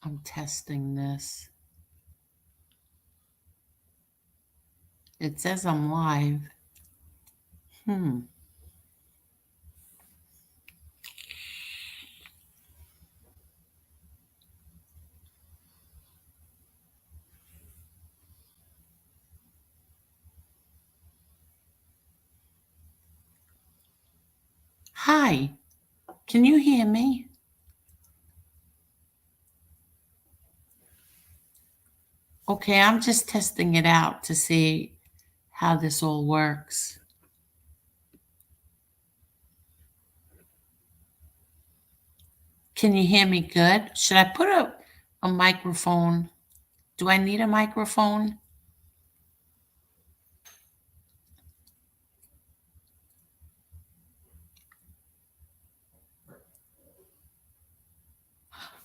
I'm testing this. It says I'm live. Hi, can you hear me? Okay, I'm just testing it out to see how this all works. Can you hear me good? Should I put a microphone? Do I need a microphone?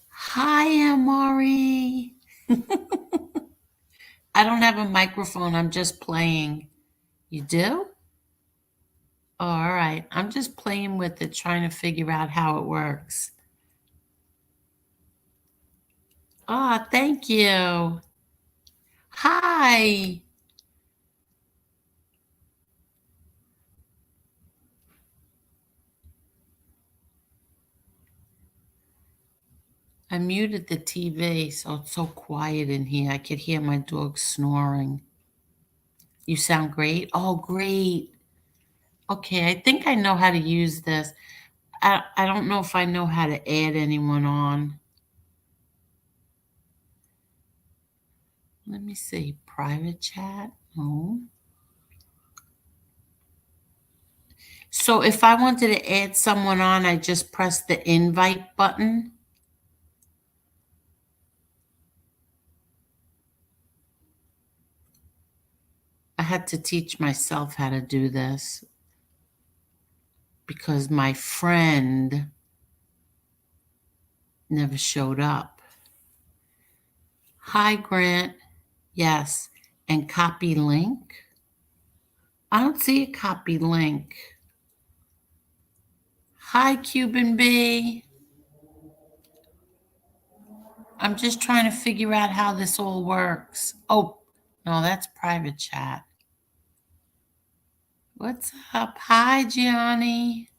Hi, Amari. I don't have a microphone. I'm just playing. You do? Oh, all right. I'm just playing with it, trying to figure out how it works. Ah, thank you. Hi. I muted the TV, so it's so quiet in here. I could hear my dog snoring. You sound great. Oh, great. Okay, I think I know how to use this. I don't know if I know how to add anyone on. Let me see. Private chat? No. So if I wanted to add someone on, I just press the invite button. I had to teach myself how to do this because my friend never showed up. Hi, Grant. Yes. And copy link. I don't see a copy link. Hi, Cuban B. I'm just trying to figure out how this all works. Oh, no, that's private chat. What's up? Hi, Gianni.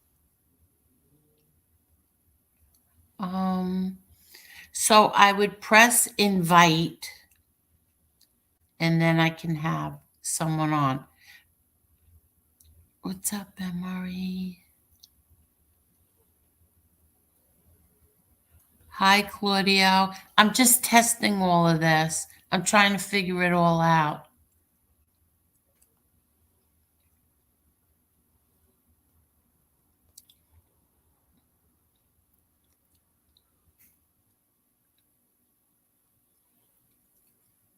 So I would press invite and then I can have someone on. What's up, Emery? Hi, Claudio. I'm just testing all of this. I'm trying to figure it all out.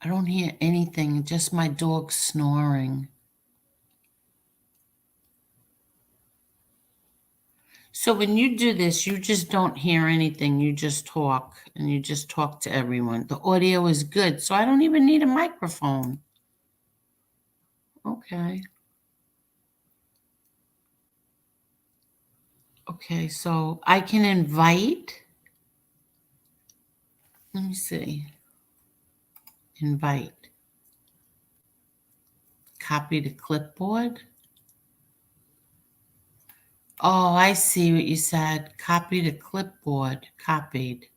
I don't hear anything, just my dog snoring. So when you do this, you just don't hear anything. You just talk and you just talk to everyone. The audio is good, so I don't even need a microphone. Okay. Okay, so I can invite. Let me see. Invite. Copy to clipboard. Oh, I see what you said. Copy to clipboard. Copied.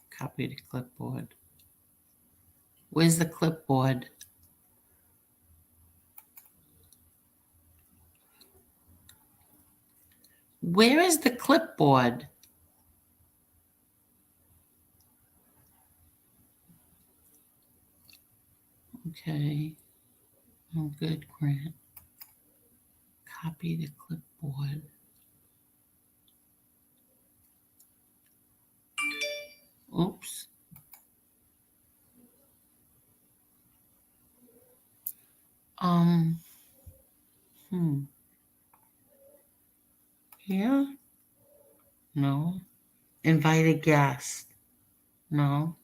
Copy to clipboard. Where's the clipboard? Where is the clipboard? Okay. Oh, good, Grant. Copy to clipboard. Oops. Here? No. Invite a guest. No.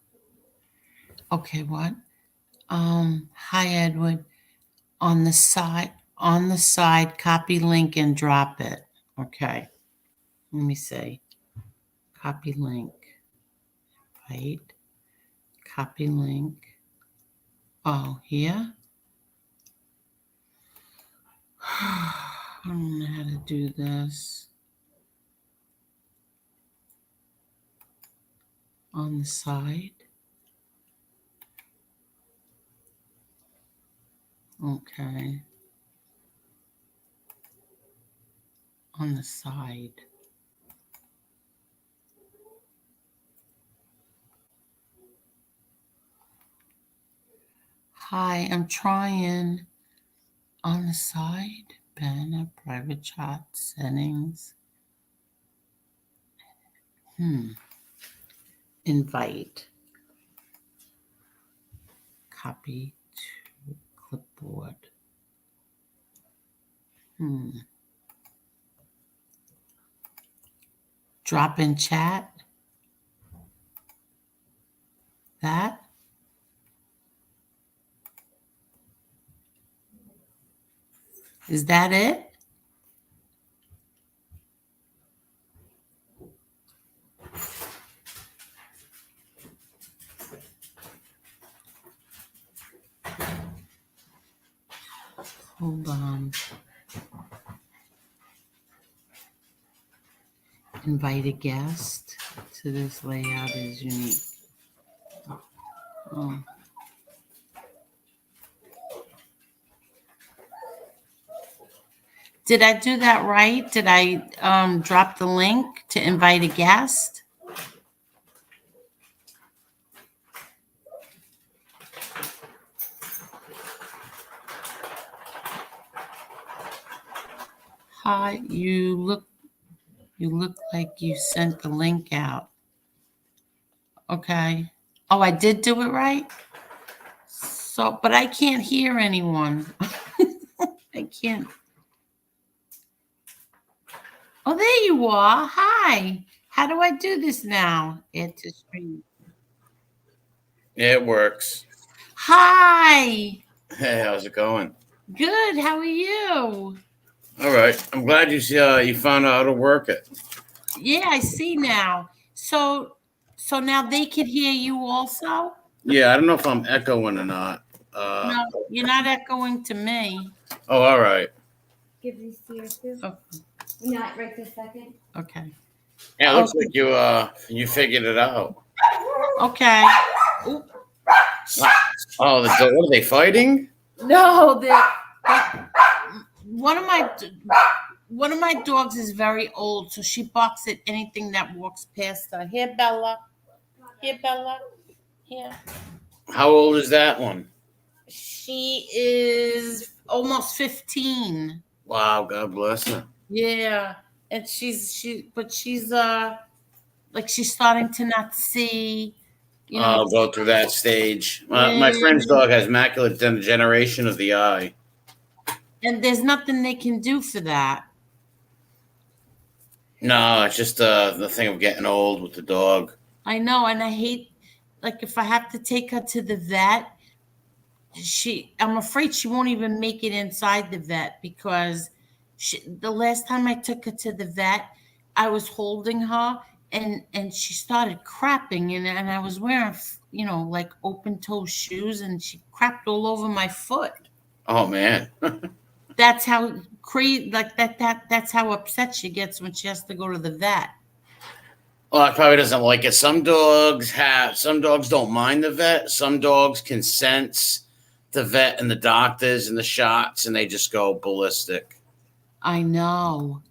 Okay, what? Hi, Edward. On the side, copy link and drop it. Okay. Let me see. Copy link. Right. Copy link. Oh, here? I don't know how to do this. On the side. Okay. On the side. Hi, I'm trying. On the side, banner, private chat, settings. Invite. Copy to clipboard. Drop in chat. That. Is that it? Hold on. Invite a guest to this layout is unique. Oh. Did I do that right? Did I drop the link to invite a guest? Hi, you look like you sent the link out. Okay. Oh, I did do it right? So, but I can't hear anyone. I can't. Oh, there you are. Hi. How do I do this now? Add to screen. It works. Hi. Hey, how's it going? Good. How are you? All right. I'm glad you found out how to work it. Yeah, I see now. So now they can hear you also? Yeah, I don't know if I'm echoing or not. No, you're not echoing to me. Oh, all right. Give these to you too. Oh, Not right this second. okay. Yeah, it looks like you figured it out. Okay. Oop. Oh, what are they fighting? No, one of my dogs is very old, so she barks at anything that walks past her. Here, Bella. Here, Bella. Here. How old is that one? She is almost 15. Wow, God bless her. Yeah. And she's like she's starting to not see, you know. I'll go through that stage. My friend's dog has macular degeneration of the eye. And there's nothing they can do for that. No, it's just the thing of getting old with the dog. I know, and I hate, like, if I have to take her to the vet, I'm afraid she won't even make it inside the vet because the last time I took her to the vet, I was holding her and she started crapping and I was wearing, like open toe shoes and she crapped all over my foot. Oh man. That's how crazy, like that's how upset she gets when she has to go to the vet. Well, it probably doesn't like it. Some dogs don't mind the vet. Some dogs can sense the vet and the doctors and the shots, and they just go ballistic. I know.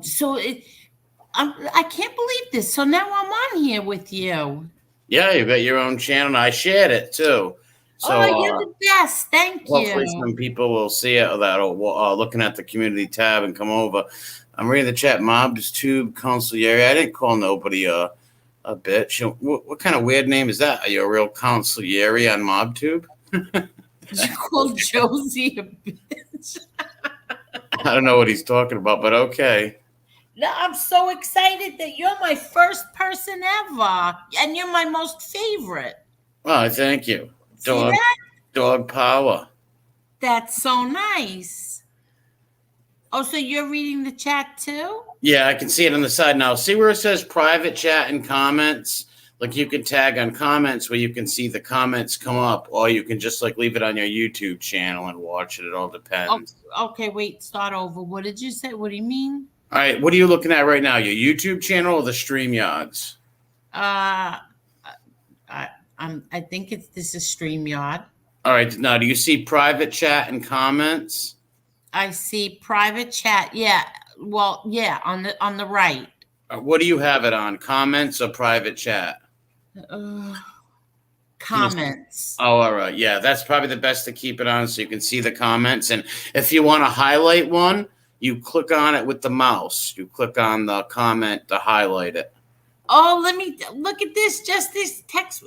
So I can't believe this. So now I'm on here with you. Yeah, you got your own channel. And I shared it too. So you're the best. Thank you. Hopefully some people will see it that are looking at the community tab and come over. I'm reading the chat. Mob's Tube Consigliere. I didn't call nobody a bitch. What kind of weird name is that? Are you a real consigliere on MobTube? You called Josie a bitch. I don't know what he's talking about, but okay. No, I'm so excited that you're my first person ever, and you're my most favorite. Oh, thank you. Dog power. That's so nice. Oh, so you're reading the chat too? Yeah, I can see it on the side now. See where it says private chat and comments? Like you can tag on comments where you can see the comments come up, or you can just like leave it on your YouTube channel and watch it. It all depends. Okay, wait, start over. What did you say? What do you mean? All right, what are you looking at right now? Your YouTube channel or the StreamYards? I think this is StreamYard. All right, now do you see private chat and comments? I see private chat. Yeah. Well, yeah, on the right. What do you have it on? Comments or private chat? Comments. Oh, all right. Yeah, that's probably the best to keep it on so you can see the comments. And if you want to highlight one, you click on it with the mouse. You click on the comment to highlight it. Oh, let me look at this. Just this text.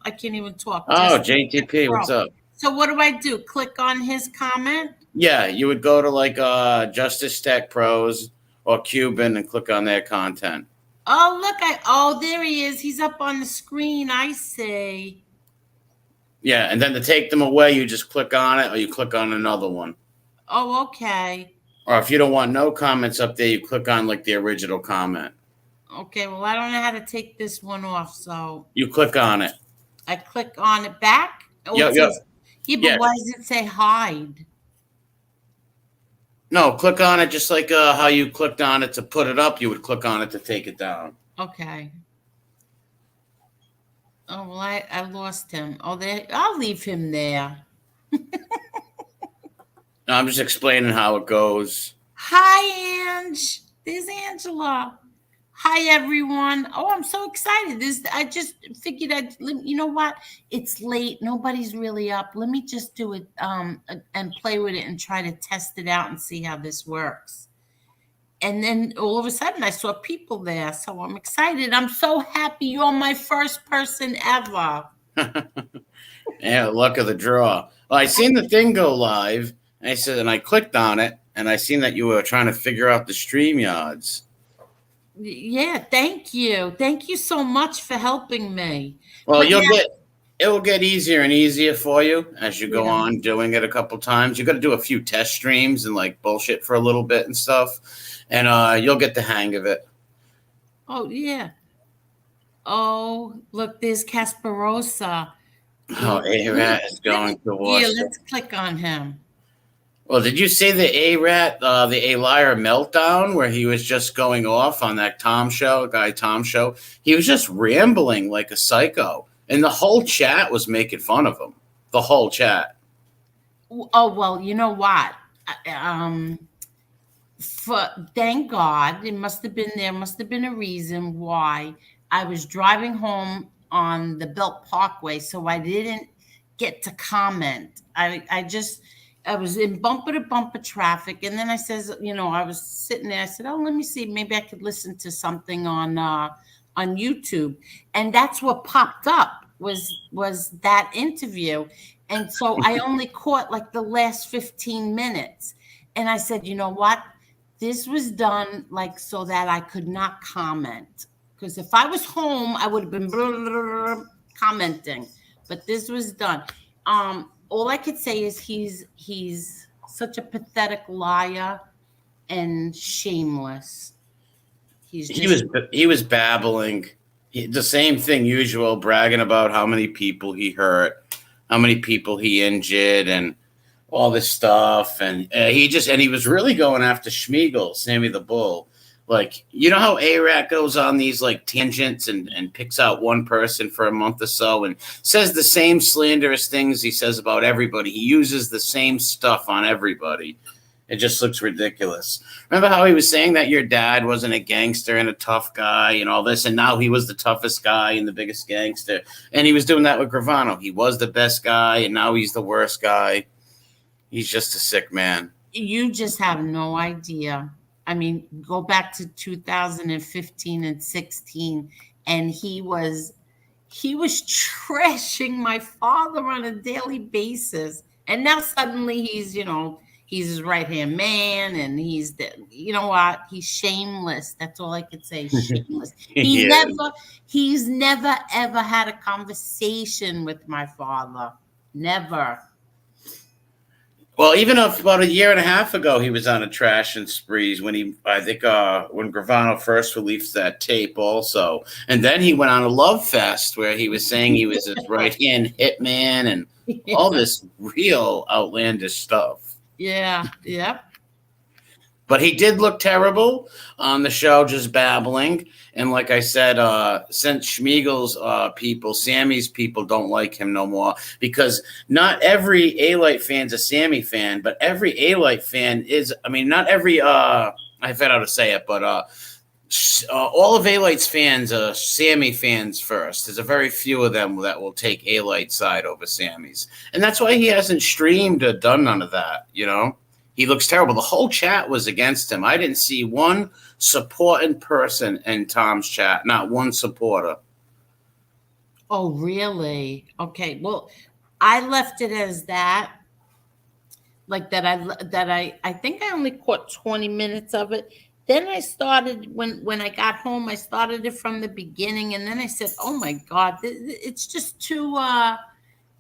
I can't even talk. Oh, JTP, what's up? So what do? Click on his comment? Yeah, you would go to like Justice Tech Pros or Cuban and click on their content. Oh, look, there he is. He's up on the screen. I see. Yeah, and then to take them away, you just click on it or you click on another one. Oh, okay. Or if you don't want no comments up there, you click on like the original comment. Okay, well, I don't know how to take this one off, so. You click on it. I click on it back? Oh, Yeah, but why does it say hide? No, click on it just like how you clicked on it to put it up. You would click on it to take it down. Okay. Oh, well, I lost him. Oh, there. I'll leave him there. No, I'm just explaining how it goes. Hi, Ange. There's Angela. Hi, everyone. Oh, I'm so excited. I just figured you know what? It's late. Nobody's really up. Let me just do it and play with it and try to test it out and see how this works. And then all of a sudden I saw people there. So I'm excited. I'm so happy. You're my first person ever. Yeah, luck of the draw. Well, I seen the thing go live. And I clicked on it and I seen that you were trying to figure out the StreamYards. Yeah, thank you. Thank you so much for helping me. Well, it will get easier and easier for you as you go on doing it a couple times. You got to do a few test streams and like bullshit for a little bit and stuff, and you'll get the hang of it. Oh yeah. Oh, look, there's Kasparoza. Oh, A-Rat is going to watch. Yeah, let's click on him. Well, did you see the A-Rat, the A-Liar meltdown where he was just going off on that Tom show? He was just rambling like a psycho. And the whole chat was making fun of him. The whole chat. Oh, well, you know what? Thank God, there must have been a reason why I was driving home on the Belt Parkway, so I didn't get to comment. I was in bumper to bumper traffic. And then I says, I was sitting there. I said, oh, let me see. Maybe I could listen to something on YouTube. And that's what popped up was that interview. And so I only caught like the last 15 minutes. And I said, you know what? This was done like so that I could not comment. Because if I was home, I would have been commenting. But this was done. All I could say is he's such a pathetic liar and shameless. He was babbling the same thing usual, bragging about how many people he hurt, how many people he injured, and all this stuff. And he was really going after Schmeagol, Sammy the Bull. Like, you know how A-Rat goes on these like tangents and picks out one person for a month or so and says the same slanderous things he says about everybody. He uses the same stuff on everybody. It just looks ridiculous. Remember how he was saying that your dad wasn't a gangster and a tough guy and all this, and now he was the toughest guy and the biggest gangster. And he was doing that with Gravano. He was the best guy, and now he's the worst guy. He's just a sick man. You just have no idea. I mean, go back to 2015 and 16, and he was trashing my father on a daily basis. And now suddenly he's his right-hand man, and he's shameless. That's all I could say. Shameless. He's never ever had a conversation with my father. Never. Well, even if about a year and a half ago, he was on a trashing spree when I think when Gravano first released that tape also. And then he went on a love fest where he was saying he was his right-hand hitman and all this real outlandish stuff. Yeah. Yep. But he did look terrible on the show, just babbling. And like I said, since Schmiegel's people, Sammy's people don't like him no more because not every A-Light fan's a Sammy fan, but every A-Light fan is, I mean, not every, I forget how to say it, but all of A-Light's fans are Sammy fans first. There's a very few of them that will take A-Light's side over Sammy's. And that's why he hasn't streamed or done none of that, you know? He looks terrible. The whole chat was against him. I didn't see one supporting person in Tom's chat, not one supporter. Oh, really? Okay. Well, I left it as that. Like that I think I only caught 20 minutes of it. Then I started when I got home, I started it from the beginning, and then I said, "Oh my God, it's just too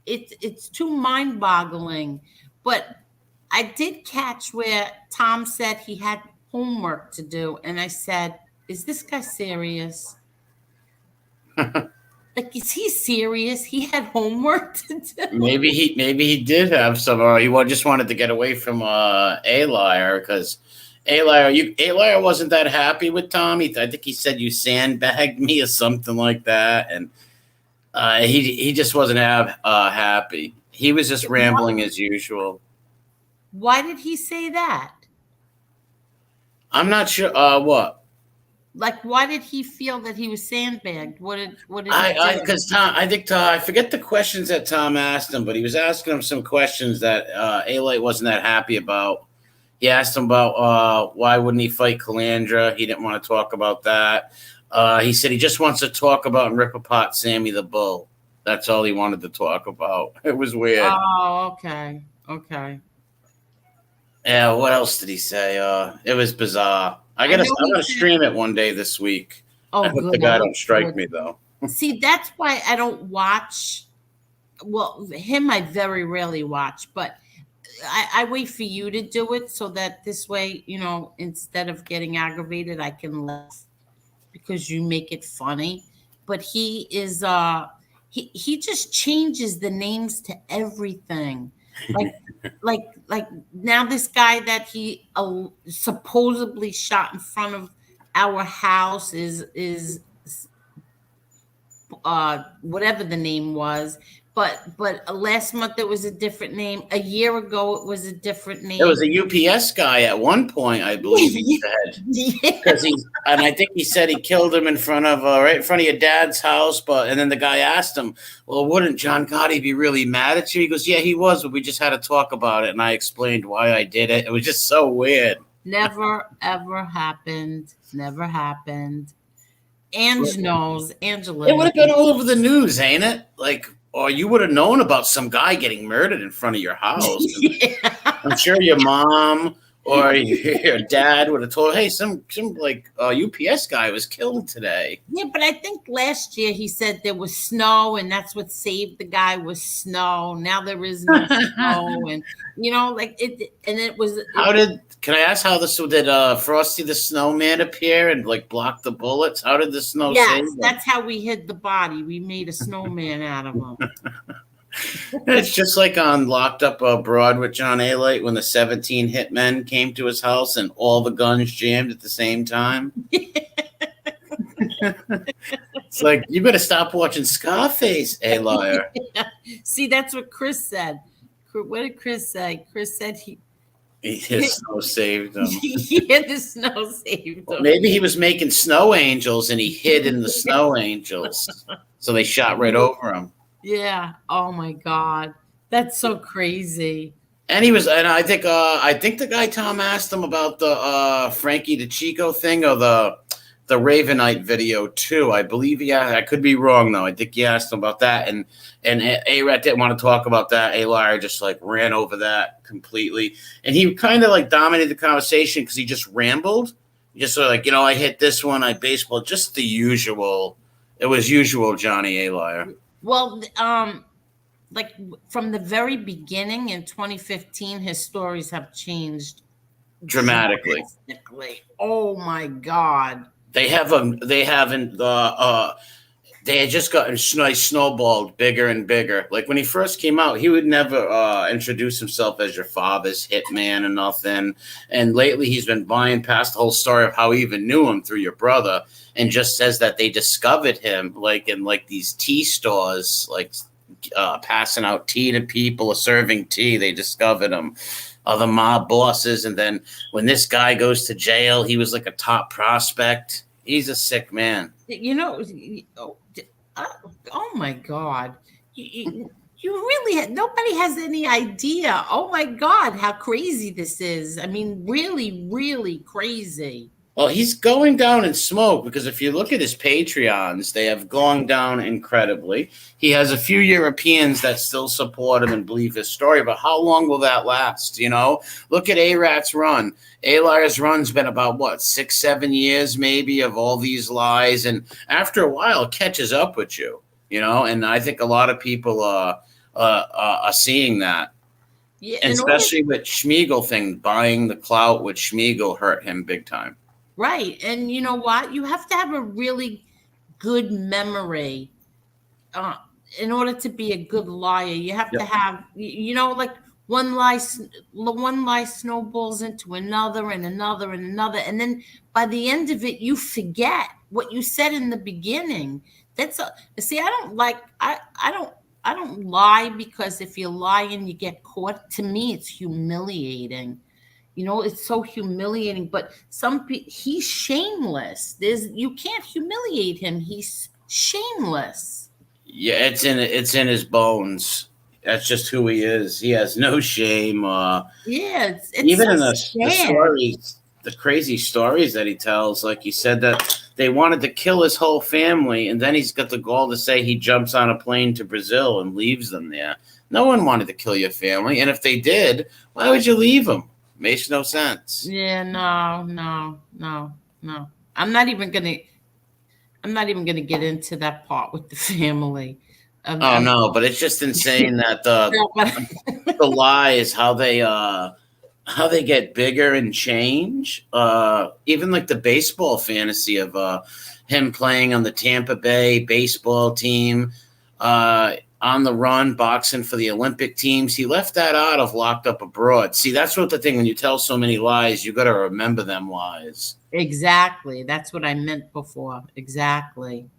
it's too mind-boggling." But I did catch where Tom said he had homework to do, and I said, "Is this guy serious? Like, is he serious? He had homework to do." Maybe he did have some. He just wanted to get away from A-Liar because A-Liar wasn't that happy with Tom. I think he said you sandbagged me or something like that, and he just wasn't happy. He was just rambling as usual. Why did he say that? I'm not sure. What? Like, why did he feel that he was sandbagged? What did he do? Because Tom, I think I forget the questions that Tom asked him, but he was asking him some questions that A-Light wasn't that happy about. He asked him about why wouldn't he fight Calandra. He didn't want to talk about that. He said he just wants to talk about and rip apart Sammy the Bull. That's all he wanted to talk about. It was weird. Oh, okay. Okay. Yeah, what else did he say? It was bizarre. I'm gonna stream it one day this week. Oh, I hope good. the guy don't strike me though. See, that's why I don't watch. Well, him I very rarely watch, but I wait for you to do it so that this way, you know, instead of getting aggravated, I can laugh because you make it funny. But he is he just changes the names to everything. Like now this guy that he supposedly shot in front of our house is whatever the name was, but last month it was a different name. A year ago it was a different name. It was a UPS guy at one point, I believe he said. Because and I think he said he killed him in front of right in front of your dad's house. And then the guy asked him, "Well, wouldn't John Gotti be really mad at you?" He goes, "Yeah, he was, but we just had to talk about it." And I explained why I did it. It was just so weird. Never ever happened. Never happened. Ange knows. Angela. It would have been all over the news, ain't it? Like, or you would have known about some guy getting murdered in front of your house. Yeah. I'm sure your mom or your dad would have told, "Hey, some like UPS guy was killed today." Yeah, but I think last year he said there was snow, and that's what saved the guy was snow. Now there is no snow, and you know, like it. And it was. Can I ask how this did Frosty the Snowman appear and like block the bullets? How did the snow save him? That's how we hid the body. We made a snowman out of him. It's just like on Locked Up Abroad with John A-Light when the 17 hitmen came to his house and all the guns jammed at the same time. It's like, you better stop watching Scarface, A-Liar. Yeah. See, that's what Chris said. What did Chris say? Chris said his snow saved him. Yeah, the snow saved him. Maybe he was making snow angels and he hid in the snow angels. So they shot right over him. Yeah. Oh my God. That's so crazy. And I think the guy Tom asked him about the Frankie DeChico thing or the Ravenite video too. I believe I could be wrong though. I think he asked him about that, and A-Rat didn't want to talk about that. A-Liar just like ran over that completely, and he kind of like dominated the conversation because he just rambled, just sort of like, I hit this one, I baseball, just the usual. It was usual Johnny A-Liar. Well, like from the very beginning in 2015, his stories have changed dramatically. Oh my God. They haven't they had just gotten nice snowballed bigger and bigger. Like when he first came out, he would never introduce himself as your father's hitman or nothing. And lately he's been buying past the whole story of how he even knew him through your brother, and just says that they discovered him like in like these tea stores, like passing out tea to people or serving tea. They discovered him. Other mob bosses. And then when this guy goes to jail, he was like a top prospect. He's a sick man. You know, oh my God. You really, nobody has any idea. Oh my God, how crazy this is. I mean, really, really crazy. Well, he's going down in smoke because if you look at his Patreons, they have gone down incredibly. He has a few Europeans that still support him and believe his story, but how long will that last? You know, look at A-Rat's run. A-Liar's run's been about, what, 6-7 years maybe of all these lies. And after a while, it catches up with you, you know, and I think a lot of people are seeing that. Yeah, and especially with Schmiegel thing, buying the clout with Schmiegel hurt him big time. Right. And you know what? You have to have a really good memory in order to be a good liar. You have to have, you know, like one lie snowballs into another and another and another. And then by the end of it, you forget what you said in the beginning. See, I don't lie because if you lie and you get caught, to me, it's humiliating. You know, it's so humiliating, but he's shameless. You can't humiliate him. He's shameless. Yeah, it's in his bones. That's just who he is. He has no shame. It's even in the stories, the crazy stories that he tells, like he said that they wanted to kill his whole family, and then he's got the gall to say he jumps on a plane to Brazil and leaves them there. No one wanted to kill your family, and if they did, why would you leave them? Makes no sense. Yeah, no. I'm not even gonna get into that part with the family. No, but it's just insane that the lies, how they get bigger and change. Even like the baseball fantasy of him playing on the Tampa Bay baseball team, on the run, boxing for the Olympic teams. He left that out of Locked Up Abroad. See, that's what the thing, when you tell so many lies, you got to remember them lies. Exactly. That's what I meant before. Exactly.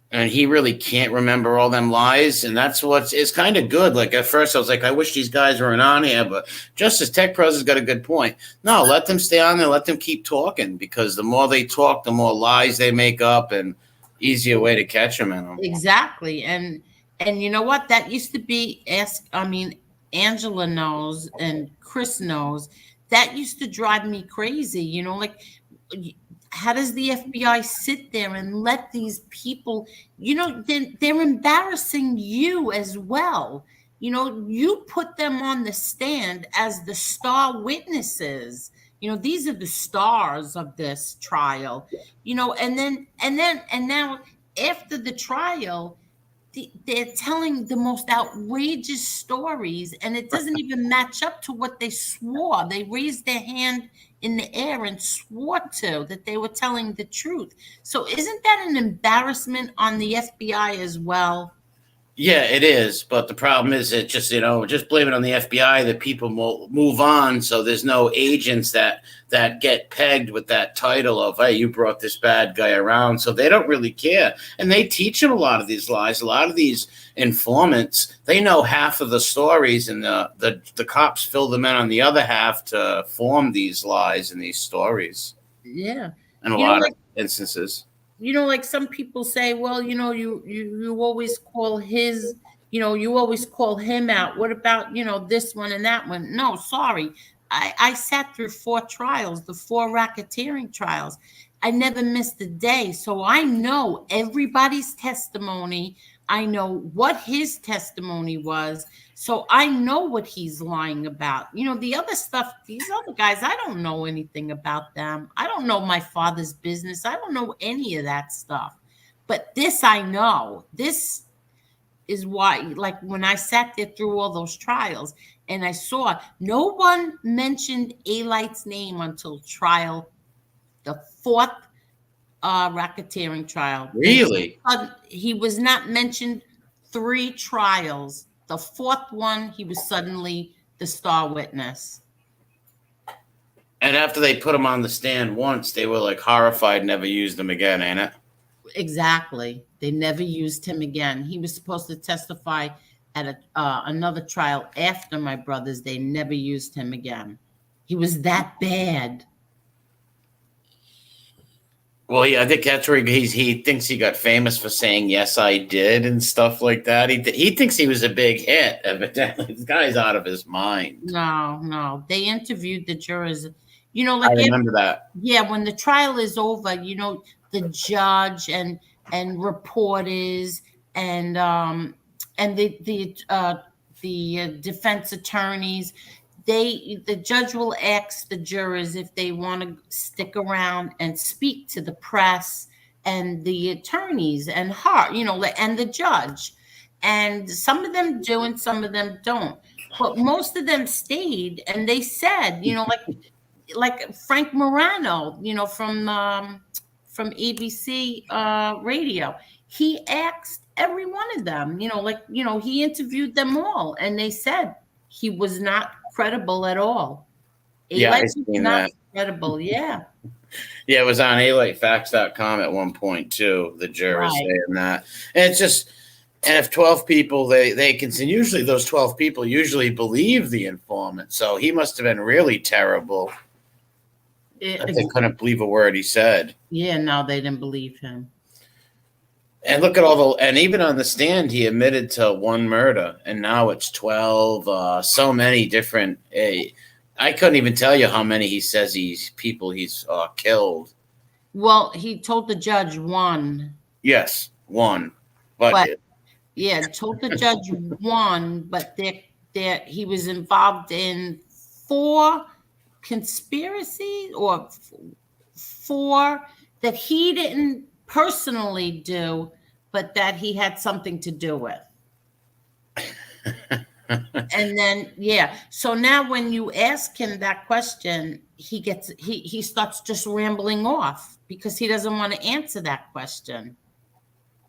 And he really can't remember all them lies. And that's it's kind of good. Like at first I was like, I wish these guys weren't on here, but Justice Tech Pros has got a good point. No, let them stay on there. Let them keep talking, because the more they talk, the more lies they make up, and easier way to catch them in them. Exactly. And you know what? That used to be Angela knows and Chris knows. That used to drive me crazy. You know, like, how does the FBI sit there and let these people, you know, they're embarrassing you as well. You know, you put them on the stand as the star witnesses. You know, these are the stars of this trial, you know, and now after the trial, they're telling the most outrageous stories, and it doesn't even match up to what they swore. They raised their hand in the air and swore to that they were telling the truth. So isn't that an embarrassment on the FBI as well? Yeah, it is. But the problem is it just, just blame it on the FBI that people will move on. So there's no agents that get pegged with that title of, hey, you brought this bad guy around. So they don't really care. And they teach them a lot of these lies. A lot of these informants, they know half of the stories, and the cops fill them in on the other half to form these lies and these stories. Yeah. In a lot of instances. You know, like some people say, well, you know, you always call his, you know, you always call him out. What about, you know, this one and that one? No, sorry. I sat through 4 trials, the 4 racketeering trials. I never missed a day. So I know everybody's testimony. I know what his testimony was. So I know what he's lying about. You know, the other stuff, these other guys, I don't know anything about them. I don't know my father's business. I don't know any of that stuff. But this I know. This is why, like, when I sat there through all those trials and I saw no one mentioned Alight's name until trial, the fourth racketeering trial. Really? He was not mentioned 3 trials. The fourth one, he was suddenly the star witness. And after they put him on the stand once, they were like horrified, never used him again, ain't it? Exactly. They never used him again. He was supposed to testify at another trial after my brother's. They never used him again. He was that bad. Well, I think that's where he thinks he got famous for saying "yes, I did" and stuff like that. He thinks he was a big hit. Evidently, this guy's out of his mind. No. They interviewed the jurors. You know, I like remember that. Yeah, when the trial is over, you know, the judge and reporters and the defense attorneys, the judge will ask the jurors if they want to stick around and speak to the press and the attorneys and her, you know, and the judge. And some of them do and some of them don't. But most of them stayed and they said, you know, like Frank Morano, you know, from ABC radio. He asked every one of them, you know, like, you know, he interviewed them all and they said he was not credible at all. Yeah, I seen that. Credible, yeah. Yeah, it was on alightfacts.com at one point too. The jurors saying that. And it's just, and if 12 people, they can, usually those 12 people usually believe the informant. So he must have been really terrible. They couldn't believe a word he said. Yeah, no, they didn't believe him. And look at and even on the stand, he admitted to 1 murder, and now it's 12. So many different. I couldn't even tell you how many he says he's killed. Well, he told the judge 1. Yes, 1. But yeah, told the judge 1, but he was involved in 4 conspiracy or 4 that he didn't personally do, but that he had something to do with. And then, yeah. So now when you ask him that question, he starts just rambling off because he doesn't want to answer that question.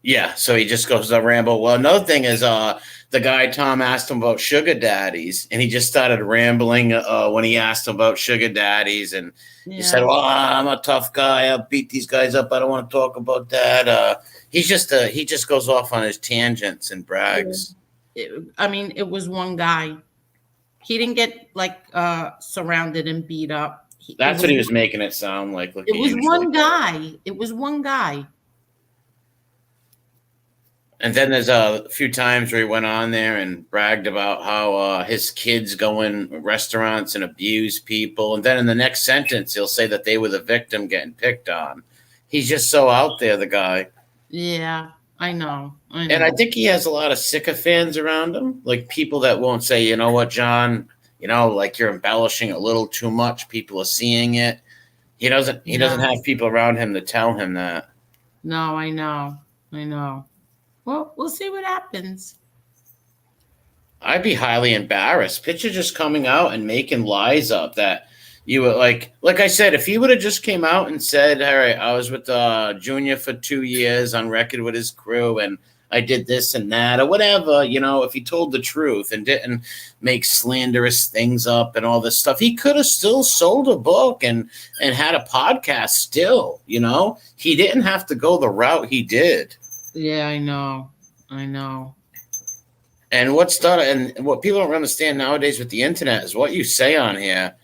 Yeah, so he just goes to ramble. Well, another thing is the guy Tom asked him about sugar daddies, and he just started rambling when he asked him about sugar daddies, and he said, "Well, I'm a tough guy. I'll beat these guys up. I don't want to talk about that." He just goes off on his tangents and brags. It was one guy. He didn't get surrounded and beat up. That's what he was making it sound like. It was one guy. It was one guy. And then there's a few times where he went on there and bragged about how his kids go in restaurants and abuse people. And then in the next sentence, he'll say that they were the victim getting picked on. He's just so out there, the guy. Yeah, I know. And I think he has a lot of sycophants around him, like people that won't say, you know what, John, you know, like you're embellishing a little too much. People are seeing it. He doesn't have people around him to tell him that. No, I know. Well, we'll see what happens. I'd be highly embarrassed. Picture just coming out and making lies up that you were like I said, if he would have just came out and said, all right, I was with Junior for 2 years on record with his crew and I did this and that or whatever, you know, if he told the truth and didn't make slanderous things up and all this stuff, he could have still sold a book and had a podcast still, you know. He didn't have to go the route he did. Yeah, I know. And what people don't understand nowadays with the internet is what you say on here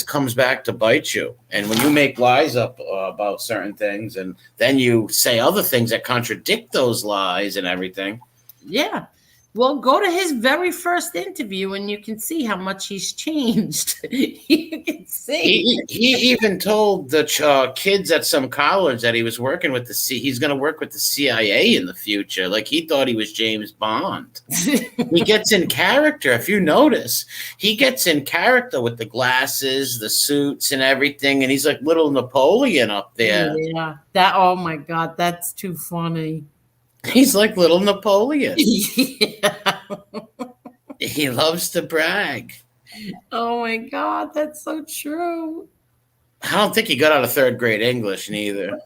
comes back to bite you. And when you make lies up about certain things, and then you say other things that contradict those lies and everything. Yeah. Well, go to his very first interview and you can see how much he's changed. You can see. He even told the kids at some college that he was working with he's going to work with the CIA in the future. Like he thought he was James Bond. He gets in character. If you notice, he gets in character with the glasses, the suits and everything. And he's like little Napoleon up there. Yeah. Oh my God. That's too funny. He's like little Napoleon. Yeah. He loves to brag. Oh my God, that's so true. I don't think he got out of third grade English neither.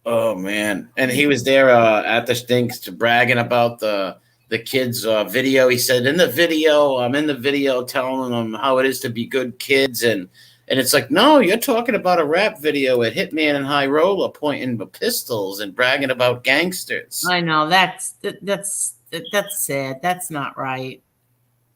Oh man! And he was there at the stinks to bragging about the kids' video. He said, "In the video, I'm in the video telling them how it is to be good kids," and it's like, no, you're talking about a rap video with Hitman and High Roller pointing pistols and bragging about gangsters. I know that's sad. That's not right.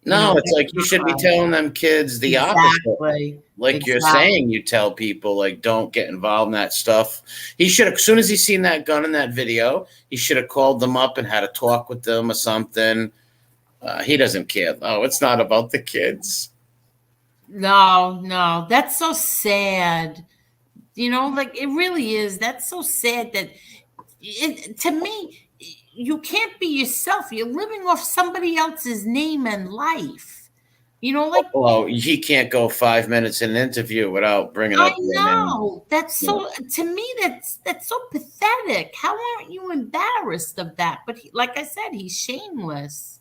No, it's that's like you not should be right. telling them kids the opposite. Exactly. Like you're Exactly. saying, you tell people like don't get involved in that stuff. He should have, as soon as he seen that gun in that video, he should have called them up and had a talk with them or something. He doesn't care. Oh, it's not about the kids. No, that's so sad. Like it really is. That's so sad that to me, you can't be yourself. You're living off somebody else's name and life. Like Well, he can't go 5 minutes in an interview without bringing I up your name. know. That's so to me that's so pathetic. How aren't you embarrassed of that? But like I said, he's shameless.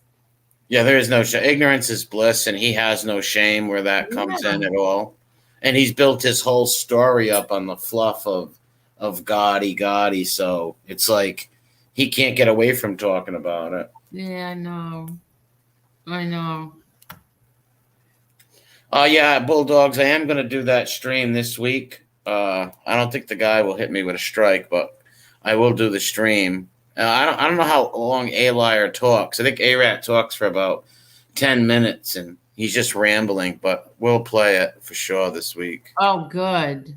Yeah, there is no shame. Ignorance is bliss, and he has no shame where that comes in at all. And he's built his whole story up on the fluff of Gotti. So it's like he can't get away from talking about it. Yeah, I know. Yeah, Bulldogs. I am going to do that stream this week. I don't think the guy will hit me with a strike, but I will do the stream. I don't know how long A-Liar talks. I think A-Rat talks for about 10 minutes, and he's just rambling, but we'll play it for sure this week. Oh, good.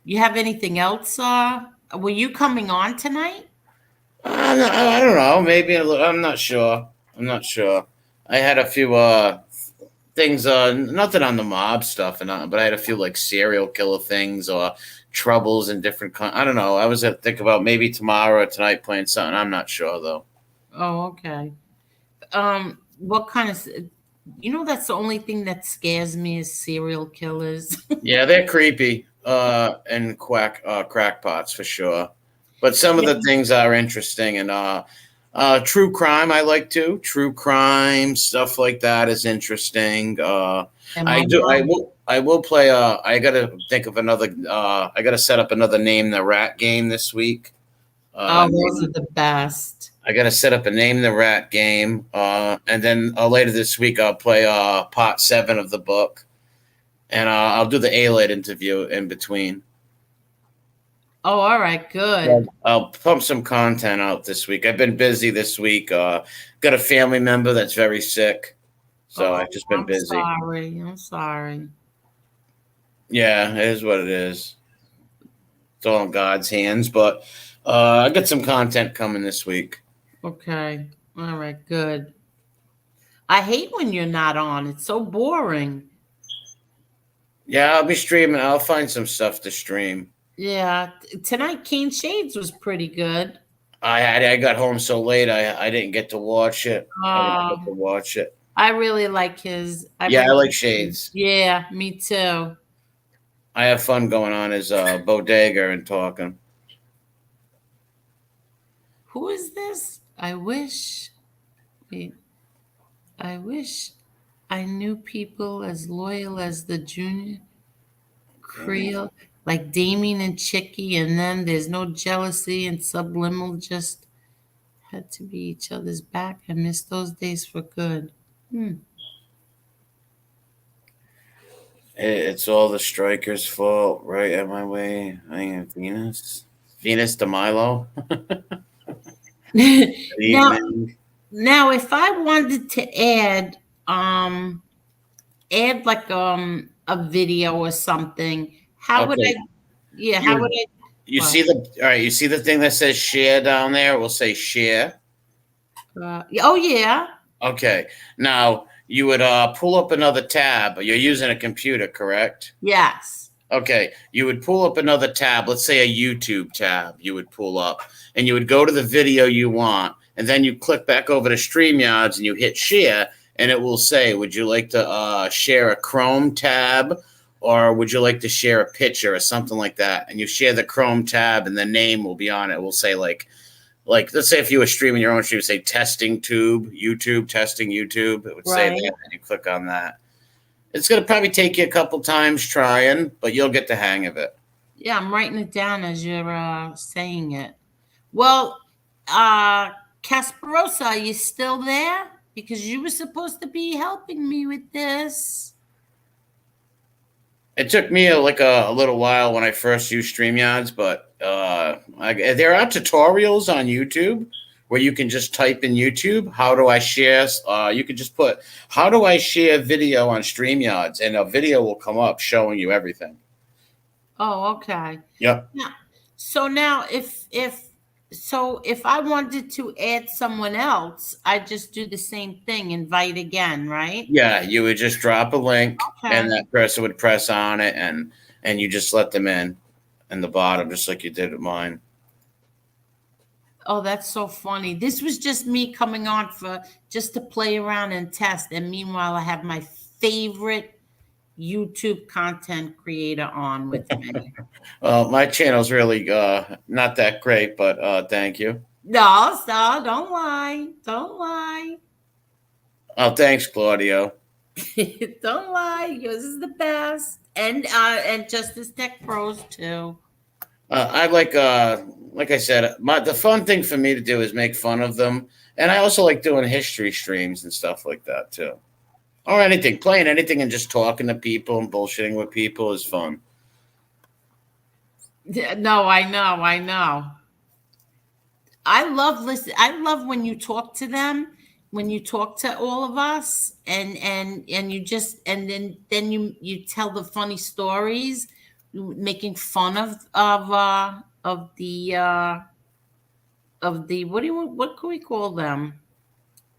You have anything else? Were you coming on tonight? I don't know. Maybe I'm not sure. I had a few things, nothing on the mob stuff, but I had a few like serial killer things or troubles in different. I don't know. I was gonna think about maybe tomorrow or tonight playing something. I'm not sure though. Oh, okay. What kind of? That's the only thing that scares me is serial killers. Yeah, they're creepy and crackpots for sure. But some of the things are interesting, and true crime I like too. True crime stuff like that is interesting. I will play. I gotta think of another. I gotta set up another Name the Rat game this week. Those are the best. I gotta set up a Name the Rat game, and then later this week I'll play part 7 of the book, and I'll do the A-Late interview in between. Oh, all right, good. I'll pump some content out this week. I've been busy this week. Got a family member that's very sick, so I've just been busy. I'm sorry. Yeah, it is what it is. It's all in God's hands, but I got some content coming this week. Okay. All right, good. I hate when you're not on. It's so boring. Yeah, I'll be streaming. I'll find some stuff to stream. Yeah. Tonight, Kane Shades was pretty good. I got home so late, I didn't get to watch it. I really like his. I like Shades. Yeah, me too. I have fun going on his bodega and talking. Who is this? I wish I knew people as loyal as the Junior Creole, like Damien and Chicky, and then there's no jealousy and subliminal, just had to be each other's back. I miss those days for good. It's all the strikers' fault, right? At my way, I am Venus de Milo. Now, if I wanted to add like a video or something, how would I? Yeah, how would I? You see the thing that says share down there? It will say share. Oh yeah. Okay. Now you would pull up another tab. You're using a computer, correct? Yes. Okay. You would pull up another tab. Let's say a YouTube tab. You would pull up, and you would go to the video you want, and then you click back over to StreamYards, and you hit share, and it will say, "Would you like to share a Chrome tab or would you like to share a picture or something like that? And you share the Chrome tab, and the name will be on it. We'll say like let's say if you were streaming your own stream, say testing tube, YouTube, testing YouTube. It would say Right. that, and you click on that. It's going to probably take you a couple times trying, but you'll get the hang of it. Yeah, I'm writing it down as you're saying it. Well, Kasparoza, are you still there? Because you were supposed to be helping me with this. It took me a little while when I first used StreamYards, but there are tutorials on YouTube where you can just type in YouTube, how do I share? You can just put, how do I share video on StreamYards? And a video will come up showing you everything. Oh, okay. Yep. Yeah. So now if I wanted to add someone else, I just do the same thing, invite again, right? Yeah, you would just drop a link, Okay. and that person would press on it, and you just let them in the bottom, just like you did with mine. Oh, that's so funny. This was just me coming on just to play around and test. And meanwhile, I have my favorite YouTube content creator on with me. My channel's really not that great, but thank you. No, don't lie. Don't lie. Oh, thanks, Claudio. Don't lie. Yours is the best. And Justice Tech Pros too. I like I said, the fun thing for me to do is make fun of them, and I also like doing history streams and stuff like that too, or anything, playing anything and just talking to people and bullshitting with people is fun. No, I know. I love when you talk to them, when you talk to all of us, and you just and then you tell the funny stories, making fun of the what can we call them?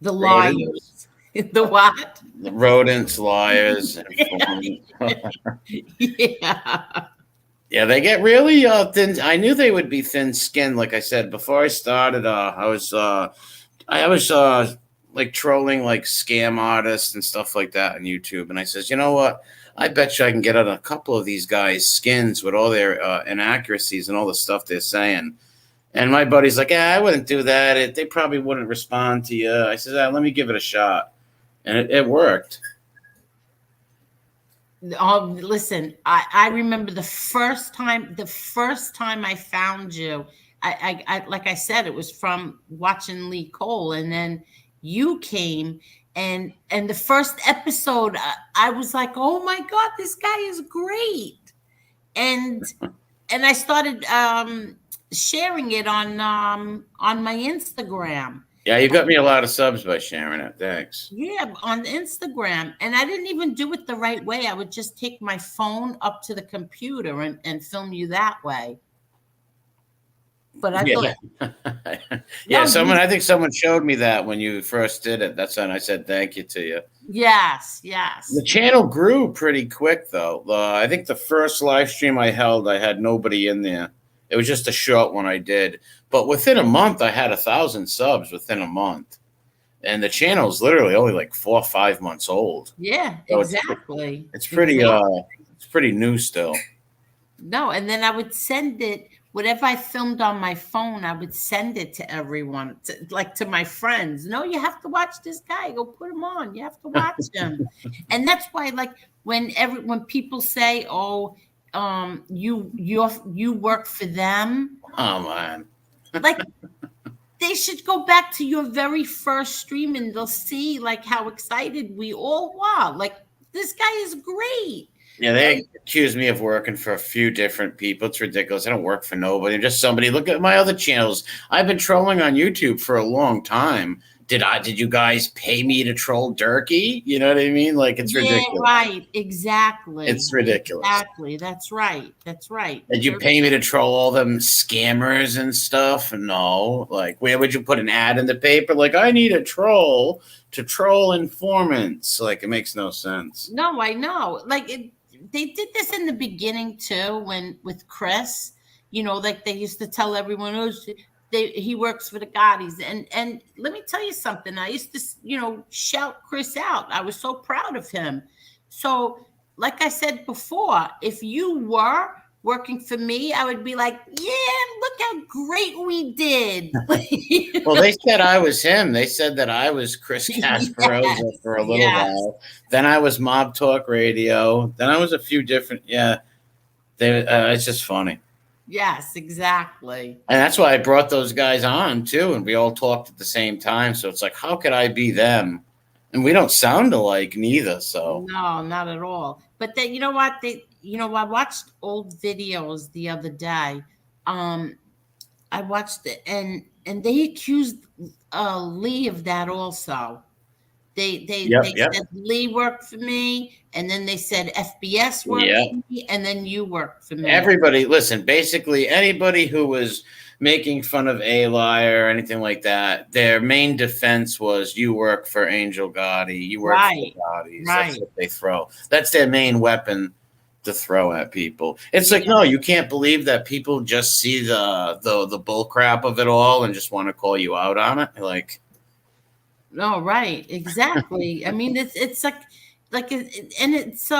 The liars. The what? The rodents, liars. Yeah. Yeah, they get really thin. I knew they would be thin-skinned. Like I said before I started, I was like trolling like scam artists and stuff like that on YouTube. And I says, you know what? I bet you I can get on a couple of these guys' skins with all their inaccuracies and all the stuff they're saying. And my buddy's like, I wouldn't do that. They probably wouldn't respond to you. I said, let me give it a shot. And it worked. Oh, listen, I remember the first time I found you, I like I said, it was from watching Lee Cole, and then you came, and the first episode, I was like, oh my God, this guy is great. And I started sharing it on my Instagram. Yeah, you got me a lot of subs by sharing it. Thanks. Yeah, on Instagram. And I didn't even do it the right way. I would just take my phone up to the computer and film you that way. But I thought, I think someone showed me that when you first did it. That's when I said thank you to you. Yes. The channel grew pretty quick, though. I think the first live stream I held, I had nobody in there. It was just a short one I did. But within a month, I had 1,000 subs within a month. And the channel is literally only like 4 or 5 months old. Yeah, so exactly. It's pretty it's pretty new still. No, and then I would send it, whatever I filmed on my phone, I would send it to everyone, to my friends. No, you have to watch this guy. Go put him on. You have to watch him. And that's why, like, when people say, oh, you work for them. Oh man. Like, they should go back to your very first stream and they'll see like how excited we all were. Like, this guy is great. Yeah, they accuse me of working for a few different people. It's ridiculous. I don't work for nobody. I'm just somebody. Look at my other channels. I've been trolling on YouTube for a long time. Did you guys pay me to troll Durkee? You know what I mean? Like, it's ridiculous. Yeah, right. Exactly. It's ridiculous. Exactly. That's right. Did you pay me to troll all them scammers and stuff? No. Like, where would you put an ad in the paper? Like, I need a troll to troll informants. Like, it makes no sense. No, I know. Like, they did this in the beginning too, with Chris. You know, like they used to tell everyone, oh, he works for the Gottis. And let me tell you something. I used to, shout Chris out. I was so proud of him. So like I said before, if you were working for me, I would be like, yeah, look how great we did. Well, they said I was him. They said that I was Chris Kasparoza Yes, for a little yes, while. Then I was Mob Talk Radio. Then I was a few different. Yeah, it's just funny. yes, exactly. And that's why I brought those guys on too, and we all talked at the same time. So it's like, how could I be them? And we don't sound alike neither. So No, not at all. But then you know what? I watched old videos the other day. Um, I watched it, and they accused Lee of that also. yep, They yep, said Lee worked for me, and then they said FBS worked yep. for me, and then you worked for me. Everybody, listen. Basically, anybody who was making fun of a liar or anything like that, their main defense was, "You work for Angel Gotti. You work for the Gottis." That's Right. what they throw. That's their main weapon to throw at people. It's like, Yeah. no, you can't believe that people just see the bull crap of it all and just want to call you out on it. Like, No, right, exactly. I mean, it's and it's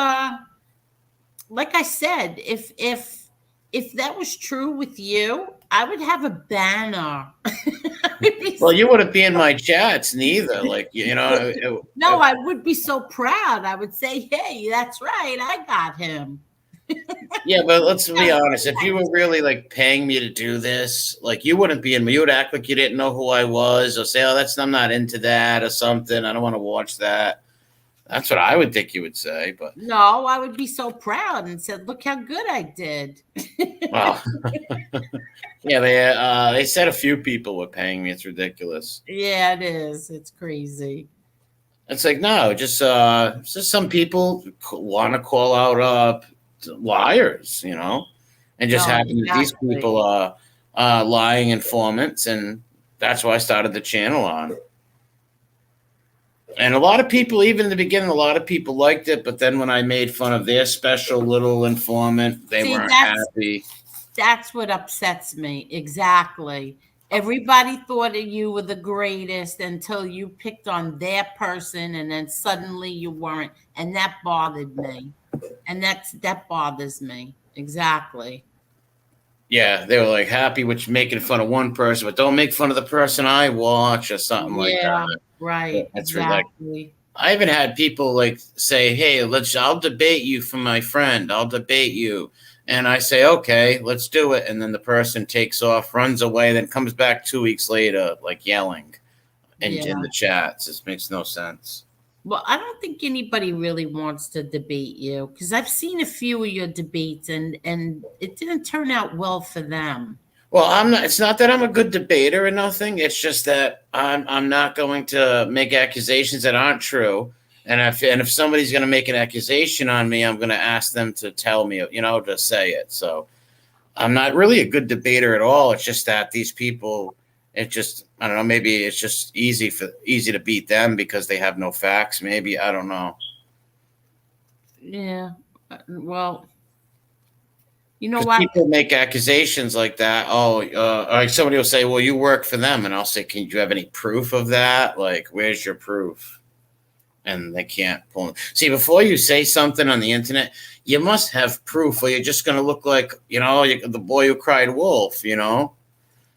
like I said, if that was true with you, I would have a banner. I'd be well, you wouldn't be in my chats neither. Like, no, I would be so proud. I would say, "Hey, that's right, I got him." yeah, but let's be honest. If you were really like paying me to do this, like you wouldn't be in me. You would act like you didn't know who I was, or say, "Oh, I'm not into that," or something. I don't want to watch that. That's what I would think you would say. But No, I would be so proud and said, "Look how good I did." well, yeah, they said a few people were paying me. It's ridiculous. Yeah, it is. It's crazy. It's like, no, just some people want to call out liars, and just No, happen that these exactly. people are lying informants, and that's why I started the channel on. And a lot of people, even in the beginning, a lot of people liked it, but then when I made fun of their special little informant, they See, weren't happy. that's what upsets me. Exactly. Everybody thought that you were the greatest until you picked on their person, and then suddenly you weren't. And that bothered me. And that bothers me. Exactly. Yeah, they were like happy with making fun of one person, but don't make fun of the person I watch or something like Yeah, that. right. That's like, Exactly. I even had people like say, "Hey, I'll debate you for my friend. I'll debate you." And I say, "Okay, let's do it." And then the person takes off, runs away, then comes back 2 weeks later, like yelling in Yeah. the chats. This makes no sense. Well, I don't think anybody really wants to debate you, because I've seen a few of your debates, and it didn't turn out well for them. Well, I'm not. It's not that I'm a good debater or nothing. It's just that I'm not going to make accusations that aren't true. And if somebody's going to make an accusation on me, I'm going to ask them to tell me, to say it. So I'm not really a good debater at all. It's just that these people, I don't know. Maybe it's just easy to beat them because they have no facts. Maybe, I don't know. Yeah. Well, you know what? People make accusations like that. Oh, like somebody will say, "Well, you work for them," and I'll say, "Can you have any proof of that? Like, where's your proof?" And they can't pull it. See, before you say something on the internet, you must have proof, or you're just going to look like the boy who cried wolf.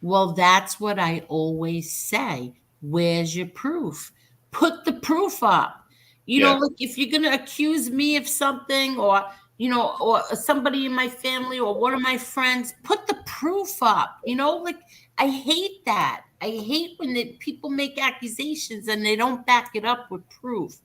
Well, that's what I always say. Where's your proof? Put the proof up. Yeah. Like if you're going to accuse me of something, or or somebody in my family or one of my friends, put the proof up. Like I hate that. I hate when people make accusations and they don't back it up with proof.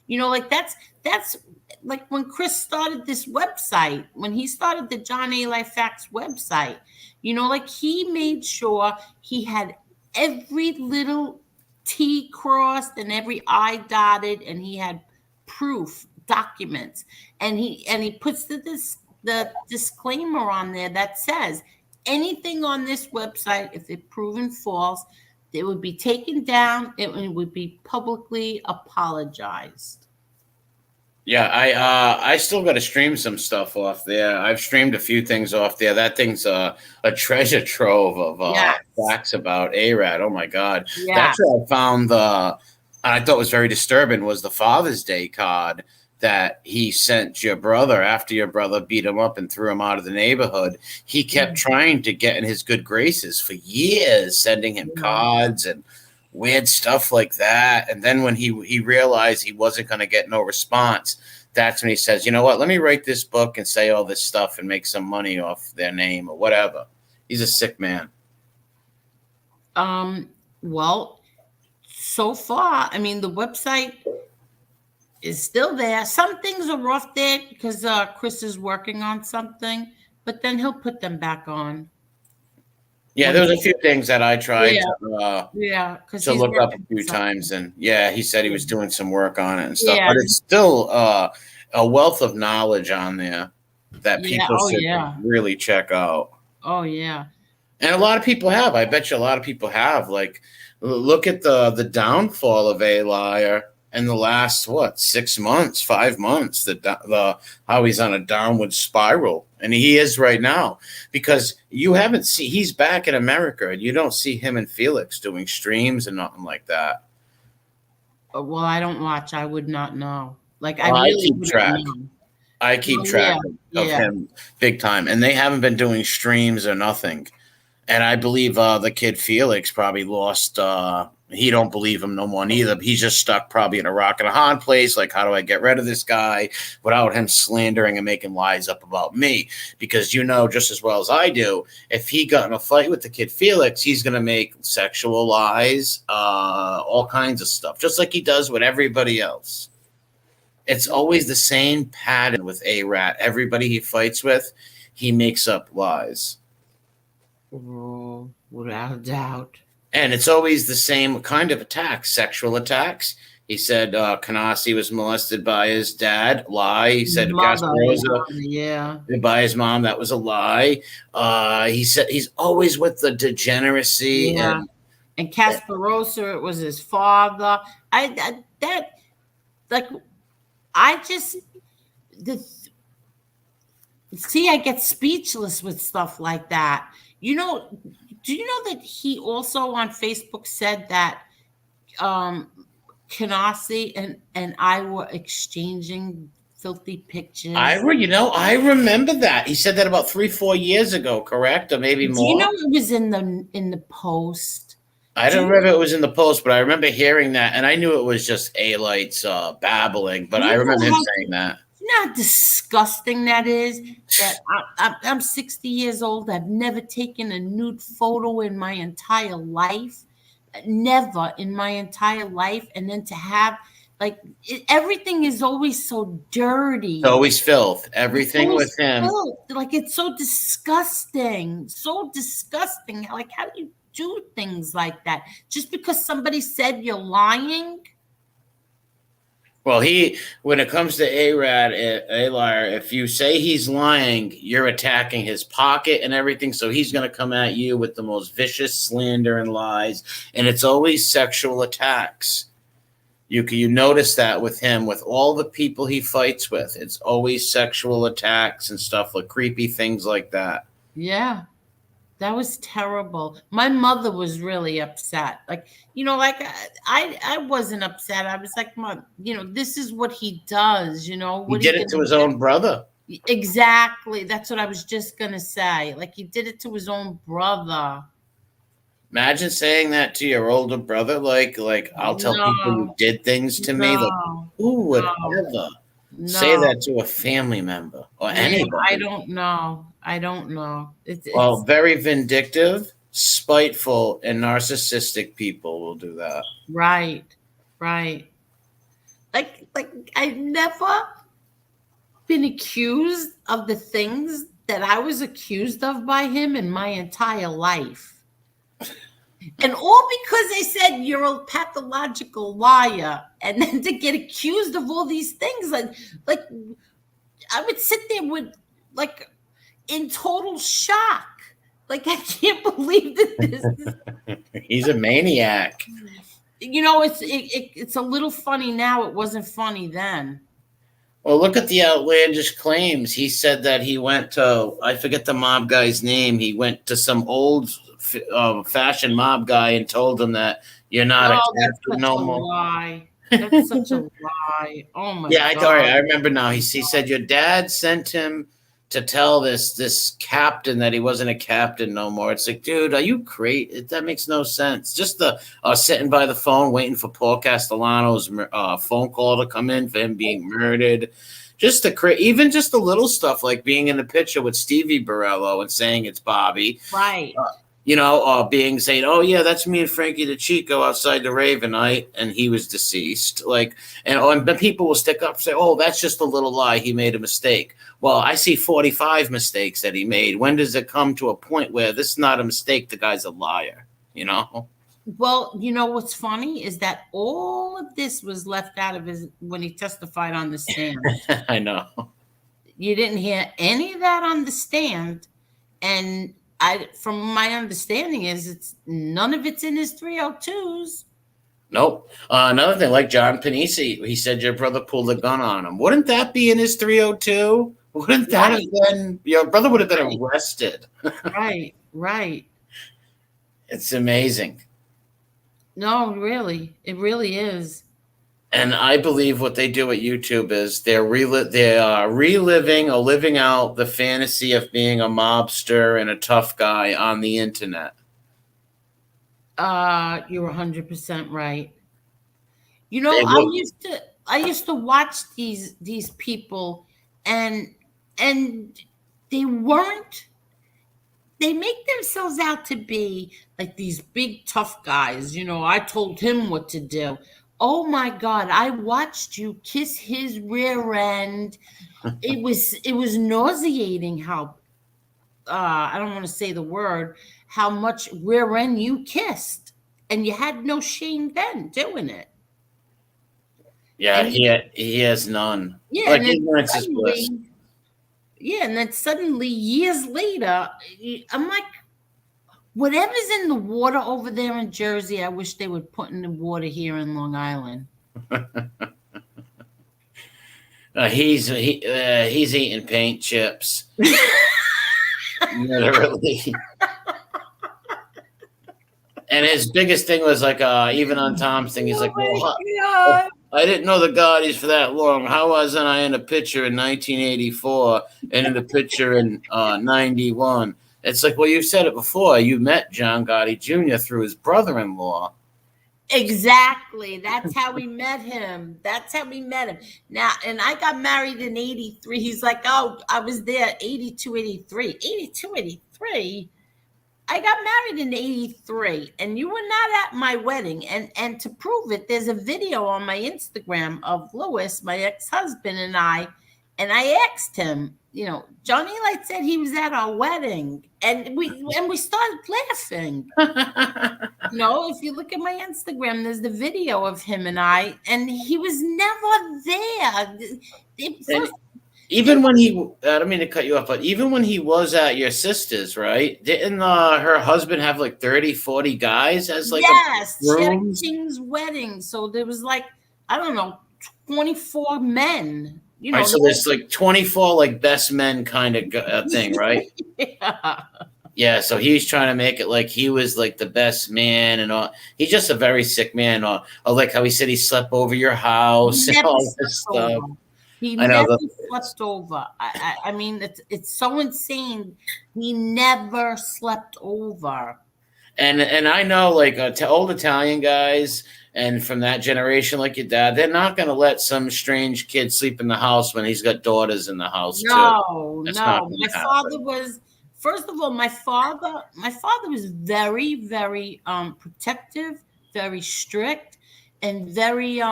Like that's like when Chris started this website, when he started the John A. Life Facts website. Like he made sure he had every little T crossed and every I dotted, and he had proof documents, and he puts the disclaimer on there that says anything on this website, if it's proven false, it would be taken down. It would be publicly apologized. Yeah, I still got to stream some stuff off there. I've streamed a few things off there. That thing's a treasure trove of Yes. facts about ARAD. Oh my God, Yeah. that's where I found I thought was very disturbing was the Father's Day card that he sent your brother after your brother beat him up and threw him out of the neighborhood. He kept trying to get in his good graces for years, sending him cards and weird stuff like that. And then when he realized he wasn't going to get no response, that's when he says, you know what, let me write this book and say all this stuff and make some money off their name or whatever. He's a sick man. Well, so far, I mean, the website is still there. Some things are off there because Chris is working on something, but then he'll put them back on. Yeah, there was a few things that I tried to look up a few times, and he said he was doing some work on it and stuff. But it's still a wealth of knowledge on there that people should really check out. Oh yeah, and a lot of people have. I bet you a lot of people have. Like, look at the downfall of A Liar in the last 6 months, 5 months. The how he's on a downward spiral. And he is right now, because you haven't seen, he's back in America and you don't see him and Felix doing streams and nothing like that. Well, I don't watch. I would not know. Like, I keep track. I keep track of him big time. And they haven't been doing streams or nothing. And I believe the kid Felix probably lost, he don't believe him no more neither. He's just stuck probably in a rock and a hard place. Like, how do I get rid of this guy without him slandering and making lies up about me? Because you know just as well as I do, if he got in a fight with the kid Felix, he's going to make sexual lies, all kinds of stuff, just like he does with everybody else. It's always the same pattern with A-Rat. Everybody he fights with, he makes up lies. Oh, without a doubt. And it's always the same kind of attacks, sexual attacks. He said Kanasi was molested by his dad. Lie. He said Kasparoza by his mom. That was a lie. He said he's always with the degeneracy. Yeah. And Kasparoza, it was his father. I get speechless with stuff like that. You know, do you know that he also on Facebook said that Kanasi and I were exchanging filthy pictures? I remember that. He said that about 3-4 years ago, correct? Or maybe more. Do you know it was in the post? I don't remember it was in the post, but I remember hearing that, and I knew it was just A-Lights babbling, but I remember him saying that. You know how disgusting that is? That I'm 60 years old. I've never taken a nude photo in my entire life. Never in my entire life. And then to have, everything is always so dirty. It's always filth. Everything with him. Filth. Like, it's so disgusting. So disgusting. Like, how do you do things like that? Just because somebody said you're lying? Well, when it comes to A-Rat, A-Liar, if you say he's lying, you're attacking his pocket and everything. So he's going to come at you with the most vicious slander and lies. And it's always sexual attacks. You notice that with him, with all the people he fights with. It's always sexual attacks and stuff, like creepy things like that. Yeah. That was terrible. My mother was really upset. I wasn't upset. I was like, Mom, this is what he does, He did it to his own brother. Exactly. That's what I was just going to say. Like, he did it to his own brother. Imagine saying that to your older brother. Like I'll tell people who did things to me. Like, who would ever say that to a family member or anybody? I don't know. It's very vindictive, spiteful, and narcissistic people will do that. Right. Like I've never been accused of the things that I was accused of by him in my entire life. And all because they said you're a pathological liar. And then to get accused of all these things, like I would sit there with in total shock. Like, I can't believe that this is... He's a maniac. It's a little funny now. It wasn't funny then. Well, look at the outlandish claims. He said that he went to, I forget the mob guy's name. He went to some old fashion mob guy and told him that you're not a captive no more. Lie. That's such a lie. Oh my Yeah, God. I remember now. He said your dad sent him to tell this captain that he wasn't a captain no more. It's like, dude, are you crazy? That makes no sense. Just the sitting by the phone waiting for Paul Castellano's phone call to come in for him being murdered. Just even just the little stuff like being in the picture with Stevie Borello and saying it's Bobby. Right. Being saying, oh yeah, that's me and Frankie DeChico outside the Ravenite, and he was deceased. Like, and people will stick up and say, oh, that's just a little lie. He made a mistake. Well, I see 45 mistakes that he made. When does it come to a point where this is not a mistake? The guy's a liar, Well, you know what's funny is that all of this was left out of his when he testified on the stand. I know. You didn't hear any of that on the stand, and from my understanding, is none of it's in his 302s. Nope. Another thing, like John Panisi, he said your brother pulled a gun on him. Wouldn't that be in his 302? Wouldn't that have been? Your brother would have been arrested. Right. It's amazing. No, really, it really is. And I believe what they do at YouTube is they are reliving or living out the fantasy of being a mobster and a tough guy on the internet. You're 100% right. I used to watch these people, and they weren't. They make themselves out to be like these big tough guys. I told him what to do. Oh my God, I watched you kiss his rear end. It was nauseating how I don't want to say the word, how much rear end you kissed. And you had no shame then doing it. Yeah, he has none. Yeah, like ignorance is bliss. Yeah, and then suddenly years later, I'm like, whatever's in the water over there in Jersey, I wish they would put in the water here in Long Island. He's eating paint chips. Literally. And his biggest thing was like, even on Tom's thing, he's like, well, I didn't know the Gottis for that long. How wasn't I in a picture in 1984 and in a picture in 91? It's like, well, you said it before. You met John Gotti Jr. through his brother-in-law. Exactly. That's how we met him. Now, and I got married in 83. He's like, oh, I was there 82, 83. 82, 83? I got married in 83, and you were not at my wedding. And to prove it, there's a video on my Instagram of Louis, my ex-husband, and I asked him, Johnny Light said he was at our wedding, and we started laughing. If you look at my Instagram, there's the video of him and I, and he was never there. Even when I don't mean to cut you off, but even when he was at your sister's, right? Didn't her husband have like 30, 40 guys as like a king's wedding? So there was like, I don't know, 24 men. Right, so there's like 24 like best men kind of thing, right? Yeah, so he's trying to make it like he was like the best man and all. He's just a very sick man. Or like how he said he slept over your house and all this stuff. He never slept over. I mean, it's so insane. He never slept over. And I know like old Italian guys and from that generation like your dad, they're not going to let some strange kid sleep in the house when he's got daughters in the house. No. My father was, first of all, my father was very, very protective, very strict, and very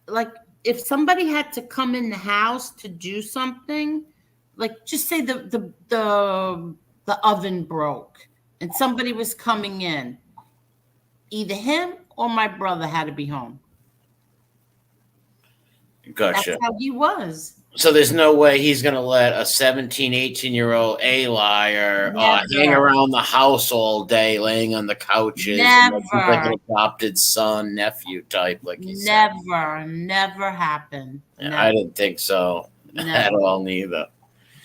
like, if somebody had to come in the house to do something, like just say the oven broke and somebody was coming in, either him or my brother had to be home. Gotcha. That's how he was. So there's no way he's going to let a 17, 18-year-old liar hang around the house all day, laying on the couches. Never. Like an adopted son, nephew type, like he said. Never happened. Yeah, never. I didn't think so at all, neither.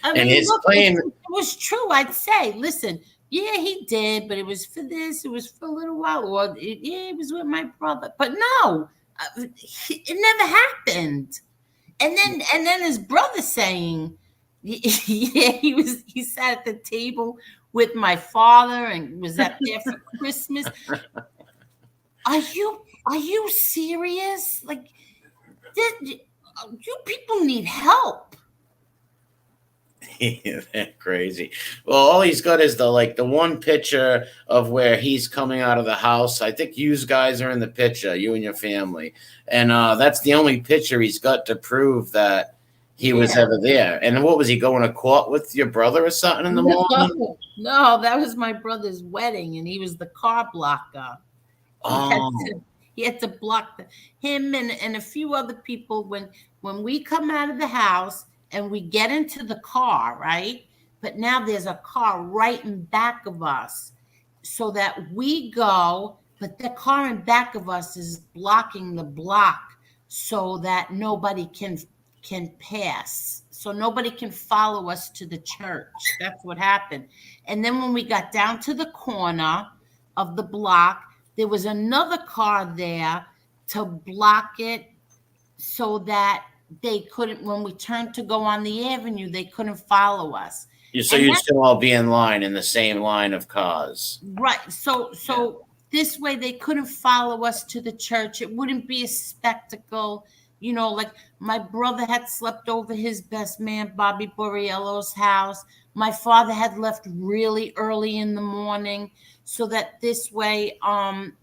I mean, look, if it was true, I'd say, listen, yeah, he did, but it was for this, it was for a little while, or it was with my brother. But no, It never happened. And then his brother saying, yeah, he sat at the table with my father and was at there for Christmas. Are you serious? Like, you people need help. They're crazy. Well, all he's got is the one picture of where he's coming out of the house. I think you guys are in the picture, you and your family, and that's the only picture he's got to prove that he was ever there. And what was he going to court with your brother or something in the morning? No, that was my brother's wedding, and he was the car blocker. He had to block him and a few other people when we come out of the house and we get into the car, right? But now there's a car right in back of us, so that we go, but the car in back of us is blocking the block so that nobody can pass. So nobody can follow us to the church. That's what happened. And then when we got down to the corner of the block, there was another car there to block it so that they couldn't, when we turned to go on the avenue, they couldn't follow us. So you'd still all be in line, in the same line of cars. Right. So this way they couldn't follow us to the church. It wouldn't be a spectacle. You know, like my brother had slept over his best man, Bobby Borriello's house. My father had left really early in the morning, so that this way,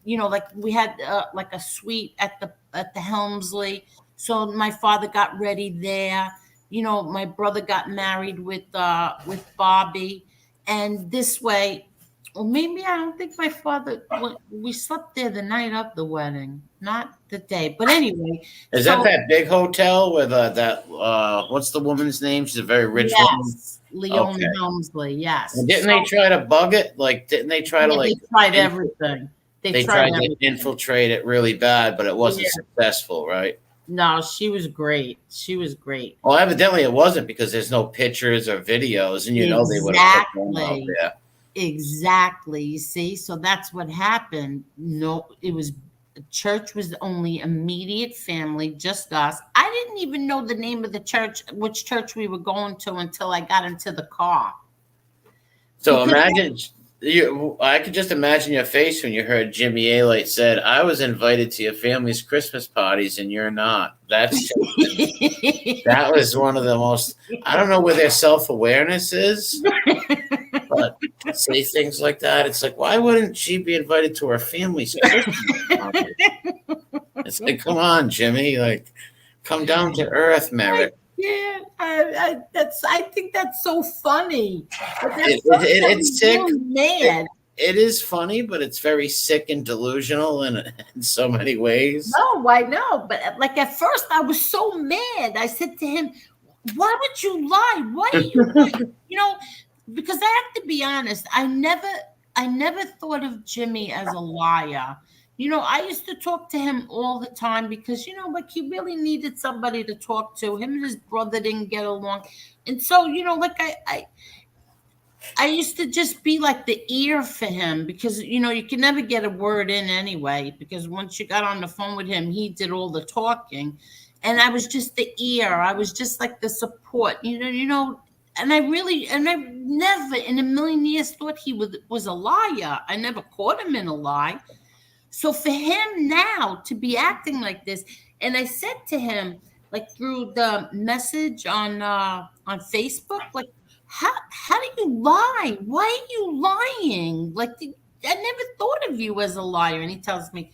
you know, like we had like a suite at the Helmsley. So my father got ready there. You know, my brother got married with Bobby, and this way, or maybe I don't think my father. We slept there the night of the wedding, not the day. But anyway, is that big hotel with that? What's the woman's name? She's a very rich woman. Leona Helmsley. Yes. And didn't they try to bug it? Like, didn't they try to They tried everything. They tried to infiltrate it really bad, but it wasn't successful, right? No, she was great. She was great. Well, evidently it wasn't, because there's no pictures or videos, and you know they would have put them out there. Exactly. You see, so that's what happened. No, it was church was the only immediate family, just us. I didn't even know the name of the church, which church we were going to, until I got into the car. So imagine I could just imagine your face when you heard Jimmy Alite said, "I was invited to your family's Christmas parties and you're not." That's that was one of the most, I don't know where their self-awareness is, but to say things like that, it's like, why wouldn't she be invited to her family's Christmas party? It's like, come on, Jimmy, like, come down to earth, Merrick. Yeah, I think that's so funny. It's sick. Really mad. It is funny, but it's very sick and delusional in so many ways. No, I know, but like at first I was so mad. I said to him, "Why would you lie? Why are you lying?" You know, because I have to be honest. I never thought of Jimmy as a liar. You know, I used to talk to him all the time because, you know, like he really needed somebody to talk to. Him and his brother didn't get along. And so, you know, like I used to just be like the ear for him because, you know, you can never get a word in anyway, because once you got on the phone with him, he did all the talking. And I was just the ear. I was just like the support, you know, and I never in a million years thought he was a liar. I never caught him in a lie. So for him now to be acting like this, and I said to him, like through the message on Facebook, like, how do you lie? Why are you lying? Like, I never thought of you as a liar. And he tells me,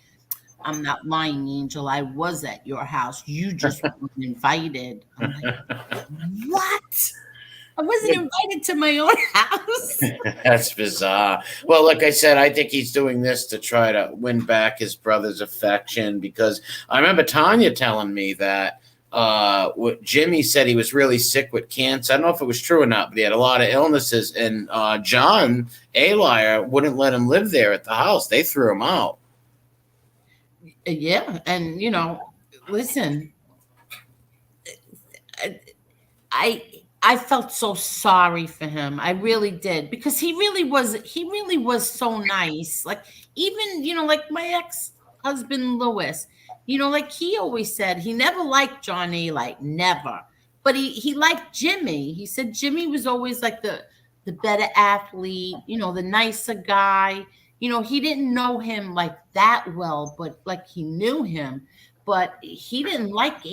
"I'm not lying, Angel. I was at your house. You just weren't invited." I'm like, what? I wasn't invited to my own house. That's bizarre. Well, like I said, I think he's doing this to try to win back his brother's affection, because I remember Tanya telling me that Jimmy said he was really sick with cancer. I don't know if it was true or not, but he had a lot of illnesses, and John Alier wouldn't let him live there at the house. They threw him out. Yeah, and you know, listen, I felt so sorry for him. I really did, because he really was so nice. Like, even, you know, like my ex-husband Louis, like he always said, he never liked Johnny, like never. But he liked Jimmy. He said Jimmy was always like the better athlete, the nicer guy. He didn't know him like that well, but like he knew him. But he didn't like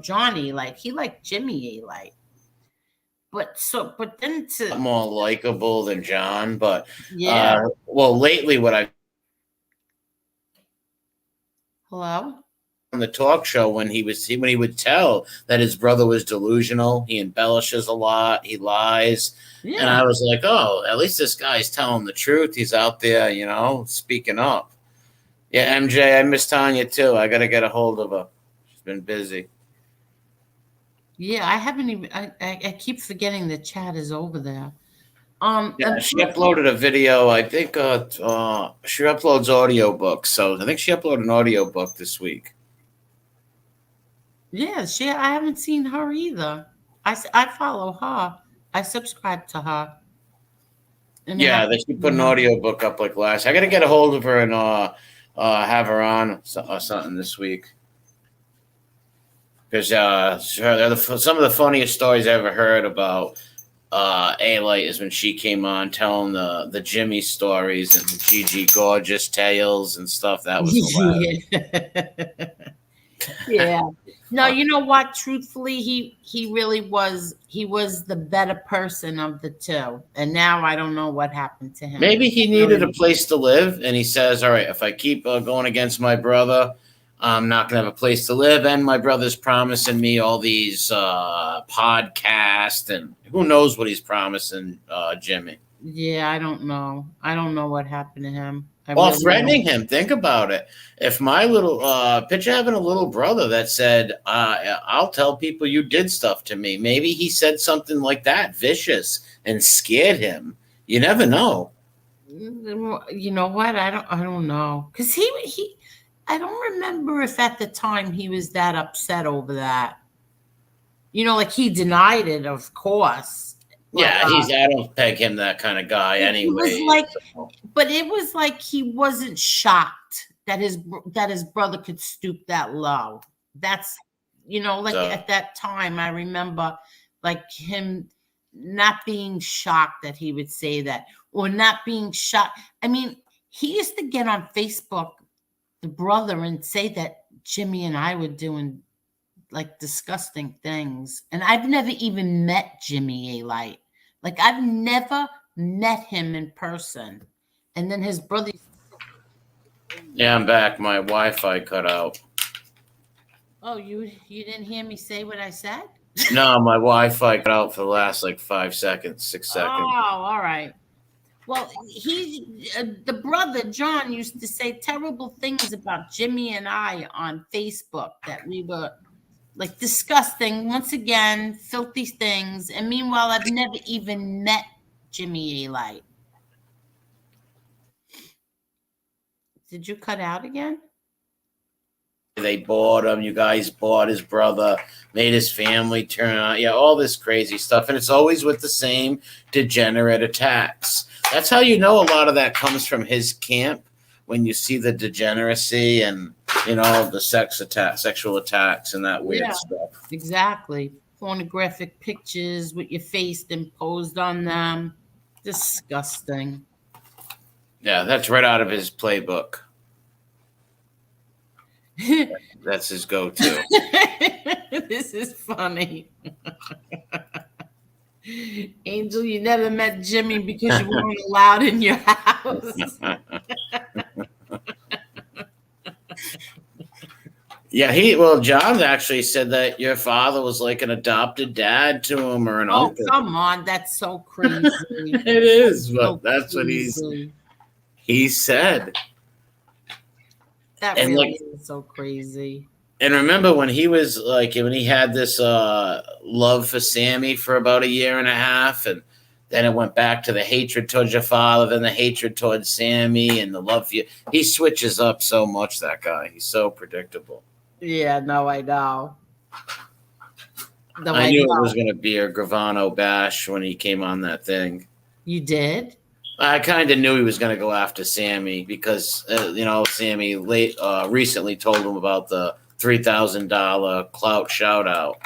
Johnny. Like he liked Jimmy A. But then more likable than John. But yeah. well, lately what I've Hello? on the talk show when he would tell that his brother was delusional, he embellishes a lot, he lies. Yeah. And I was like, oh, at least this guy's telling the truth. He's out there, speaking up. Yeah, MJ, I miss Tanya too. I got to get a hold of her. She's been busy. Yeah, I haven't even. I keep forgetting the chat is over there. Yeah, she uploaded a video. I think she uploads audiobooks. So I think she uploaded an audiobook this week. Yeah, I haven't seen her either. I follow her. I subscribe to her. And yeah, they should put an audiobook up like last. I got to get a hold of her and have her on something this week. Because some of the funniest stories I ever heard about A-Light is when she came on telling the Jimmy stories and the Gigi Gorgeous tales and stuff. That was hilarious. Yeah. No, you know what? Truthfully, he really was. He was the better person of the two, and now I don't know what happened to him. Maybe he needed a place to live, and he says, "All right, if I keep going against my brother, I'm not going to have a place to live, and my brother's promising me all these podcasts, and who knows what he's promising Jimmy." Yeah, I don't know. I don't know what happened to him. Well, threatening him. Think about it. If my little picture having a little brother that said, "I'll tell people you did stuff to me." Maybe he said something like that, vicious, and scared him. You never know. You know what? I don't know, because he. I don't remember if at the time he was that upset over that. Like he denied it, of course. But, yeah, I don't peg him that kind of guy anyway. But it was like he wasn't shocked that his brother could stoop that low. That's at that time I remember like him not being shocked that he would say that, or not being shocked. I mean, he used to get on Facebook, the brother, and say that Jimmy and I were doing like disgusting things. And I've never even met Jimmy A-Light. Like I've never met him in person. And then his brother. Yeah, I'm back. My Wi-Fi cut out. Oh, you didn't hear me say what I said? No, my Wi-Fi cut out for the last 5 seconds, 6 seconds. Oh, all right. Well, the brother, John, used to say terrible things about Jimmy and I on Facebook, that we were like disgusting, once again, filthy things. And meanwhile, I've never even met Jimmy A-Light. Did you cut out again? They bought him. You guys bought his brother, made his family turn on. Yeah, all this crazy stuff. And it's always with the same degenerate attacks. That's how you know a lot of that comes from his camp, when you see the degeneracy and, the sexual attacks and that weird stuff. Exactly. Pornographic pictures with your face imposed on them. Disgusting. Yeah, that's right out of his playbook. That's his go-to. This is funny. Angel, you never met Jimmy because you weren't allowed in your house. Yeah, John actually said that your father was like an adopted dad to him, or an uncle. Oh, come on. That's so crazy. It is, but that's crazy. What he said. That really is so crazy. And remember when he was when he had this love for Sammy for about 1.5 years, and then it went back to the hatred towards your father, then the hatred towards Sammy, and the love for you. He switches up so much, that guy. He's so predictable. Yeah, no, I know. I knew it was going to be a Gravano bash when he came on that thing. You did? I kind of knew he was going to go after Sammy because Sammy recently told him about the $3,000 clout shout out.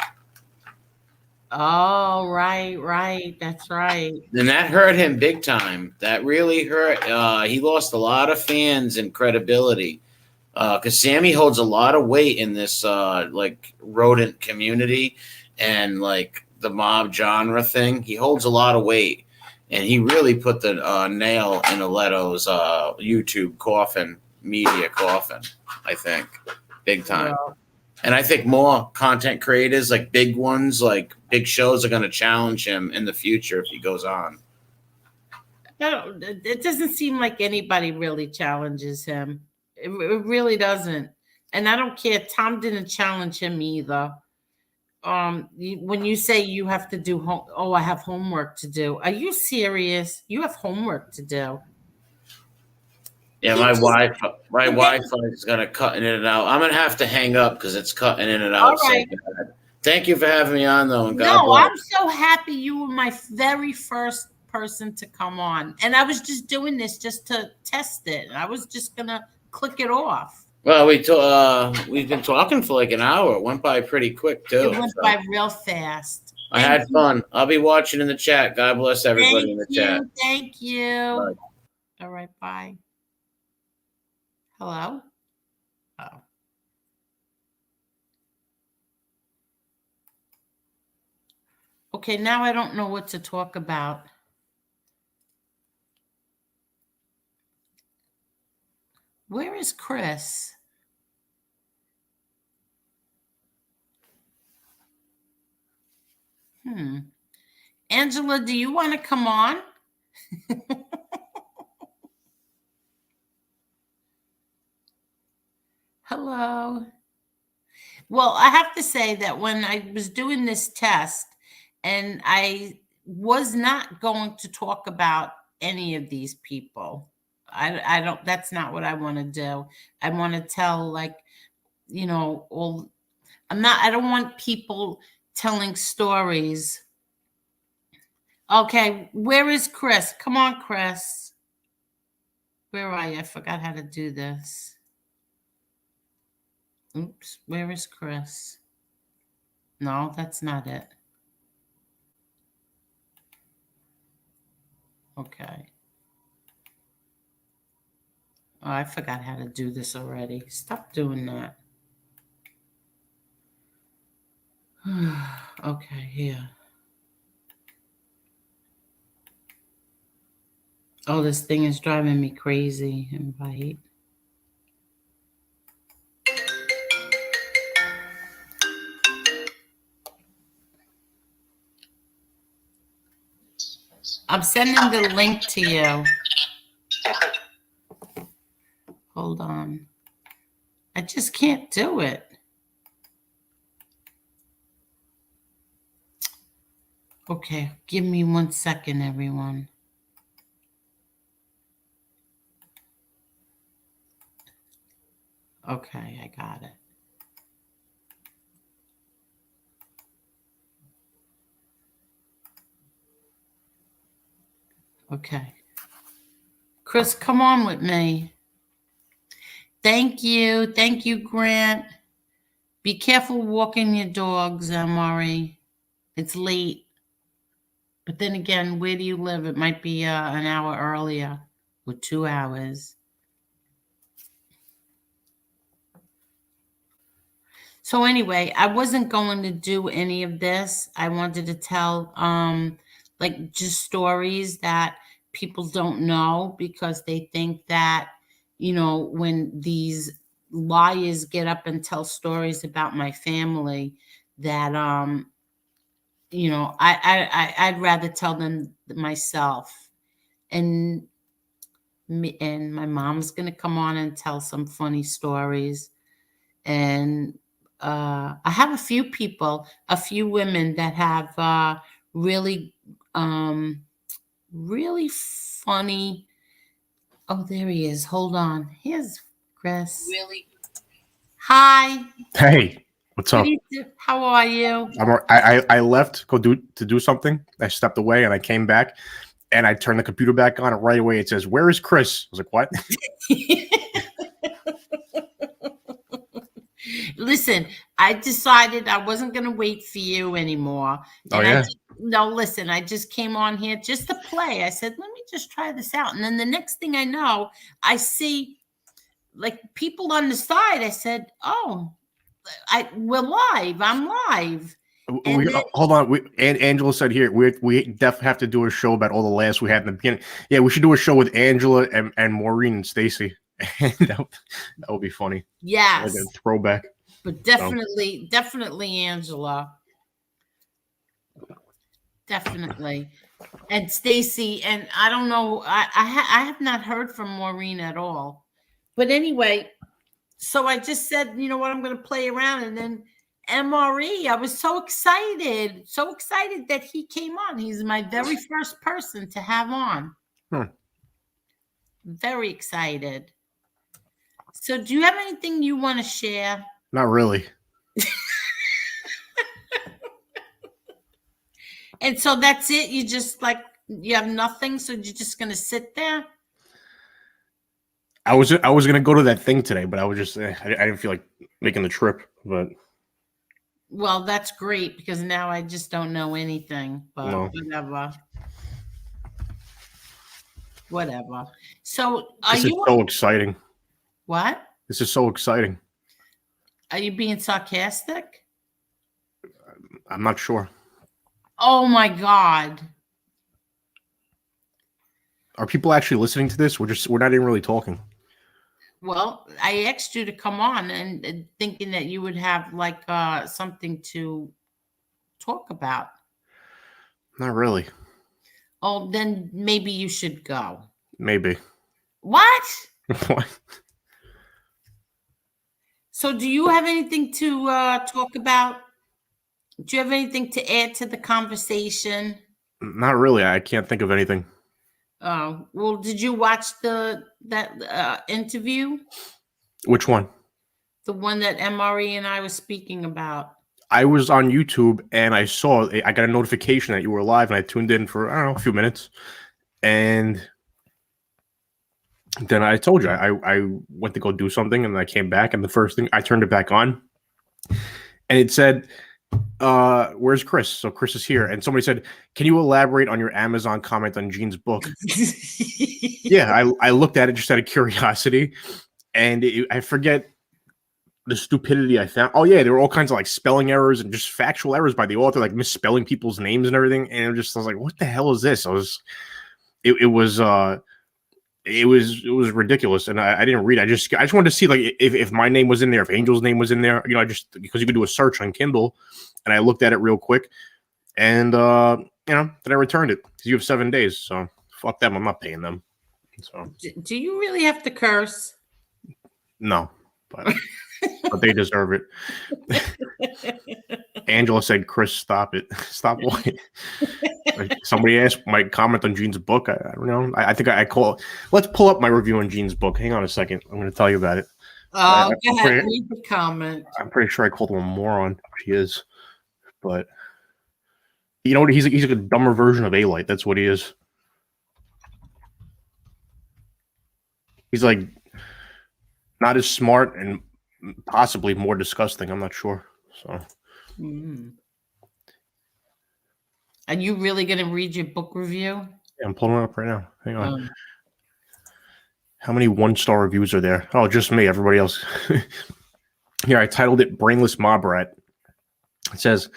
Oh, right. That's right. And that hurt him big time. That really hurt. He lost a lot of fans and credibility because Sammy holds a lot of weight in this like rodent community and like the mob genre thing. He holds a lot of weight, and he really put the nail in Aleto's YouTube media coffin. I think big time. Well, And I think more content creators, like big ones, like big shows, are going to challenge him in the future if he goes on. it doesn't seem like anybody really challenges him. It really doesn't. And I don't care. Tom didn't challenge him either. When you say you have to do I have homework to do. Are you serious? You have homework to do. Yeah, my Wi-Fi is gonna cut in and out. I'm gonna have to hang up because it's cutting in and out. All right. So thank you for having me on, though. And God No, bless. I'm so happy you were my very first person to come on, and I was just doing this just to test it. I was just gonna click it off. Well, we've been talking for like an hour. It went by pretty quick too. It went by real fast. I had fun. I'll be watching in the chat. God bless everybody in the chat. Thank you. Bye. All right, bye. Hello? Oh. Okay, now I don't know what to talk about. Where is Chris? Angela, do you want to come on? Hello. Well, I have to say that when I was doing this test, and I was not going to talk about any of these people. I don't, that's not what I want to do. I want to tell, like, I don't want people telling stories. Okay, where is Chris? Come on, Chris. Where are you? I forgot how to do this. Oops, where is Chris? No, that's not it. Okay. Oh, I forgot how to do this already. Stop doing that. Okay, here. Oh, this thing is driving me crazy. Invite. I'm sending the link to you. Hold on. I just can't do it. Okay, give me 1 second, everyone. Okay, I got it. Okay. Chris, come on with me. Thank you. Thank you, Grant. Be careful walking your dogs, Maury. It's late. But then again, where do you live? It might be an hour earlier or 2 hours. So anyway, I wasn't going to do any of this. I wanted to tell like just stories that people don't know because they think that, when these liars get up and tell stories about my family that I'd rather tell them myself. And my mom's going to come on and tell some funny stories. And I have a few women that have really funny. Oh, there he is. Hold on. Here's Chris. Really? Hi. Hey, what's up? How are you? I left to do something. I stepped away and I came back, And I turn the computer back on, and right away it says, "Where is Chris?" I was like, "What?" Listen, I decided I wasn't going to wait for you anymore. Oh, And yeah? no, listen, I just came on here just to play. I said, let me just try this out. And then the next thing I know, I see like people on the side. I said, oh, we're live. I'm live. And then, Hold on. Angela said here, we definitely have to do a show about all the laughs we had in the beginning. Yeah, we should do a show with Angela and Maureen and Stacy. that would be funny. yes, Like a throwback. but definitely Angela. Definitely. And Stacy, and I don't know, I have not heard from Maureen at all. But anyway, so I just said, you know what, I'm going to play around. And then MRE, I was so excited that he came on. He's my very first person to have on. Very excited. So do you have anything you want to share? Not really. And so that's it. You just you have nothing. So you're just going to sit there. I was going to go to that thing today, but I was just, I didn't feel like making the trip, but. Well, that's great because now I just don't know anything, but No. Whatever. So This is so exciting. What? This is so exciting. Are you being sarcastic? I'm not sure. Oh my God. Are people actually listening to this? We're not even really talking. Well, I asked you to come on and thinking that you would have something to talk about. Not really. Oh, then maybe you should go. Maybe. What? What? So do you have anything to talk about? Do you have anything to add to the conversation? Not really. I can't think of anything. Oh, well, did you watch that interview? Which one? The one that MRE and I was speaking about. I was on YouTube and I got a notification that you were live, and I tuned in for, I don't know, a few minutes. And then I told you I went to go do something, and I came back, and the first thing I turned it back on, and it said, where's Chris? So Chris is here. And somebody said, can you elaborate on your Amazon comment on Gene's book? Yeah, I looked at it just out of curiosity, and I forget the stupidity I found. Oh yeah, there were all kinds of spelling errors and just factual errors by the author, like misspelling people's names and everything. And I was like, what the hell is this? It was ridiculous, and I didn't read. I just wanted to see if my name was in there, if Angel's name was in there. Because you could do a search on Kindle, and I looked at it real quick, and then I returned it because you have 7 days. So fuck them. I'm not paying them. So do you really have to curse? No, but they deserve it. Angela said, "Chris, stop it. Stop what?" Somebody asked my comment on Gene's book. I don't know. I think I call. Let's pull up my review on Gene's book. Hang on a second. I'm going to tell you about it. Oh, go ahead. Read the comment. I'm pretty sure I called him a moron. He is, but you know what? He's a dumber version of A-Light. That's what he is. He's not as smart and possibly more disgusting. I'm not sure. So. Are you really going to read your book review? Yeah, I'm pulling it up right now. Hang on. How many 1-star reviews are there? Oh, just me. Everybody else. Here, I titled it Brainless Mob Rat. It says,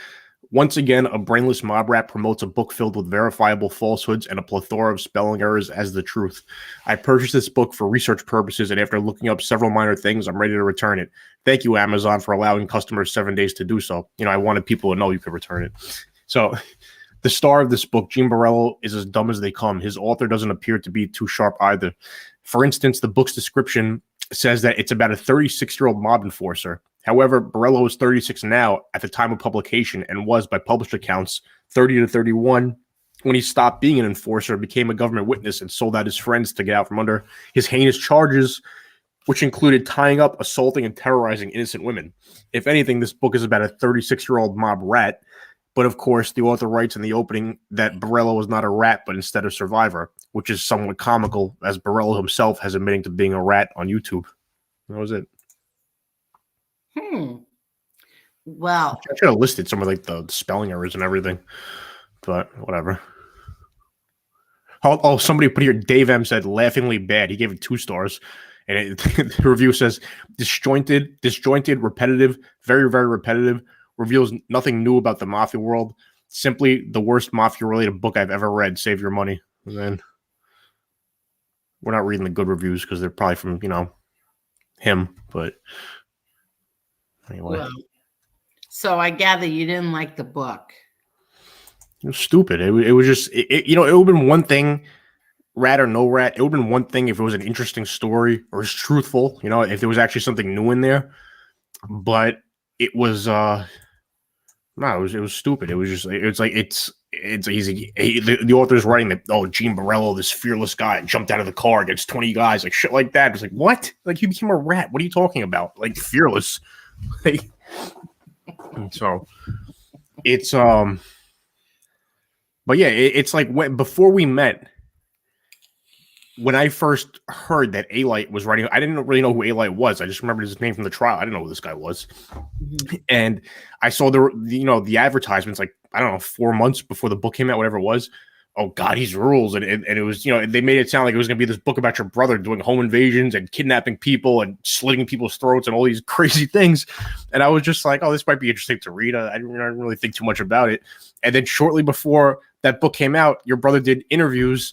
once again, a brainless mob rat promotes a book filled with verifiable falsehoods and a plethora of spelling errors as the truth. I purchased this book for research purposes, and after looking up several minor things, I'm ready to return it. Thank you, Amazon, for allowing customers 7 days to do so. I wanted people to know you could return it. So the star of this book, Gene Borello, is as dumb as they come. His author doesn't appear to be too sharp either. For instance, the book's description says that it's about a 36-year-old mob enforcer. However, Borello is 36 now at the time of publication and was, by published accounts, 30 to 31 when he stopped being an enforcer, became a government witness, and sold out his friends to get out from under his heinous charges, which included tying up, assaulting, and terrorizing innocent women. If anything, this book is about a 36-year-old mob rat But of course, the author writes in the opening that Borello was not a rat, but instead a survivor, which is somewhat comical, as Borello himself has admitting to being a rat on YouTube. That was it. Well, I should have listed some of like the spelling errors and everything, but whatever. Oh, somebody put here, Dave M said laughingly bad. He gave it 2 stars. And the review says disjointed, repetitive, very, very repetitive, reveals nothing new about the mafia world. Simply the worst mafia-related book I've ever read. Save your money. And then we're not reading the good reviews because they're probably from, him. But anyway. well, so I gather you didn't like the book. It was stupid. It was just, it would have been one thing, rat or no rat. It would have been one thing if it was an interesting story or it's truthful, if there was actually something new in there. But it was, no, it was stupid. It was just, it's easy. The author's writing that, Gene Borello, this fearless guy, jumped out of the car against 20 guys, like shit like that. It's like, what? Like, he became a rat. What are you talking about? Like, fearless. Like, so it's, but yeah, it's like before we met, when I first heard that A-Light was writing, I didn't really know who A-Light was. I just remembered his name from the trial. I didn't know who this guy was. Mm-hmm. And I saw the advertisements, like, I don't know, 4 months before the book came out, whatever it was. Oh, Gotti's rules. And it was, they made it sound like it was going to be this book about your brother doing home invasions and kidnapping people and slitting people's throats and all these crazy things. And I was just like, oh, this might be interesting to read. I didn't really think too much about it. And then shortly before that book came out, your brother did interviews.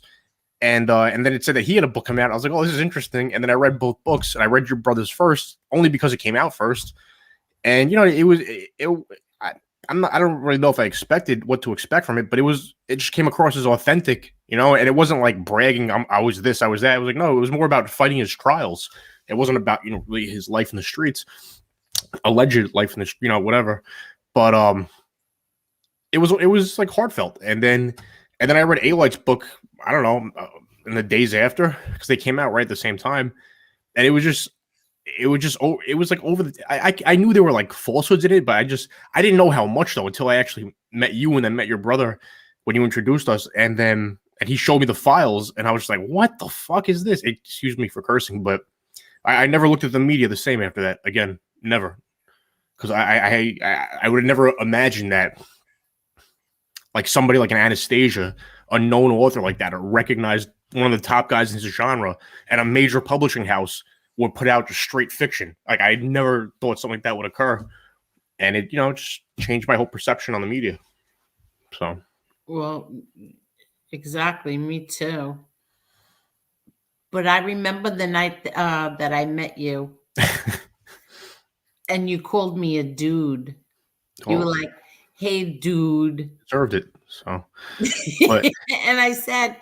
And then it said that he had a book come out. I was like, oh, this is interesting. And then I read both books, and I read your brother's first, only because it came out first. And I don't really know if I expected what to expect from it, but it just came across as authentic, and it wasn't like bragging. I was this, I was that. I was like, no, it was more about fighting his trials. It wasn't about really his life in the streets, alleged life in the whatever. But it was like heartfelt. And then I read A-Light's book, I don't know, in the days after, because they came out right at the same time. And it was like over the, I knew there were like falsehoods in it, but I didn't know how much though, until I actually met you and then met your brother when you introduced us. And he showed me the files, and I was just like, what the fuck is this? Excuse me for cursing, but I never looked at the media the same after that again. Never. Because I would have never imagined that, like, somebody like an Anastasia, a known author like that, or recognized one of the top guys in his genre, and a major publishing house would put out just straight fiction. Like, I never thought something like that would occur. And it, just changed my whole perception on the media. So. Well, exactly. Me too. But I remember the night that I met you and you called me a dude. You were like, hey, dude. Deserved it. So. But. And I said,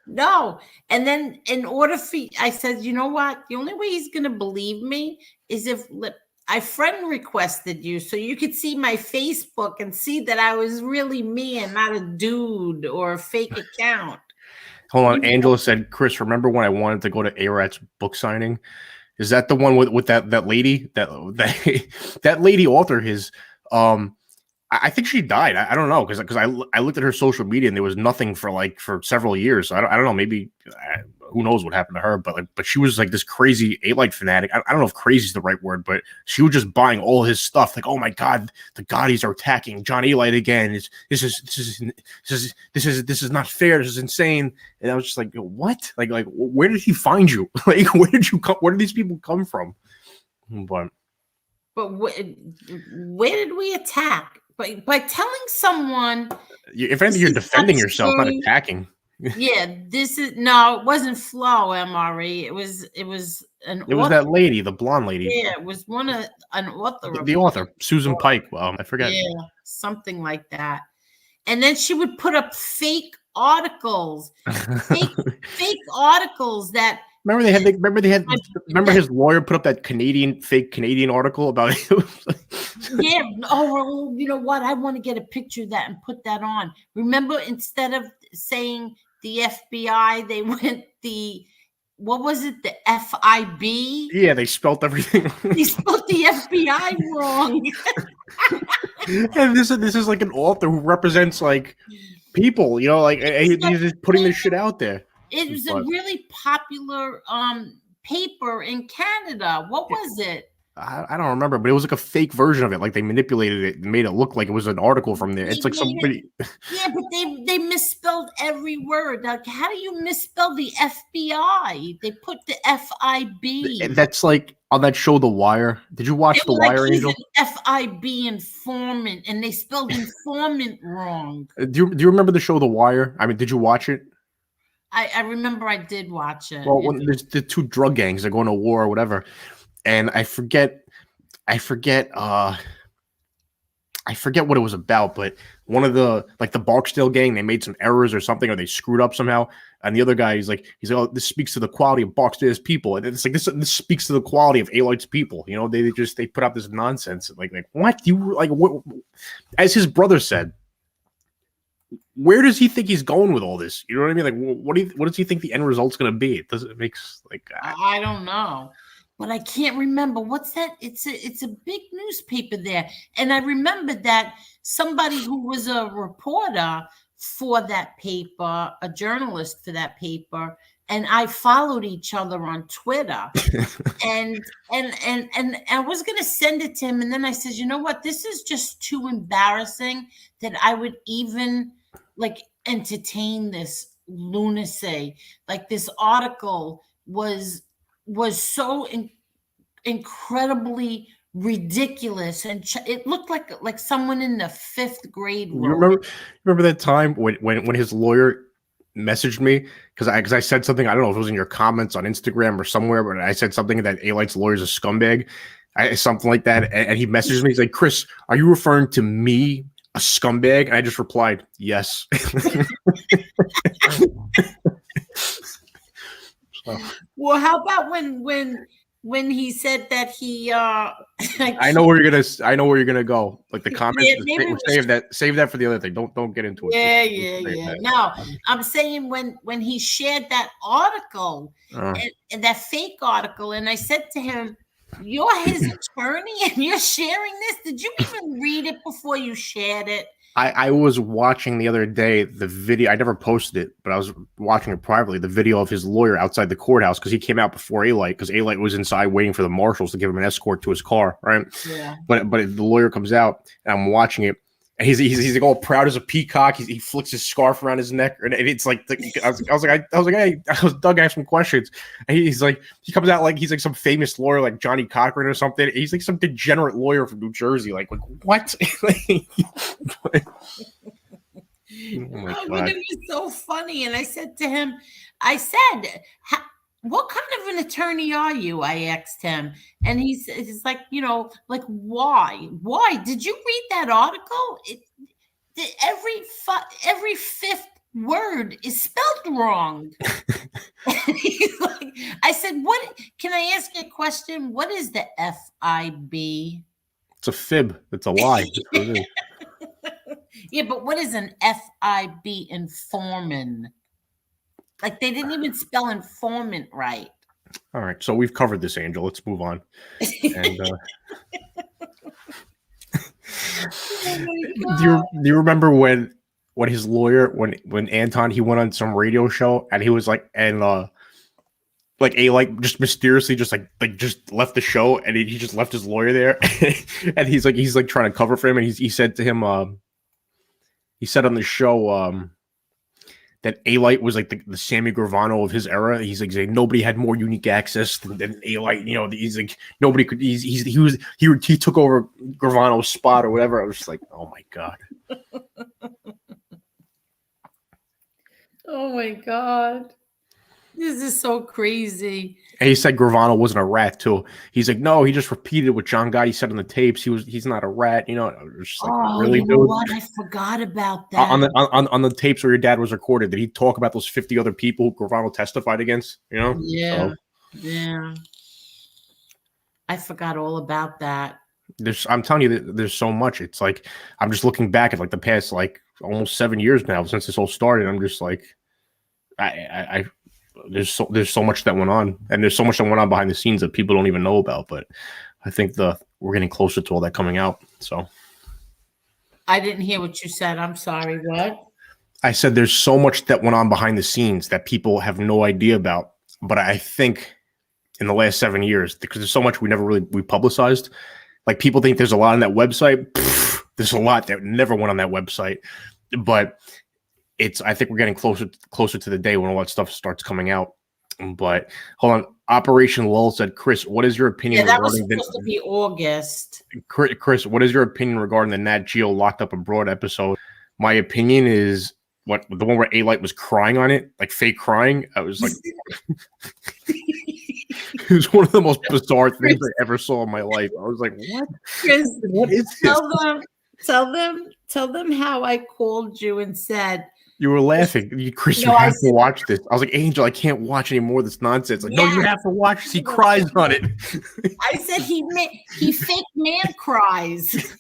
no. And then I said, you know what? The only way he's going to believe me is if I friend requested you so you could see my Facebook and see that I was really me and not a dude or a fake account. Hold on. Angela said, Chris, remember when I wanted to go to A-Rat's book signing? Is that the one with that lady? That lady author, his I think she died. I don't know, because I looked at her social media and there was nothing for several years. So I don't know. Maybe who knows what happened to her? But she was like this crazy A-Light fanatic. I don't know if crazy is the right word, but she was just buying all his stuff. Like, oh my god, the Gottis are attacking John A-Light again. This is not fair. This is insane. And I was just like, what? Like where did he find you? Like, where did you come? Where did these people come from? But where did we attack? By telling someone, if anything, you're defending yourself, not attacking. Yeah, it wasn't Flo, MRE. It was that lady, the blonde lady. Yeah, it was an author. The author, Susan Pike. Well, I forget. Yeah, something like that. And then she would put up fake articles, fake articles that. Remember his lawyer put up that fake Canadian article about it. Yeah. Oh, you know what? I want to get a picture of that and put that on. Remember, instead of saying the FBI, they went what was it? The FIB? Yeah, they spelt everything. They spelled the FBI wrong. And this is like an author who represents like people, like he's just putting this shit out there. It was a really popular paper in Canada. What was it? I don't remember, but it was like a fake version of it. Like they manipulated it and made it look like it was an article from there. It's like somebody. Yeah, but they misspelled every word. Like, how do you misspell the FBI? They put the FIB. That's like on that show, The Wire. Did you watch The Wire, Angel? An FIB informant, and they spelled informant wrong. Do you remember the show The Wire? I mean, did you watch it? I remember I did watch it. Well, when there's the two drug gangs, they're going to war or whatever. And I forget what it was about, but one of the Barksdale gang, they made some errors or something, or they screwed up somehow. And the other guy, he's like, oh, this speaks to the quality of Barksdale's people. And it's like this speaks to the quality of Alight's people. They put out this nonsense. Like what? What? As his brother said, where does he think he's going with all this? You know what I mean? Like, what does he think the end result's going to be? It makes I don't know. But I can't remember. What's that? It's a big newspaper there. And I remember that somebody who was a reporter for that paper, a journalist for that paper, and I followed each other on Twitter. and I was going to send it to him. And then I said, you know what? This is just too embarrassing that I would even entertain this lunacy. Like, this article was so incredibly ridiculous, and it looked like someone in the 5th grade. You remember that time when his lawyer messaged me because I said something, I don't know if it was in your comments on Instagram or somewhere, but I said something that Alight's lawyer's a scumbag, something like that, and he messaged me. He's like, Chris, are you referring to me, a scumbag? And I just replied, yes. Well, how about when he said that he I know where you're gonna go. Like the comments, save that for the other thing. Don't get into it. Yeah. No, I'm saying when he shared that article and that fake article, and I said to him, you're his attorney and you're sharing this? Did you even read it before you shared it? I was watching the other day the video. I never posted it, but I was watching it privately. The video of his lawyer outside the courthouse because he came out before Alight because Alight was inside waiting for the marshals to give him an escort to his car, right? Yeah. But the lawyer comes out and I'm watching it. And he's like all proud as a peacock. He flicks his scarf around his neck, and it's like I was like, hey, I was Doug asked some questions, and he's like, he comes out like he's like some famous lawyer like Johnny Cochran or something. He's like some degenerate lawyer from New Jersey. Like what? But it was so funny, and I said to him, what kind of an attorney are you? I asked him, and he's like, like why? Did you read that article? Every 5th word is spelled wrong. He's like, I said, what? Can I ask you a question? What is the FIB? It's a fib. It's a lie. Yeah, but what is an FIB informant? Like, they didn't even spell informant right. All right, so we've covered this, Angel. Let's move on. And, do you remember when his lawyer, when Anton, he went on some radio show and he was like, and like Alight just mysteriously just left the show and he just left his lawyer there and he's like trying to cover for him, and he said to him, he said on the show that Alight was like the Sammy Gravano of his era. He's like saying nobody had more unique access than Alight. He's like nobody could. He took over Gravano's spot or whatever. I was just like, oh my god. Oh my god. This is so crazy. And he said Gravano wasn't a rat too. He's like, no, he just repeated what John Gotti said on the tapes. He's not a rat. I was just like, really, dude? What? I forgot about that. On the tapes where your dad was recorded, did he talk about those 50 other people who Gravano testified against? Yeah. So, yeah. I forgot all about that. I'm telling you, there's so much. It's like I'm just looking back at like the past like almost 7 years now since this all started. I'm just like, there's so much that went on, and there's so much that went on behind the scenes that people don't even know about. But I think we're getting closer to all that coming out. So I didn't hear what you said. I'm sorry. What? I said there's so much that went on behind the scenes that people have no idea about. But I think in the last 7 years, because there's so much we publicized, like people think there's a lot on that website. There's a lot that never went on that website. But I think we're getting closer to the day when all that stuff starts coming out. But hold on. Operation Lull said, Chris, what is your opinion? Yeah, that was supposed to be August. Chris, what is your opinion regarding the Nat Geo Locked Up Abroad episode? My opinion is the one where A-Light was crying on it, like fake crying. I was like, it was one of the most bizarre things I ever saw in my life. I was like, what? Chris, what is this? Tell them how I called you and said, you were laughing. Chris, you have to watch this. I was like, Angel, I can't watch any more of this nonsense. Like, no, you have to watch this. He cries on it. I said he fake man cries.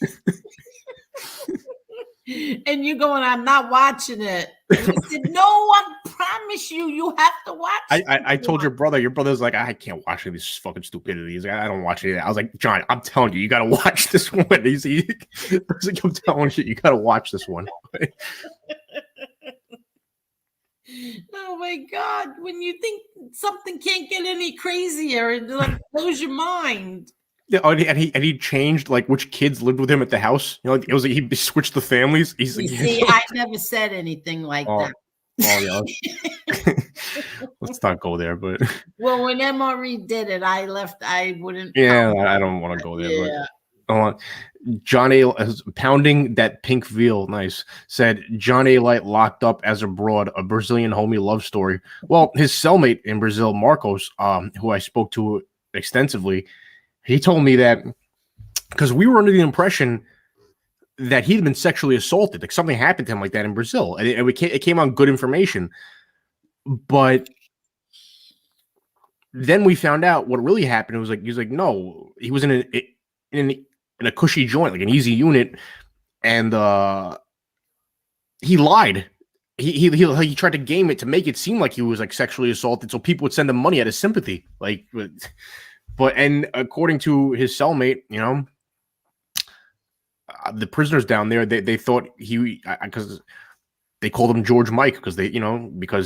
And you going, I'm not watching it. And he said, no, I promise you have to watch it. I told your brother's like, I can't watch any of this fucking stupidity. He's like, I don't watch any of that. I was like, John, I'm telling you, you got to watch this one. I was like, I'm telling you got to watch this one. Oh my God. When you think something can't get any crazier, it like blows your mind. Yeah, and he changed like which kids lived with him at the house. You know, like, it was like he switched the families. He's like, see, I never said anything like that. Oh yeah. Let's not go there, but well, when MRE did it, I wouldn't. Yeah, I don't want to go there. Yeah. But John A. Pounding that pink veal, nice, said John A. Light locked up as abroad, a Brazilian homie love story. Well, his cellmate in Brazil, Marcos, who I spoke to extensively, he told me that because we were under the impression that he'd been sexually assaulted, like something happened to him like that in Brazil, and it came on good information. But then we found out what really happened. It was like he was like, no, he was in a cushy joint, like an easy unit, and he lied. He tried to game it to make it seem like he was like sexually assaulted, so people would send him money out of sympathy, like. But according to his cellmate, you know, the prisoners down there, they thought because they called him George Mike because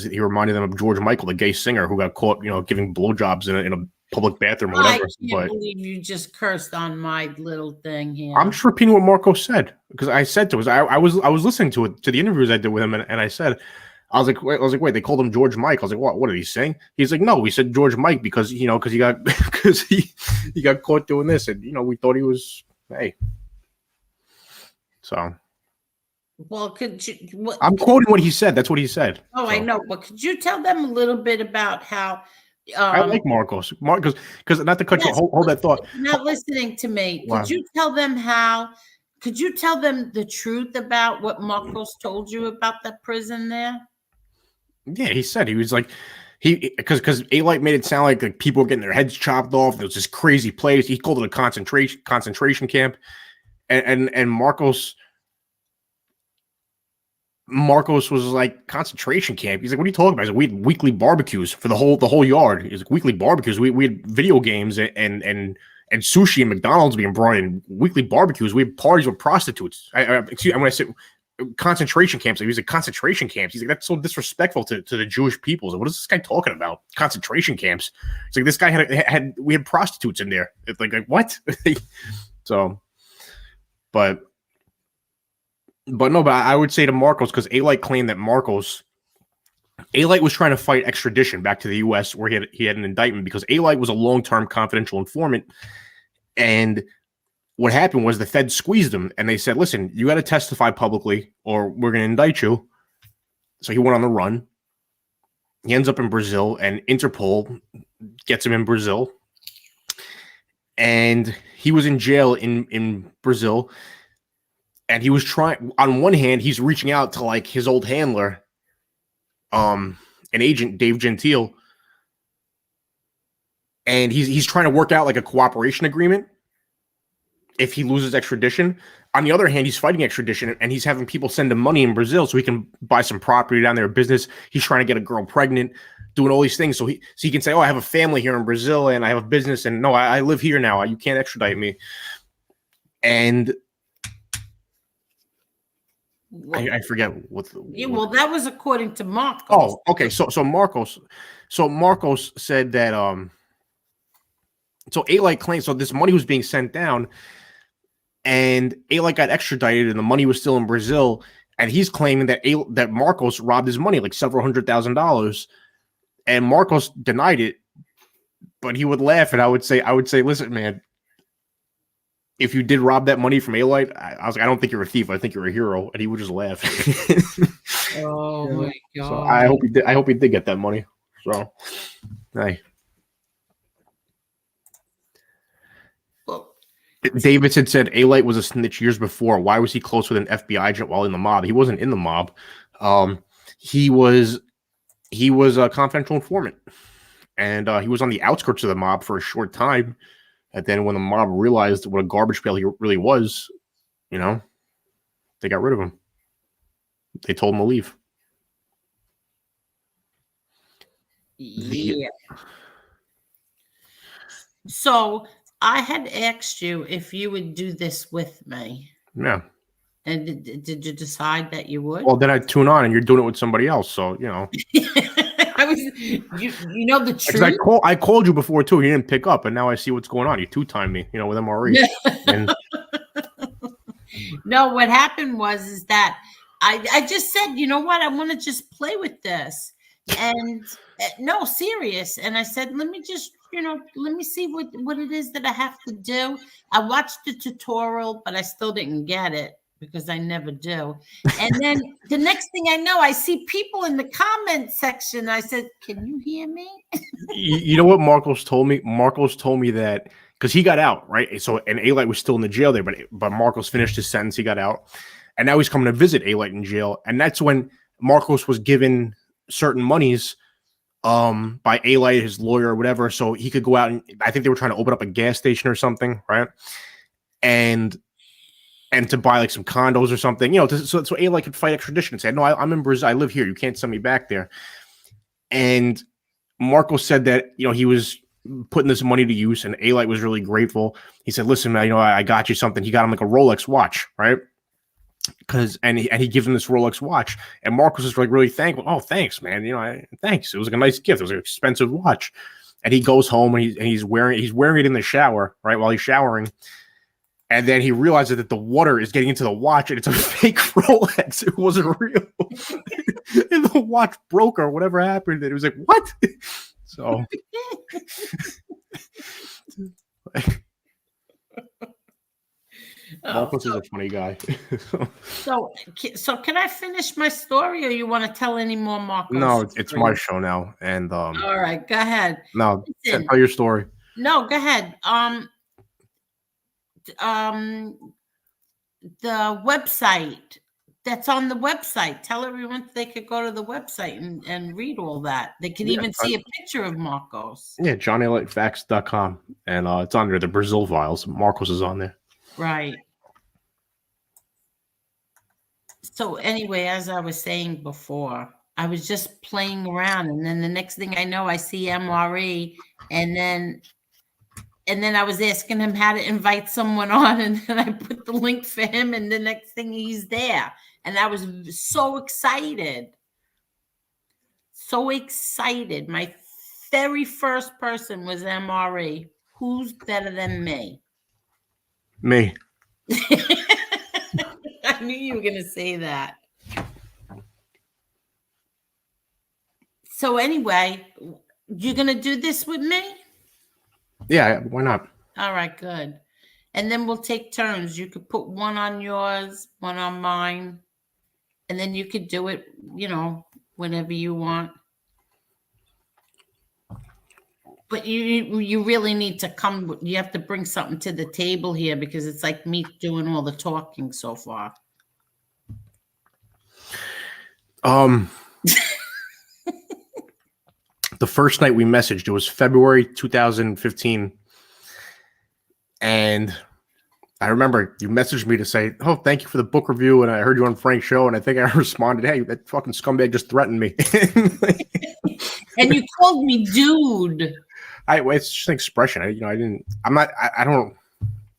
he reminded them of George Michael, the gay singer who got caught, you know, giving blowjobs in a public bathroom or whatever. I can't believe you just cursed on my little thing here. I'm just repeating what Marco said because I said to us, I was listening to the interviews I did with him, and I said. I was like, wait, they called him George Mike. I was like, what did he say? He's like, no, we said George Mike because he got caught doing this, and you know, we thought he was hey. So, well, could you? I'm quoting what he said. That's what he said. Oh, so. I know, but could you tell them a little bit about how? I like Marcos, because not to cut you. Hold that thought. You're not listening to me. Wow. Could you tell them how? Could you tell them the truth about what Marcos told you about the prison there? Yeah, he said he was like because A-Light made it sound like people were getting their heads chopped off. There was this crazy place. He called it a concentration camp, and Marcos was like concentration camp. He's like, what are you talking about? He's like, we had weekly barbecues for the whole yard. He's like, weekly barbecues. We had video games and sushi and McDonald's being brought in, weekly barbecues. We had parties with prostitutes. Excuse me, when I said concentration camps, he was like concentration camps. He's like, that's so disrespectful to the Jewish people. So what is this guy talking about? Concentration camps. It's like this guy we had prostitutes in there. It's like what? So, but I would say to Marcos, because A-Light claimed that A-Light was trying to fight extradition back to the U.S. where he had an indictment because A-Light was a long-term confidential informant. And what happened was the Fed squeezed him and they said, listen, you got to testify publicly or we're going to indict you. So he went on the run. He ends up in Brazil and Interpol gets him in Brazil. And he was in jail in Brazil. And he was trying, on one hand, he's reaching out to like his old handler, an agent, Dave Gentile. And he's trying to work out like a cooperation agreement if he loses extradition. On the other hand, he's fighting extradition and he's having people send him money in Brazil so he can buy some property down there, business. He's trying to get a girl pregnant, doing all these things. So he can say, oh, I have a family here in Brazil and I have a business and no, I live here now. You can't extradite me. And I forget what. Yeah, well, that was according to Marcos. Oh, okay. So Marcos said that so A-Light claimed so this money was being sent down, and A-Light got extradited, and the money was still in Brazil, and he's claiming that that Marcos robbed his money, like several $100,000, and Marcos denied it, but he would laugh, and I would say, listen, man, if you did rob that money from A-Light, I was like, I don't think you're a thief, I think you're a hero, and he would just laugh. Oh my God! So I hope he did get that money. So, hey. Davidson said A-Light was a snitch years before. Why was he close with an FBI agent while in the mob? He wasn't in the mob. He was a confidential informant, and he was on the outskirts of the mob for a short time. And then when the mob realized what a garbage pail he really was, you know, they got rid of him. They told him to leave. Yeah. So I had asked you if you would do this with me. Yeah. And did you decide that you would? Well, then I tune on, and you're doing it with somebody else. So you know. I was, you know the truth. I called you before too. You didn't pick up, and now I see what's going on. You two-timed me, you know, with MRE. And no, what happened was that I just said, you know what, I want to just play with this, and no, serious. And I said, let me just, let me see what it is that I have to do. I watched the tutorial, but I still didn't get it, because I never do. And then the next thing I know, I see people in the comment section. I said, can you hear me? you know what Marcos told me? Marcos told me that because he got out, right? So, and A-Light was still in the jail there, but Marcos finished his sentence. He got out. And now he's coming to visit A-Light in jail. And that's when Marcos was given certain monies by A-Light, his lawyer or whatever, so he could go out, and I think they were trying to open up a gas station or something, right? And to buy like some condos or something, so A-Light could fight extradition and say, no, I'm in Brazil, I live here, you can't send me back there. And Marcos said that, he was putting this money to use, and A-Light was really grateful. He said, listen, man, I got you something. He got him like a Rolex watch, right? And he gives him this Rolex watch, and Marcos is like really thankful. Oh, thanks, man. Thanks. It was like a nice gift. It was an expensive watch. And he goes home, and he's wearing it in the shower, right, while he's showering. And then he realizes that the water is getting into the watch, and it's a fake Rolex. It wasn't real. And the watch broke or whatever happened. And it was like, what? So. Marcos is a funny guy. so can I finish my story, or you want to tell any more, Marcos? No, it's my show now. And all right, go ahead. No, tell your story. No, go ahead. The website that's on the website. Tell everyone they could go to the website and read all that. They can even see a picture of Marcos. Yeah, JohnnyLightFacts.com. And it's under the Brazil files. Marcos is on there. Right. So anyway, as I was saying before, I was just playing around, and then the next thing I know, I see MRE, and then I was asking him how to invite someone on, and then I put the link for him, and the next thing he's there. And I was so excited. So excited. My very first person was MRE. Who's better than me? Me. I knew you were going to say that. So anyway, you're going to do this with me? Yeah, why not? All right, good. And then we'll take turns. You could put one on yours, one on mine, and then you could do it, whenever you want. But you really need to come. You have to bring something to the table here, because it's like me doing all the talking so far. The first night we messaged, it was February 2015. And I remember you messaged me to say, oh, thank you for the book review. And I heard you on Frank's show. And I think I responded, hey, that fucking scumbag just threatened me. And you called me dude. It's just an expression. I don't.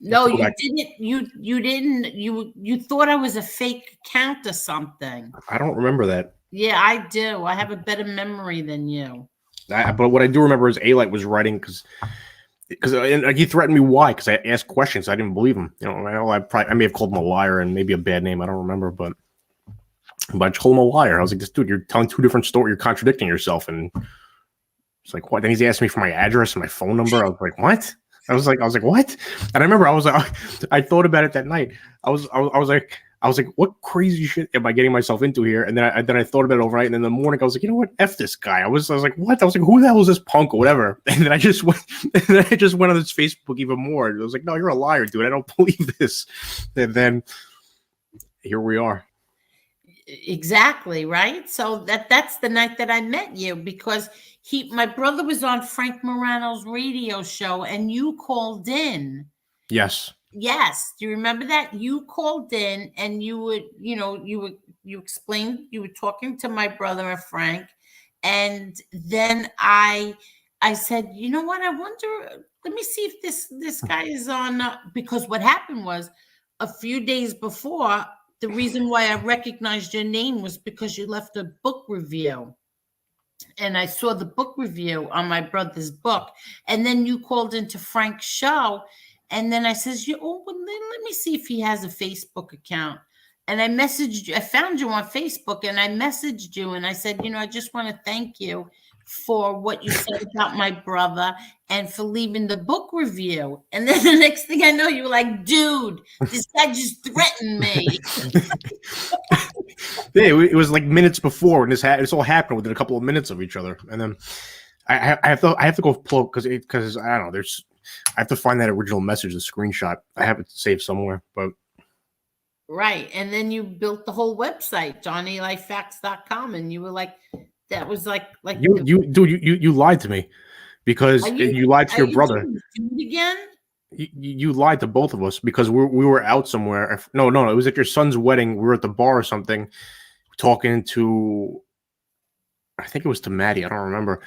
No, Go you back. didn't. You didn't. You thought I was a fake account or something. I don't remember that. Yeah, I do. I have a better memory than you. But what I do remember is A-Light was writing because he threatened me. Why? Because I asked questions. I didn't believe him. You know, I may have called him a liar and maybe a bad name. I don't remember, but I told him a liar. I was like, "This dude, you're telling two different stories. You're contradicting yourself." And it's like, what? Then he's asking me for my address and my phone number. I was like, what? I was like, what? And I remember I thought about it that night. I was like, what crazy shit am I getting myself into here? And then I thought about it overnight. And in the morning, I was like, you know what? F this guy. I was like, what? I was like, who the hell is this punk or whatever? And then I just went on his Facebook even more. I was like, no, you're a liar, dude. I don't believe this. And then here we are. Exactly, right? So that's the night that I met you, because my brother was on Frank Morano's radio show and you called in. Yes. Yes. Do you remember that? You called in and you explained, you were talking to my brother and Frank. And then I said, you know what? I wonder, let me see if this guy is on, because what happened was a few days before, the reason why I recognized your name was because you left a book review. And I saw the book review on my brother's book. And then you called into Frank's show. And then I says, well, let me see if he has a Facebook account. And I messaged you. I found you on Facebook and I messaged you. And I said, I just want to thank you for what you said about my brother and for leaving the book review. And then the next thing I know, you were like, dude, this guy just threatened me. Yeah, it was like minutes before, and this all happened within a couple of minutes of each other. And then I have to go pull because I don't know. I have to find that original message, the screenshot. I have it saved somewhere, but right. And then you built the whole website, JohnnyLifeFacts.com, and you were like, that was like you lied to me because you lied to your brother. Again? You lied to both of us because we were out somewhere. No, it was at your son's wedding. We were at the bar or something, talking to, I think it was to Maddie. I don't remember.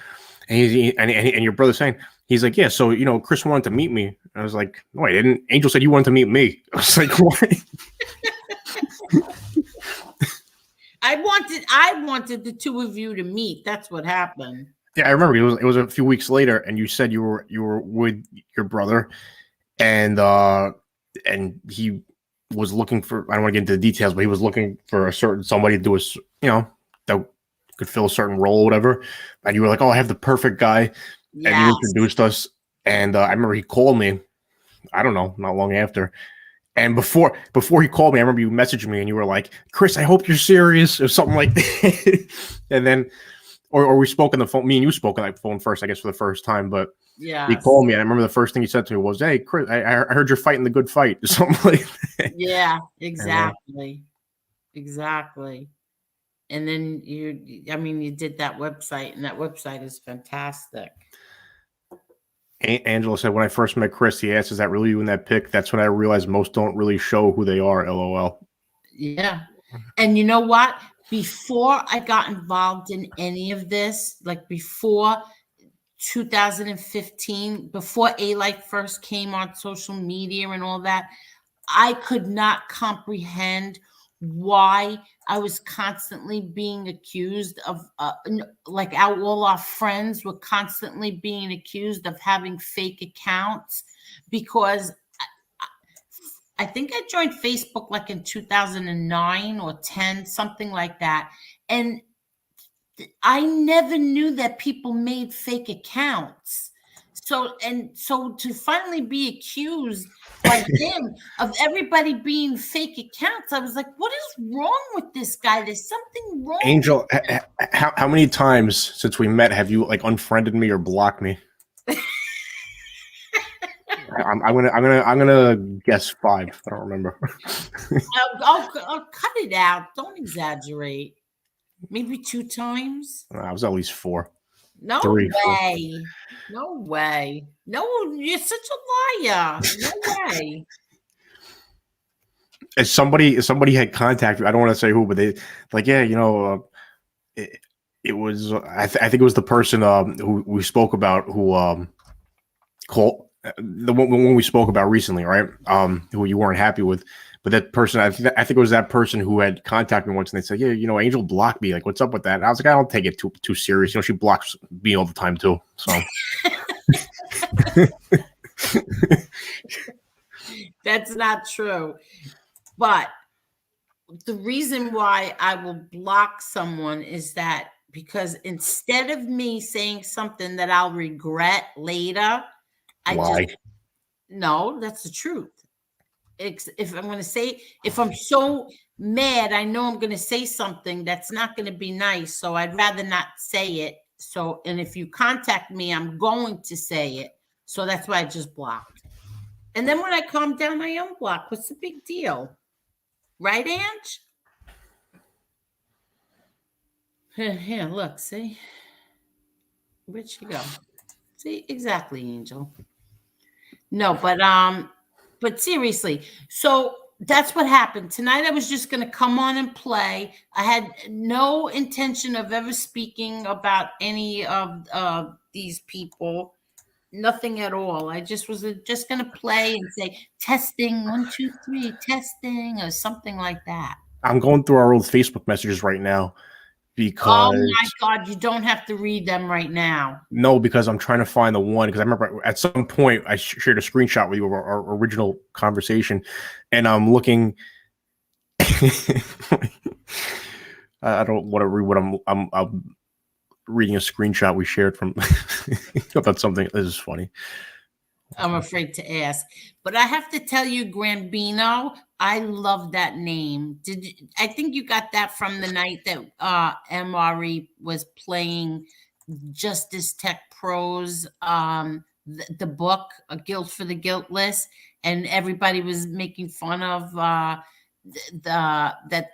And your brother saying, he's like, yeah, so Chris wanted to meet me. I was like, no, I didn't. Angel said you wanted to meet me. I was like, what? I wanted the two of you to meet. That's what happened. Yeah, I remember it was a few weeks later, and you said you were with your brother, and he was looking for, I don't want to get into the details, but he was looking for somebody to do that could fill a certain role or whatever. And you were like, oh, I have the perfect guy. Yes. And you introduced us. And I remember he called me, I don't know, not long after. And before he called me, I remember you messaged me and you were like, Chris, I hope you're serious, or something like that. And then, or we spoke on the phone. Me and you spoke on the phone first, I guess, for the first time. But yeah, he called me, and I remember the first thing he said to me was, "Hey, Chris, I heard you're fighting the good fight," or something like that. Yeah, exactly. And then you did that website, and that website is fantastic. Angela said, when I first met Chris, he asked, is that really you in that pic? That's when I realized most don't really show who they are, LOL. Yeah. And you know what? Before I got involved in any of this, like before 2015, before A-Light first came on social media and all that, I could not comprehend why I was constantly being accused of, all our friends were constantly being accused of having fake accounts, because I think I joined Facebook like in 2009 or 10, something like that. And I never knew that people made fake accounts. So to finally be accused by him of everybody being fake accounts, I was like, what is wrong with this guy? There's something wrong. Angel, how many times since we met have you unfriended me or blocked me? I'm gonna guess 5. I don't remember. I'll cut it out. Don't exaggerate. Maybe 2 times. I was at least 4. No 3, way. 4. No way. No, you're such a liar. No way. If somebody had contacted, I don't want to say who, but they it was I think it was the person who we spoke about who the one we spoke about recently, right? Who you weren't happy with, but that person, I think it was that person who had contacted me once, and they said, "Yeah, Angel blocked me. Like, what's up with that?" And I was like, "I don't take it too serious. She blocks me all the time too." So That's not true. But the reason why I will block someone is that because instead of me saying something that I'll regret later, no, that's the truth. If I'm going to say, if I'm so mad, I know I'm going to say something that's not going to be nice. So I'd rather not say it. So, and if you contact me, I'm going to say it. So that's why I just blocked. And then when I calm down, I unblock. What's the big deal? Right, Ange? Here, look, see? Where'd she go? See, exactly, Angel. No, but seriously, so that's what happened. Tonight I was just going to come on and play. I had no intention of ever speaking about any of these people. Nothing at all. I just was just going to play and say testing 1 2 3 testing or something like that. I'm going through our old Facebook messages right now because oh my God, you don't have to read them right now. No, because I'm trying to find the one, because I remember at some point I shared a screenshot with you of our original conversation, and I'm looking. I don't want to read what I'm reading a screenshot we shared from about something. This is funny. I'm afraid to ask, but I have to tell you, Grambino, I love that name. I think you got that from the night that MRE was playing Justice Tech Pros, the book, A Guilt for the Guiltless, and everybody was making fun of that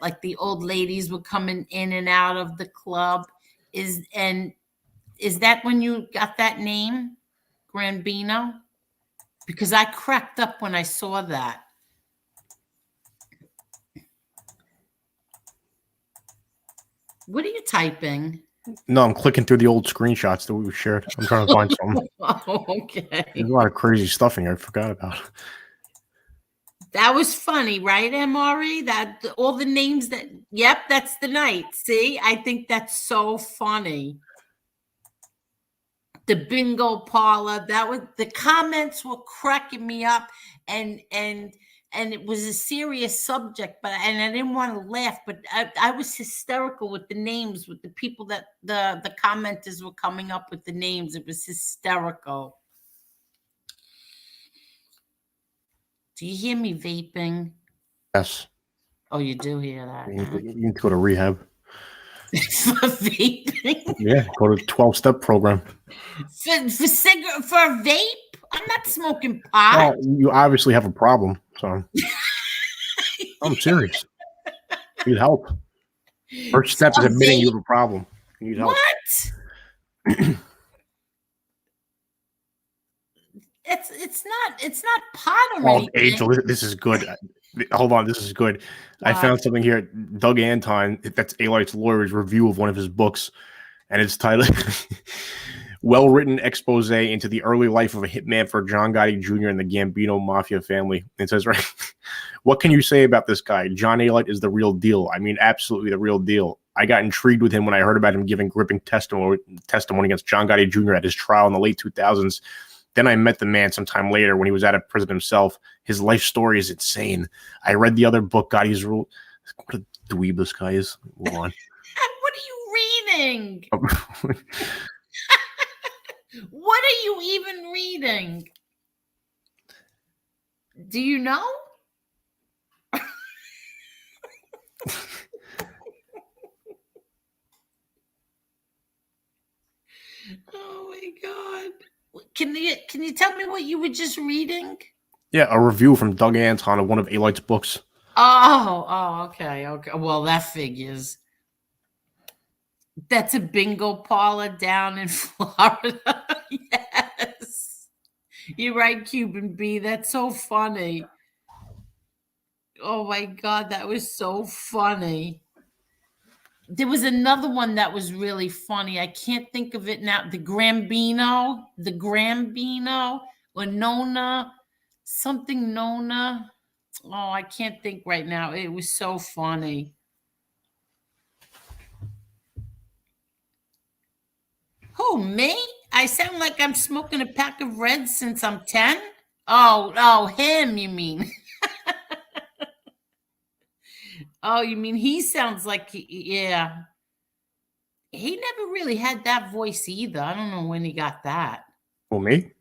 like the old ladies were coming in and out of the club. Is that when you got that name, Grambino? Because I cracked up when I saw that. What are you typing? No, I'm clicking through the old screenshots that we shared. I'm trying to find something. Oh, okay. There's a lot of crazy stuff in here I forgot about. That was funny, right, MRE? That all the names that, yep, that's the night. See, I think that's so funny. The bingo parlor, that was, the comments were cracking me up, and it was a serious subject, but I didn't want to laugh, but I was hysterical with the names, with the people that the commenters were coming up with the names. It was hysterical. Do you hear me vaping? Yes. Oh, you do hear that? You need to go to rehab. For vaping? Yeah, go to 12-step program. For a vape? I'm not smoking pot. Well, you obviously have a problem, so I'm serious. You need help. First step is admitting you have a problem. You need help. What? It's not pot or anything. Angel, this is good. Hold on, this is good. I found something here. Doug Anton, that's Alight's lawyer's review of one of his books, and it's titled "Well-Written Expose into the Early Life of a Hitman for John Gotti Jr. and the Gambino Mafia Family." It says, right, what can you say about this guy? John Alight is the real deal. I mean, absolutely the real deal. I got intrigued with him when I heard about him giving gripping testimony against John Gotti Jr. at his trial in the late 2000s. Then I met the man sometime later when he was out of prison himself. His life story is insane. I read the other book, Gotti's Rule. What a dweeb this guy is. Hold on. What are you reading? What are you even reading? Do you know? Oh my God. Can you tell me what you were just reading? Yeah, a review from Doug Anton of one of Alight's books. Oh, okay. Well, that figures. That's a bingo parlor down in Florida. Yes. You're right, Cuban B. That's so funny. Oh my God, that was so funny. There was another one that was really funny. I can't think of it now. The Grambino. Or Nona, something Nona. Oh, I can't think right now. It was so funny. Who, me? I sound like I'm smoking a pack of Reds since I'm 10? Oh, him, you mean? Oh, you mean he sounds like, yeah. He never really had that voice either. I don't know when he got that. Well, me?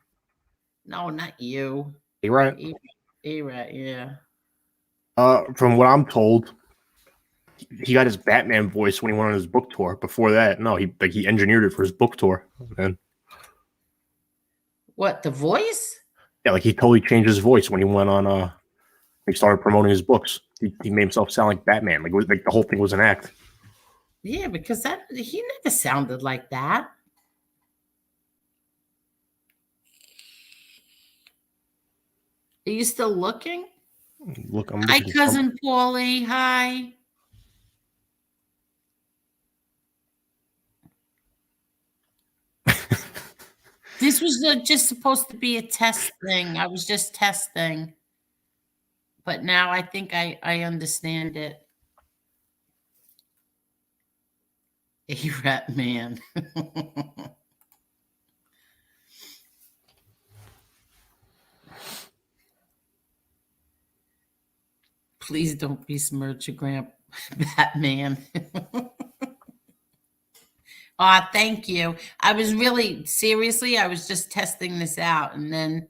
No, not you. You right? A-Rat, yeah. From what I'm told, he got his Batman voice when he went on his book tour. Before that, no, he engineered it for his book tour. And What, the voice? yeah, like he totally changed his voice when he went on. He started promoting his books. He made himself sound like Batman. Like, it was, like the whole thing was an act. Yeah, because he never sounded like that. Are you still looking? Look, I'm Hi, looking. cousin Paulie. Hi. This was just supposed to be a test thing. I was just testing. But now I think I understand it. A-Rat man. Please don't besmirch your grandpa, Batman. Thank you. I was really, seriously, I was just testing this out. And then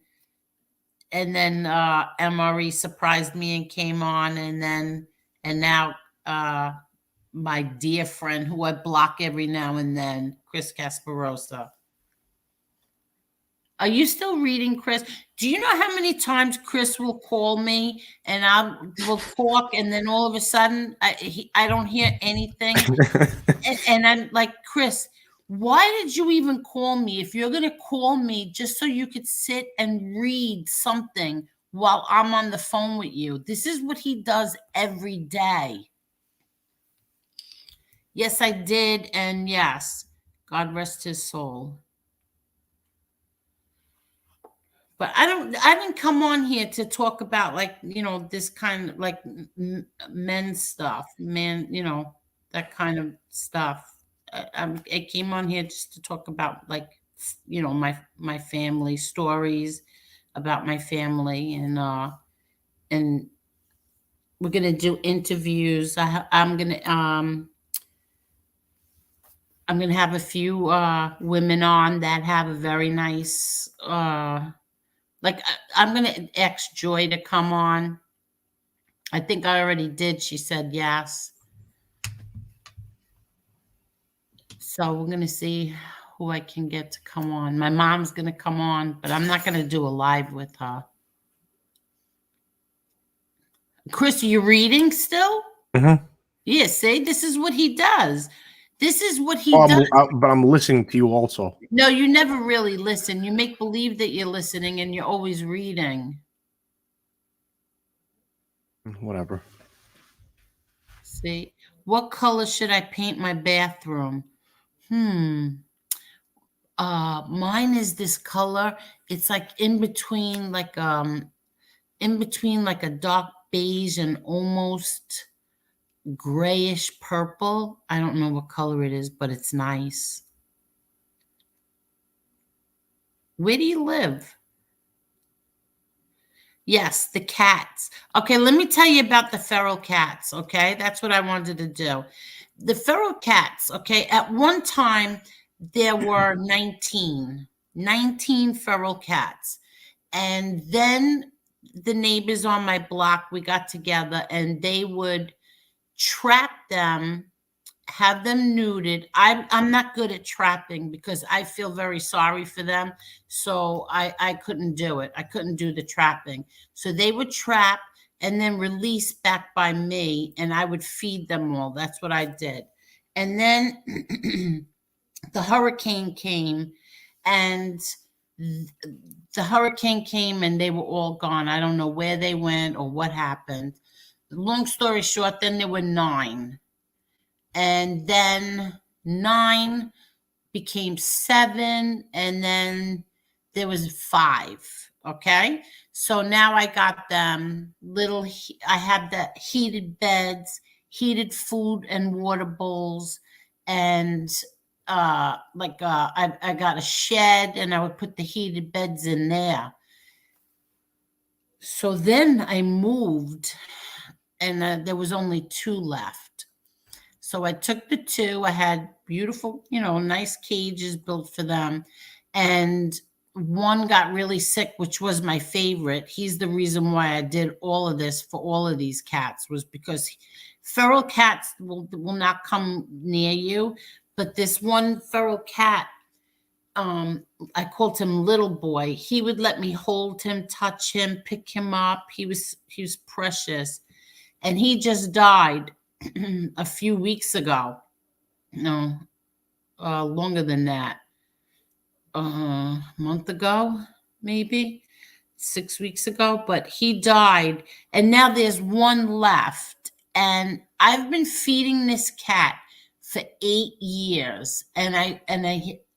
MRE surprised me and came on. And now my dear friend who I block every now and then, Chris Kasparoza. Are you still reading, Chris? Do you know how many times Chris will call me and we'll talk, and then all of a sudden I don't hear anything, and I'm like, Chris, why did you even call me? If you're gonna call me just so you could sit and read something while I'm on the phone with you. This is what he does every day. Yes, I did, and yes, God rest his soul. But I didn't come on here to talk about, like, this kind of like men's stuff, man, that kind of stuff. I came on here just to talk about, like, my family stories, about my family, and we're gonna do interviews. I'm gonna have a few women on that have a very nice like, I'm going to ask Joy to come on. I think I already did. She said yes. So we're going to see who I can get to come on. My mom's going to come on, but I'm not going to do a live with her. Chris, are you reading still? Mm-hmm. Yeah, see, this is what he does. This is what he does. But I'm listening to you also. No, you never really listen. You make believe that you're listening, and you're always reading. Whatever. See, what color should I paint my bathroom? Mine is this color. It's like in between like a dark beige and almost grayish purple. I don't know what color it is, but it's nice. Where do you live? Yes, the cats. Okay, let me tell you about the feral cats, okay? That's what I wanted to do. The feral cats, okay, at one time, there were 19 feral cats. And then the neighbors on my block, we got together and they would trap them, have them neutered. I'm not good at trapping because I feel very sorry for them. So I couldn't do it. I couldn't do the trapping. So they would trap and then release back by me, and I would feed them all. That's what I did. And then the hurricane came, and they were all gone. I don't know where they went or what happened. Long story short, then there were 9. And then 9 became 7, and then there was 5. Okay. So now I got them I have the heated beds, heated food and water bowls, and I got a shed, and I would put the heated beds in there. So then I moved, and there was only 2 left. So I took the 2. I had beautiful, nice cages built for them. And one got really sick, which was my favorite. He's the reason why I did all of this for all of these cats, was because feral cats will not come near you. But this one feral cat, I called him Little Boy. He would let me hold him, touch him, pick him up. He was precious. And he just died a few weeks ago. No, longer than that. A month ago, maybe 6 weeks ago. But he died, and now there's one left. And I've been feeding this cat for 8 years, and I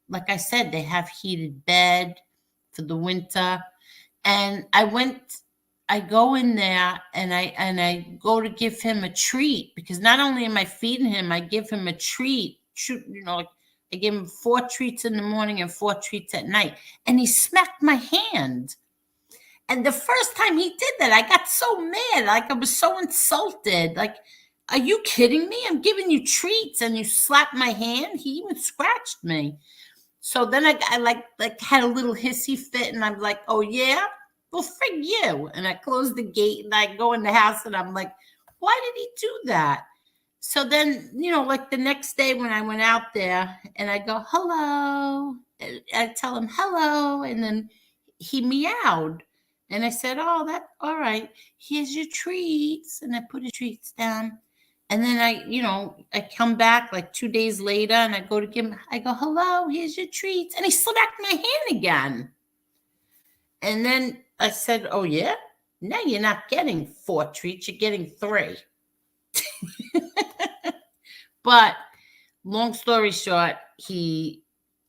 like I said, they have heated bed for the winter. And I go in there, and I go to give him a treat, because not only am I feeding him, I give him a treat. I give him 4 treats in the morning and 4 treats at night. And he smacked my hand. And the first time he did that, I got so mad. Like, I was so insulted. Like, are you kidding me? I'm giving you treats and you slap my hand? He even scratched me. So then I like had a little hissy fit, and I'm like, oh yeah? Well, frig you. And I close the gate, and I go in the house, and I'm like, why did he do that? So then, like the next day when I went out there, and I go, hello, I tell him hello, and then he meowed. And I said, oh, all right, here's your treats. And I put his treats down. And then I come back like 2 days later, and I go to give him, I go, hello, here's your treats. And he smacked my hand again. And then I said, oh, yeah? Now you're not getting 4 treats, you're getting 3. But long story short, he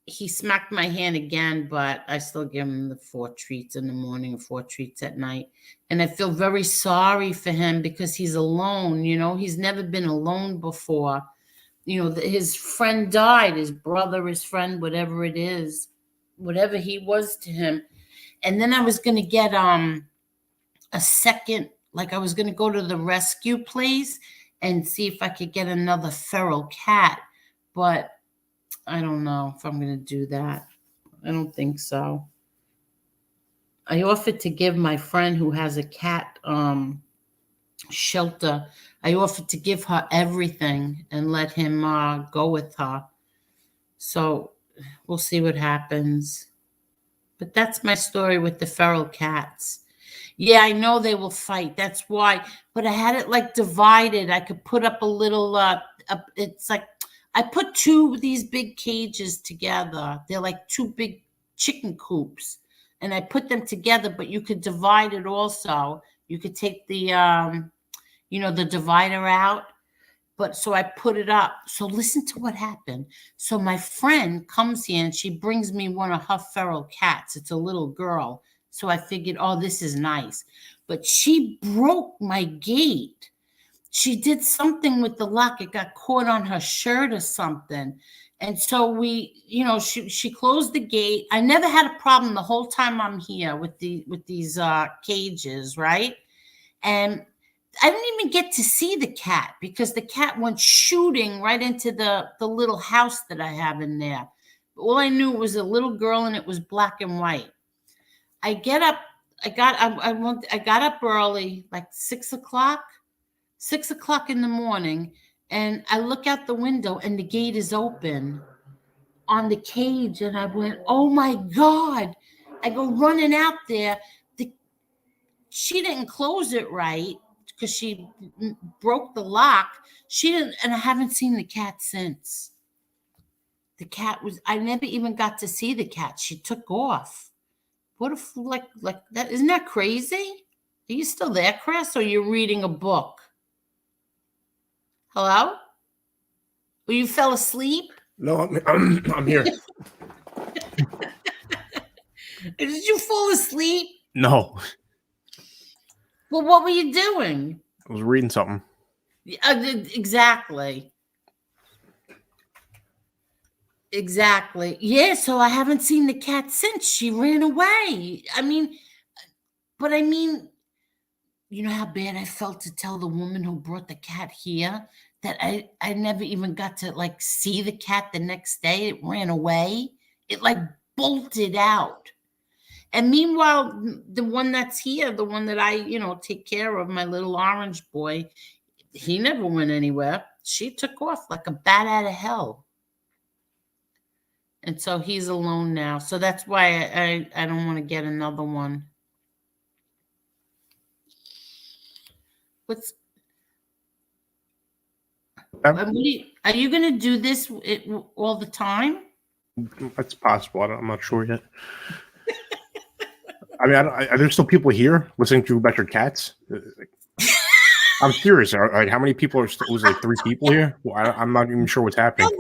smacked my hand again, but I still give him the 4 treats in the morning and 4 treats at night. And I feel very sorry for him, because he's alone. He's never been alone before. His friend died, his brother, his friend, whatever it is, whatever he was to him. And then I was going to get a second, like I was going to go to the rescue place and see if I could get another feral cat. But I don't know if I'm going to do that. I don't think so. I offered to give my friend who has a cat shelter, I offered to give her everything and let him go with her. So we'll see what happens. But that's my story with the feral cats. Yeah, I know they will fight. That's why. But I had it like divided. I could put up a little, it's like, I put 2 of these big cages together. They're like 2 big chicken coops. And I put them together, but you could divide it also. You could take the, the divider out. But so I put it up. So listen to what happened. So my friend comes here, and she brings me one of her feral cats. It's a little girl. So I figured, oh, this is nice. But she broke my gate. She did something with the lock. It got caught on her shirt or something. And so she closed the gate. I never had a problem the whole time I'm here with these cages, right? And I didn't even get to see the cat, because the cat went shooting right into the little house that I have in there. All I knew was a little girl, and it was black and white. I get up. I got up early, like 6 o'clock. 6 o'clock in the morning, and I look out the window, and the gate is open on the cage, and I went, oh my God. I go running out there. She didn't close it right, because she broke the lock. She didn't, and I haven't seen the cat since. The cat I never even got to see the cat. She took off. What if, like that, isn't that crazy? Are you still there, Chris, or you're reading a book? Hello? Well, you fell asleep? No, I'm here. Did you fall asleep? No, Well, what were you doing? I was reading something. Exactly. Exactly. Yeah, so I haven't seen the cat since she ran away. I mean, you know how bad I felt to tell the woman who brought the cat here that I never even got to like see the cat the next day. It ran away. It like bolted out. And meanwhile, the one that's here, the one that I, take care of, my little orange boy, he never went anywhere. She took off like a bat out of hell. And so he's alone now. So that's why I don't want to get another one. Are you going to do this all the time? That's possible. I'm not sure yet. I mean, are there still people here listening to about your cats? I'm curious. How many people are still? It was like 3 people here. Well, I'm not even sure what's happening.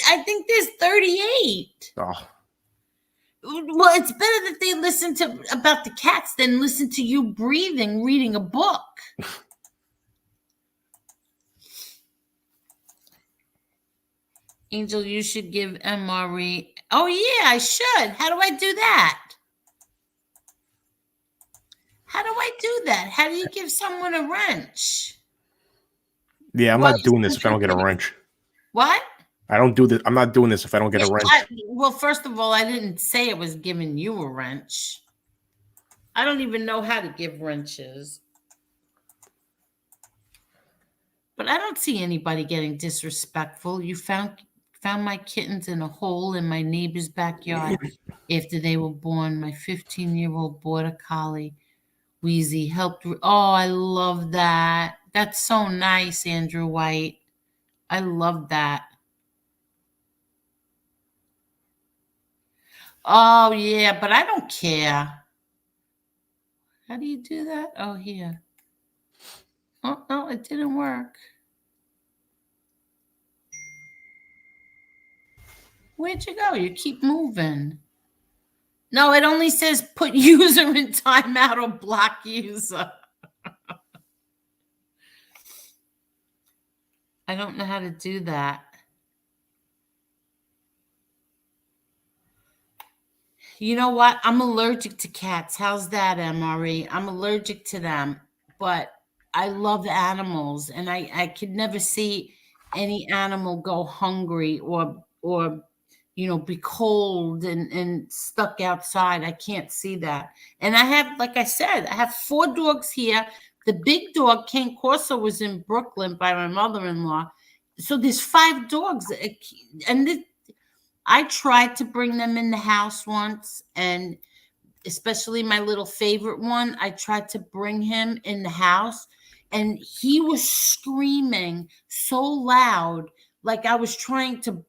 I think there's 38. Oh. Well, it's better that they listen to about the cats than listen to you breathing, reading a book. Angel, you should give MRE. Oh, yeah, I should. How do I do that? How do you give someone a wrench? Yeah, I'm not doing this if I don't get a wrench. What? I don't do this. I'm not doing this if I don't get a wrench. Well, first of all, I didn't say it was giving you a wrench. I don't even know how to give wrenches. But I don't see anybody getting disrespectful. You found my kittens in a hole in my neighbor's backyard after they were born. My 15-year-old border collie, Wheezy, helped. Oh, I love that. That's so nice, Andrew White. I love that. Oh, yeah, but I don't care. How do you do that? Oh, here. Oh, no, it didn't work. Where'd you go? You keep moving. No, it only says put user in timeout or block user. I don't know how to do that. You know what? I'm allergic to cats. How's that, MRE? I'm allergic to them, but I love animals, and I could never see any animal go hungry or be cold and stuck outside. I can't see that. And I have, like I said, I have 4 dogs here. The big dog, Cane Corso, was in Brooklyn by my mother-in-law. So there's 5 dogs, and I tried to bring them in the house once, and especially my little favorite one, I tried to bring him in the house, and he was screaming so loud, like I was trying to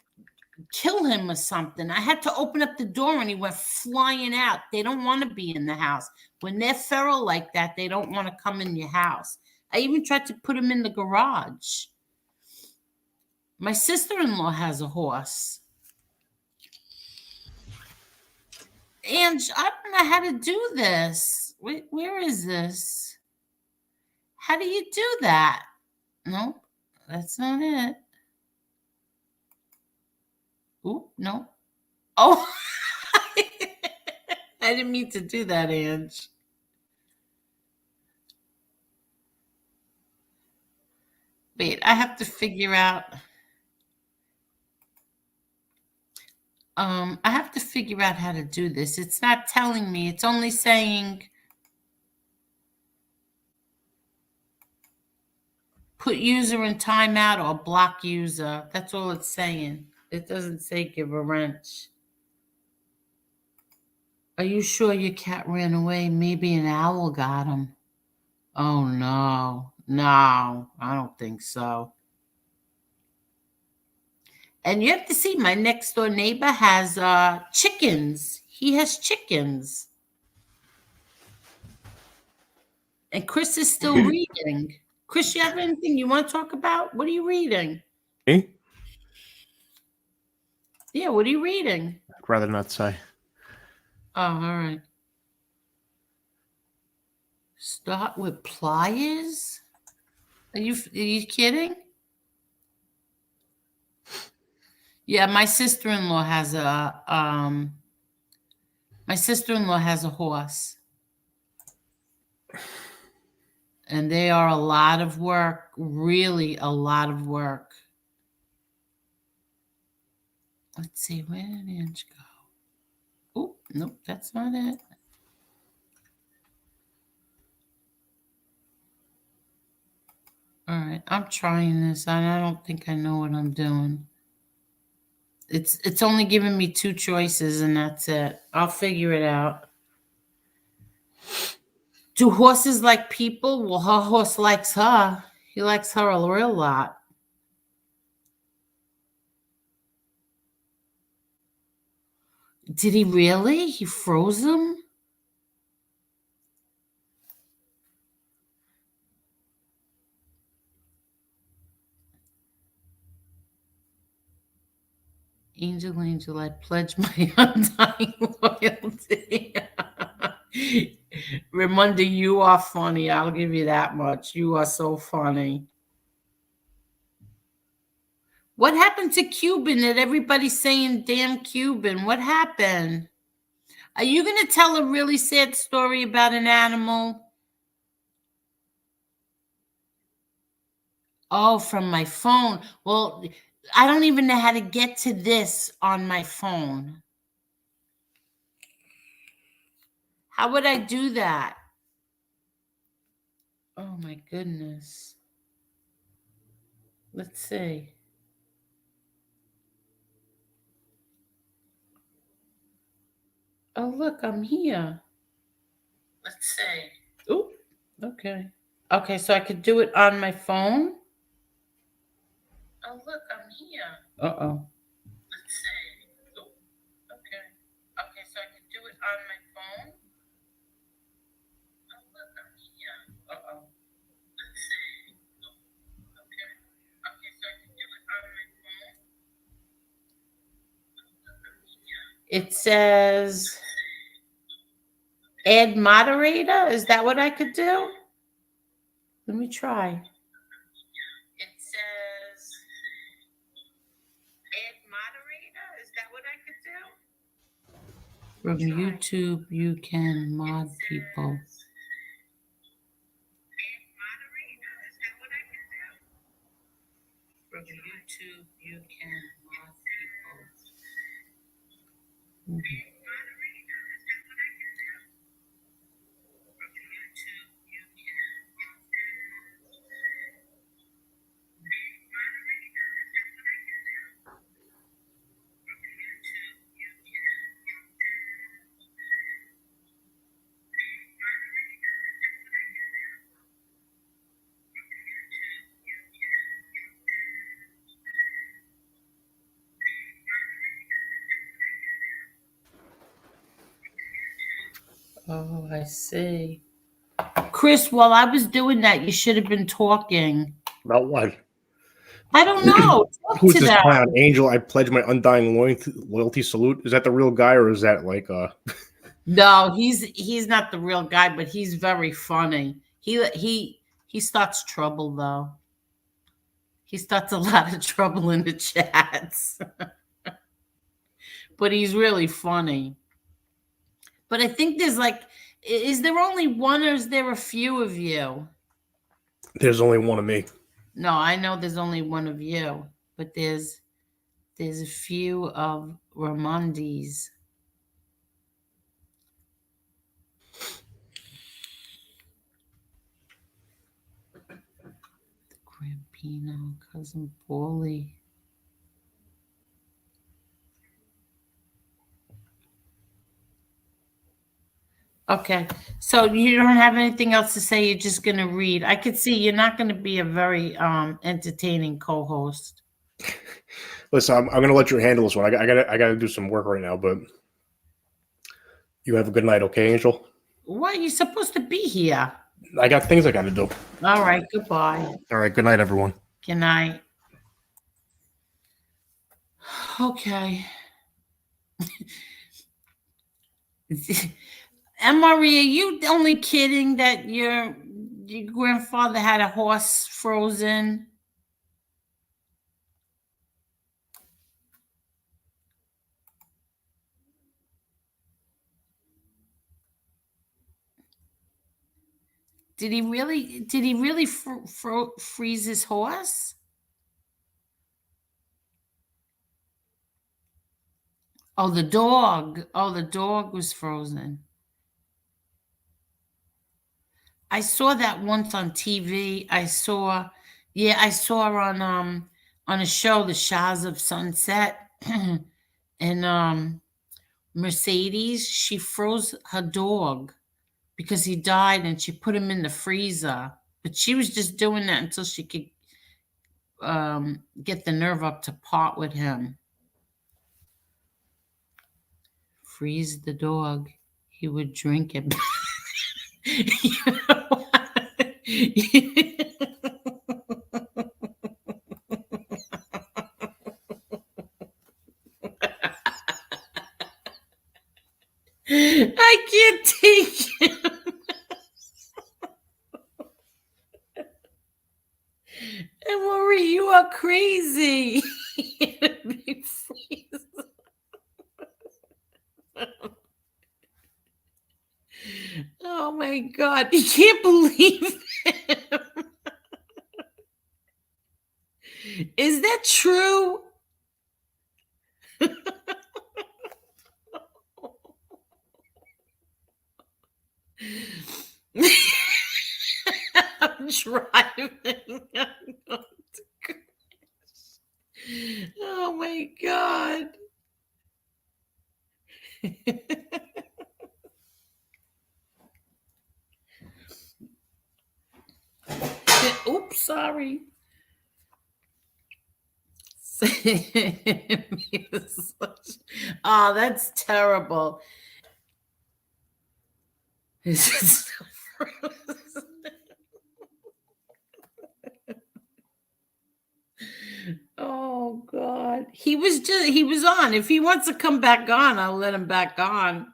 kill him or something. I had to open up the door, and he went flying out. They don't want to be in the house. When they're feral like that, they don't want to come in your house. I even tried to put him in the garage. My sister-in-law has a horse. And I don't know how to do this. Where is this? How do you do that? No, that's not it. Ooh, no. Oh, I didn't mean to do that, Ange. Wait, I have to figure out. I have to figure out how to do this. It's not telling me. It's only saying put user in timeout or block user. That's all it's saying. It doesn't say give a wrench. Are you sure your cat ran away? Maybe an owl got him. Oh, no. No, I don't think so. And you have to see, my next door neighbor has chickens. He has chickens. And Chris is still reading. Chris, you have anything you want to talk about? What are you reading? Me? Yeah, what are you reading? I'd rather not say. Oh, all right. Start with pliers? Are you kidding? Yeah, my sister-in-law has a horse. And they are a lot of work, really a lot of work. Let's see, where did the inch go? Oh, nope, that's not it. All right, I'm trying this, and I don't think I know what I'm doing. It's only giving me 2 choices, and that's it. I'll figure it out. Do horses like people? Well, her horse likes her. He likes her a real lot. Did he really? He froze him? Angel, angel, I pledge my undying loyalty. Ramonda, you are funny. I'll give you that much. You are so funny. What happened to Cuban that everybody's saying damn Cuban? What happened? Are you going to tell a really sad story about an animal? Oh, from my phone. Well, I don't even know how to get to this on my phone. How would I do that? Oh my goodness. Let's see. Oh, look, I'm here. Let's see. Oh, okay. Okay, so I could do it on my phone. Oh, look, I'm here. Uh-oh. Let's see. Oh, okay. Okay, so I could do it on my phone. Oh, look, I'm here. Uh-oh. Let's see. Oh, okay. Okay, so I can do it on my phone. Oh, look, I'm here. It says add moderator. Is that what I could do? Let me try. It says add moderator. Is that what I could do? From YouTube, you can mod people. Add moderator. Is that what I could do? From YouTube, you can mod people. Okay. Oh, I see. Chris, while I was doing that, you should have been talking. About what? I don't know. Talk Who's to this them. clown? Angel, I pledge my undying loyalty salute. Is that the real guy, or is that like No, he's not the real guy, but he's very funny. He starts trouble though. He starts a lot of trouble in the chats. But he's really funny. But I think there's like, is there only one or is there a few of you? there's only one of me? No, I know there's only one of you, but there's a few of Ramondis. Grampino, cousin Paulie. Okay, so you don't have anything else to say. You're just going to read. I could see you're not going to be a very entertaining co-host. Listen, I'm going to let you handle this one. I gotta do some work right now, but you have a good night, okay, Angel? What? You're supposed to be here. I got things I got to do. All right, goodbye. All right, good night, everyone. Good night. Okay. And Marie, are you only kidding that your grandfather had a horse frozen? Did he really? Did he really freeze his horse? Oh, the dog. Oh, the dog was frozen. I saw that once on TV. I saw on a show, The Shahs of Sunset, and Mercedes. She froze her dog because he died, and she put him in the freezer. But she was just doing that until she could get the nerve up to part with him. Freeze the dog. He would drink it. I can't take it. And Marie, you are crazy. Oh my God. You can't believe it. Is that true? I'm driving. Oh my God. Oops, sorry. Oh, that's terrible. This is so frozen. Oh God. He was on. If he wants to come back on, I'll let him back on.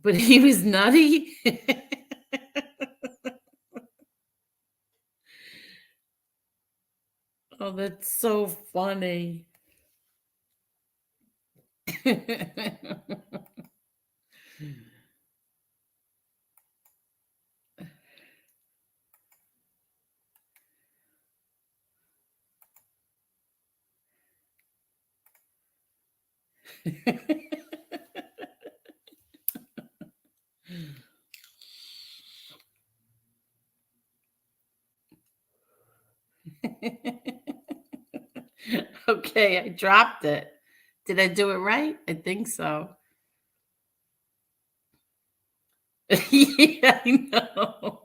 But he was nutty. Oh, that's so funny. Okay, I dropped it. Did I do it right? I think so. Yeah, I know.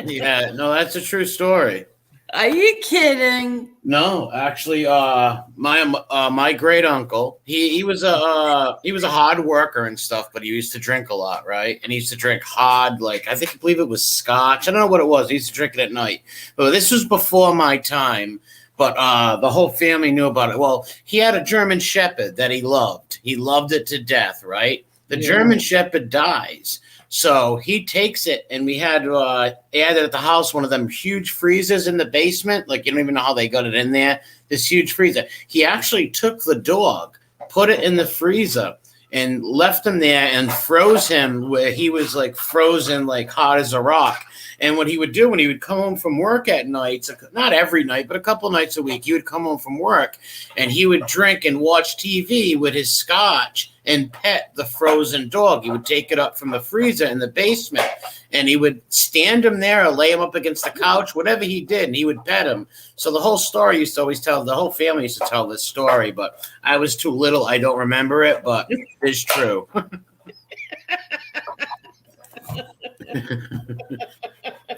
Yeah, no, that's a true story. Are you kidding? No, actually, my great uncle, he was a hard worker and stuff, but he used to drink a lot, right? And he used to drink hard, like I believe it was scotch. I don't know what it was. He used to drink it at night. But this was before my time. But the whole family knew about it. Well, he had a German Shepherd that he loved. He loved it to death, right? The German Shepherd dies. So he takes it, and we had added at the house one of them huge freezers in the basement. Like, you don't even know how they got it in there. This huge freezer. He actually took the dog, put it in the freezer, and left him there and froze him where he was like frozen, like hot as a rock. And what he would do when he would come home from work at night, not every night, but a couple nights a week, he would come home from work and he would drink and watch TV with his scotch and pet the frozen dog. He would take it up from the freezer in the basement and he would stand him there or lay him up against the couch, whatever he did, and he would pet him. So the whole story used to always tell, the whole family used to tell this story, but I was too little. I don't remember it, but it's true.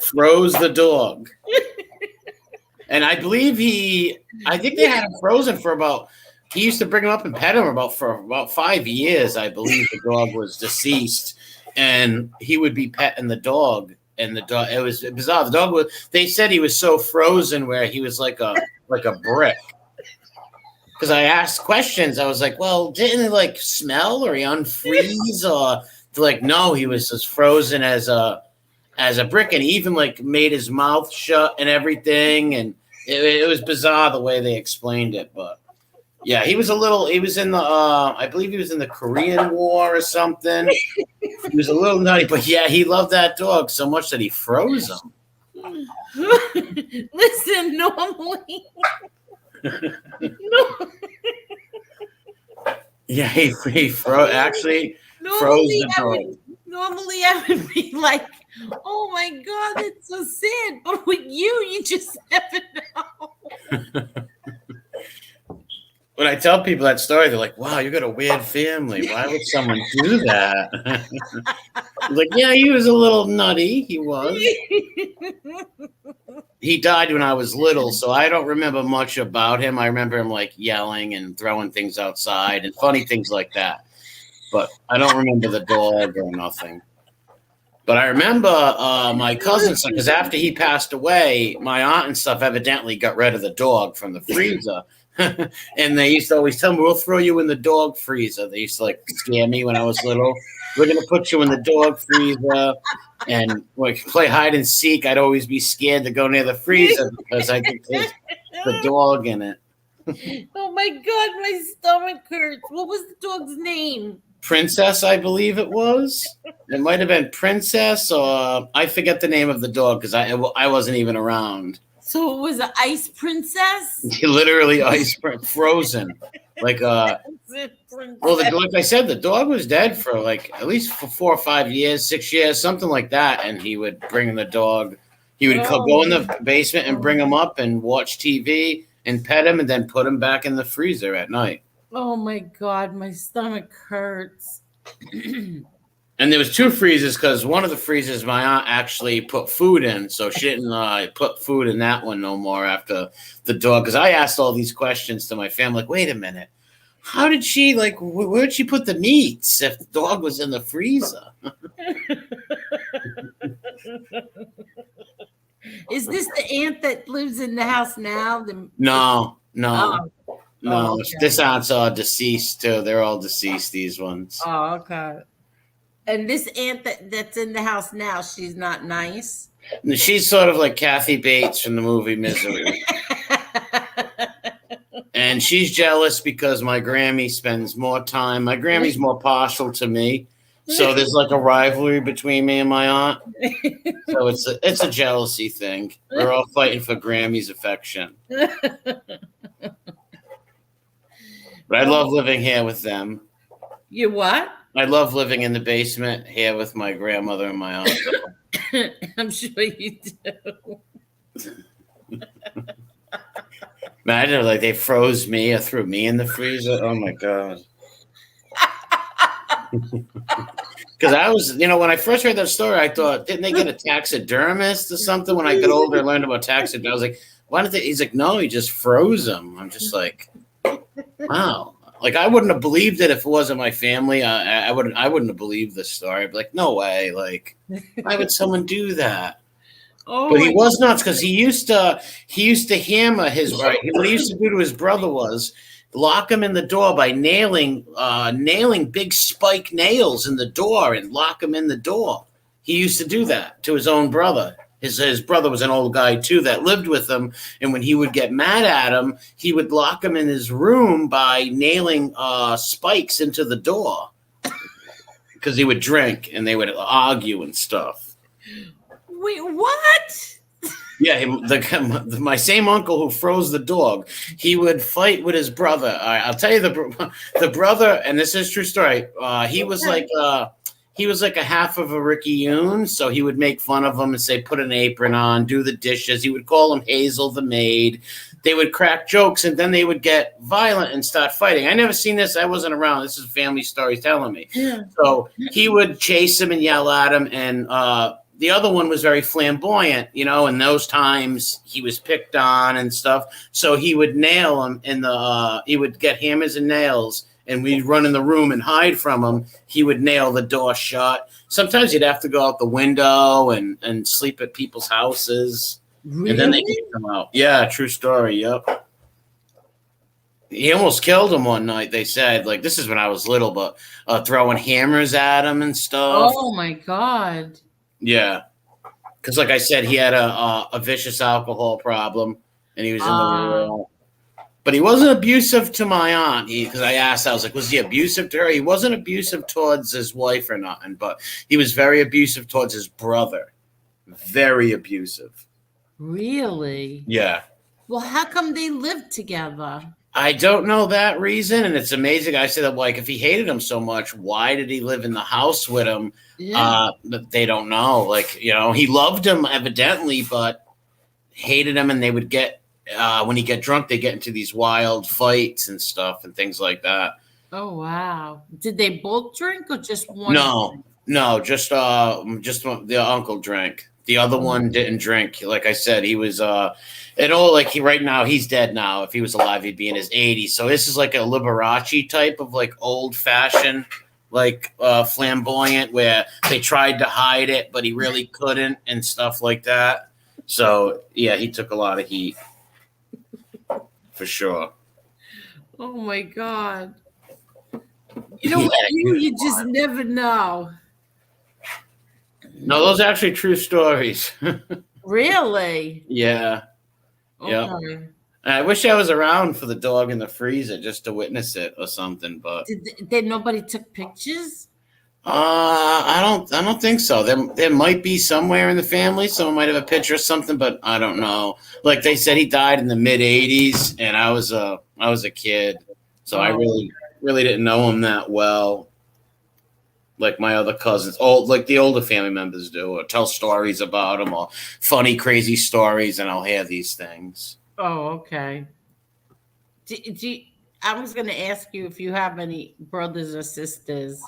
Froze the dog. And I believe I think they had him frozen for about, he used to bring him up and pet him for about 5 years. I believe the dog was deceased and he would be petting the dog, and the dog, it was bizarre. The dog was, they said he was so frozen where he was like a brick. because I asked questions. I was like, well, didn't he like smell or he unfreeze or like, no, he was as frozen as a brick, and he even like made his mouth shut and everything. And it was bizarre the way they explained it. But yeah, he was in the, I believe he was in the Korean War or something. He was a little nutty, but yeah, he loved that dog so much that he froze him. Listen, normally. No. Yeah, he actually froze the dog. Normally, I would be like, "Oh my God, that's so sad." But with you just never know. When I tell people that story, they're like, "Wow, you got a weird family. Why would someone do that?" I'm like, yeah, he was a little nutty. He was. He died when I was little, so I don't remember much about him. I remember him like yelling and throwing things outside and funny things like that. But I don't remember the dog or nothing. But I remember my cousin, because after he passed away, my aunt and stuff evidently got rid of the dog from the freezer. And they used to always tell me, we'll throw you in the dog freezer. They used to like scare me when I was little. We're going to put you in the dog freezer. And when we play hide and seek, I'd always be scared to go near the freezer because I could taste the dog in it. Oh my God, my stomach hurts. What was the dog's name? Princess, I believe it was. It might have been Princess, or I forget the name of the dog because I wasn't even around. So it was an ice princess? Literally frozen. Like like I said, the dog was dead for like at least for 4 or 5 years, 6 years, something like that. And he would bring the dog. He would go in the basement and bring him up and watch TV and pet him and then put him back in the freezer at night. Oh my God, my stomach hurts. And there was 2 freezers because one of the freezers my aunt actually put food in, so she didn't put food in that one no more after the dog. Because I asked all these questions to my family, like, wait a minute, how did she where'd she put the meats if the dog was in the freezer? Is this the aunt that lives in the house now? No. Okay. This aunt's all deceased too. They're all deceased, these ones. Oh, okay. And this aunt that's in the house now, she's not nice? She's sort of like Kathy Bates from the movie Misery. And she's jealous because my Grammy spends more time. My Grammy's more partial to me. So there's like a rivalry between me and my aunt. So it's a jealousy thing. We're all fighting for Grammy's affection. But I love living here with them. You what? I love living in the basement here with my grandmother and my aunt. I'm sure you do. Imagine like they froze me or threw me in the freezer. Oh my God. Because I was, when I first heard that story, I thought, didn't they get a taxidermist or something? When I got older, I learned about taxidermy. I was like, why did they? He's like, no, he just froze him. I'm just like, wow. Like I wouldn't have believed it if it wasn't my family. I wouldn't have believed this story. I'd be like, no way. Like, why would someone do that? Oh, but he was nuts because he used to hammer his right. What he used to do to his brother was lock him in the door by nailing big spike nails in the door and lock him in the door. He used to do that to his own brother. His brother was an old guy too that lived with him, and when he would get mad at him, he would lock him in his room by nailing spikes into the door because he would drink and they would argue and stuff. Wait, what? Yeah, my same uncle who froze the dog, he would fight with his brother. I'll tell you the brother, and this is a true story. He was like a half of a Ricky Yoon, so he would make fun of him and say, put an apron on, do the dishes. He would call him Hazel the maid. They would crack jokes, and then they would get violent and start fighting. I never seen this. I wasn't around. This is family stories telling me. Yeah. So he would chase him and yell at him, and the other one was very flamboyant, in those times he was picked on and stuff. So he would nail him he would get hammers and nails, and we'd run in the room and hide from him. He would nail the door shut. Sometimes he'd have to go out the window and sleep at people's houses. Really? And then they kicked him out. Yeah, true story. Yep. He almost killed him one night. They said, like, this is when I was little, but throwing hammers at him and stuff. Oh my God. Yeah, because like I said, he had a vicious alcohol problem, and he was in the war. But he wasn't abusive to my aunt. Because I asked, I was like, was he abusive to her? He wasn't abusive towards his wife or nothing, but he was very abusive towards his brother. Very abusive. Really? Yeah. Well, how come they lived together? I don't know that reason, and it's amazing. I said, like, if he hated him so much, why did he live in the house with him? Yeah. They don't know. Like, you know, he loved him evidently, but hated him, and they would get when he get drunk, they get into these wild fights and stuff and things like that. Oh wow! Did they both drink or just one? No, just the uncle drank. The other one didn't drink. Like I said, he was right now he's dead now. If he was alive, he'd be in his 80s. So this is like a Liberace type of like old fashioned, like flamboyant, where they tried to hide it, but he really couldn't and stuff like that. So yeah, he took a lot of heat for sure. Oh my God! You know what? You just never know. No, those are actually true stories. Really? Yeah. Okay. Yeah. I wish I was around for the dog in the freezer just to witness it or something, but Did nobody took pictures? I don't think so. There might be somewhere in the family. Someone might have a picture or something, but I don't know. Like they said, he died in the mid '80s, and I was a kid, so I really didn't know him that well. Like my other cousins, like the older family members do, or tell stories about him, or funny, crazy stories, and I'll hear these things. Oh, okay. I was going to ask you if you have any brothers or sisters.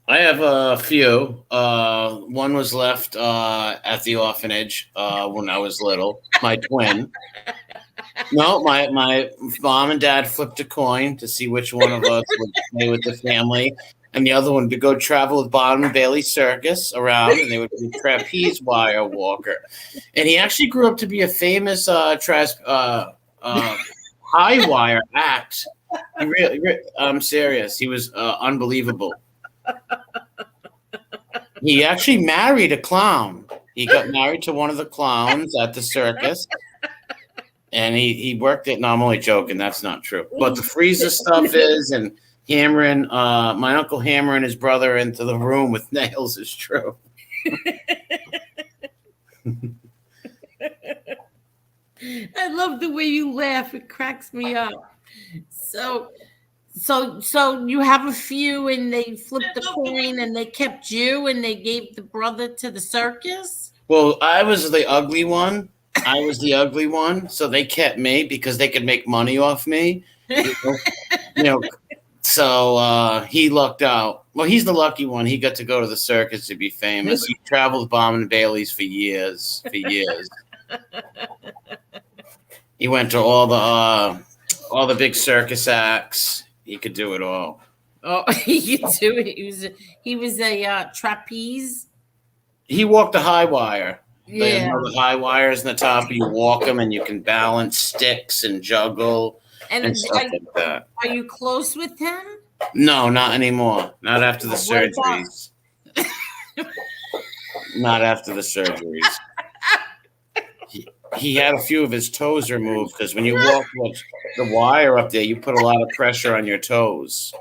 I have a few. One was left at the orphanage when I was little. My twin. No, my mom and dad flipped a coin to see which one of us would stay with the family, and the other one to go travel with Bottom and Bailey Circus around, and they would be a trapeze wire walker. And he actually grew up to be a famous high wire act. I'm serious. He was unbelievable. He actually married a clown. He got married to one of the clowns at the circus. And he worked it. No, I'm only joking. That's not true. But the freezer stuff is, and hammering, my uncle hammering his brother into the room with nails is true. I love the way you laugh. It cracks me up. So you have a few, and they flipped the coin, and they kept you, and they gave the brother to the circus? Well, I was the ugly one. So they kept me because they could make money off me. So he lucked out. Well, he's the lucky one. He got to go to the circus to be famous. He traveled with Bomb and Bailey's for years. He went to all the big circus acts. He could do it all. Oh, he could do it. He was a trapeze. He walked the high wire. Yeah. The high wires in the top. You walk them, and you can balance sticks and juggle and stuff like that. Are you close with him? No, not anymore. Not after the surgeries. Not after the surgeries. He had a few of his toes removed because when you walk with the wire up there, you put a lot of pressure on your toes.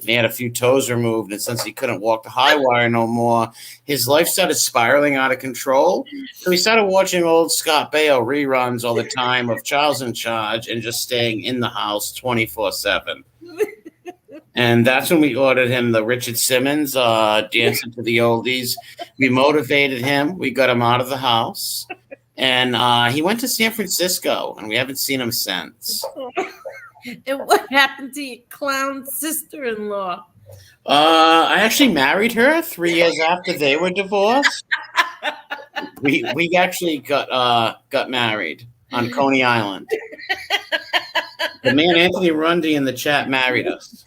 He had a few toes removed, and since he couldn't walk the high wire no more, his life started spiraling out of control. So he started watching old Scott Baio reruns all the time of Charles in Charge and just staying in the house 24/7. And that's when we ordered him the Richard Simmons, Dancing to the Oldies. We motivated him. We got him out of the house. And he went to San Francisco, and we haven't seen him since. And what happened to your clown sister-in-law? I actually married her 3 years after they were divorced. We actually got married on Coney Island. The man Anthony Rundy in the chat married us.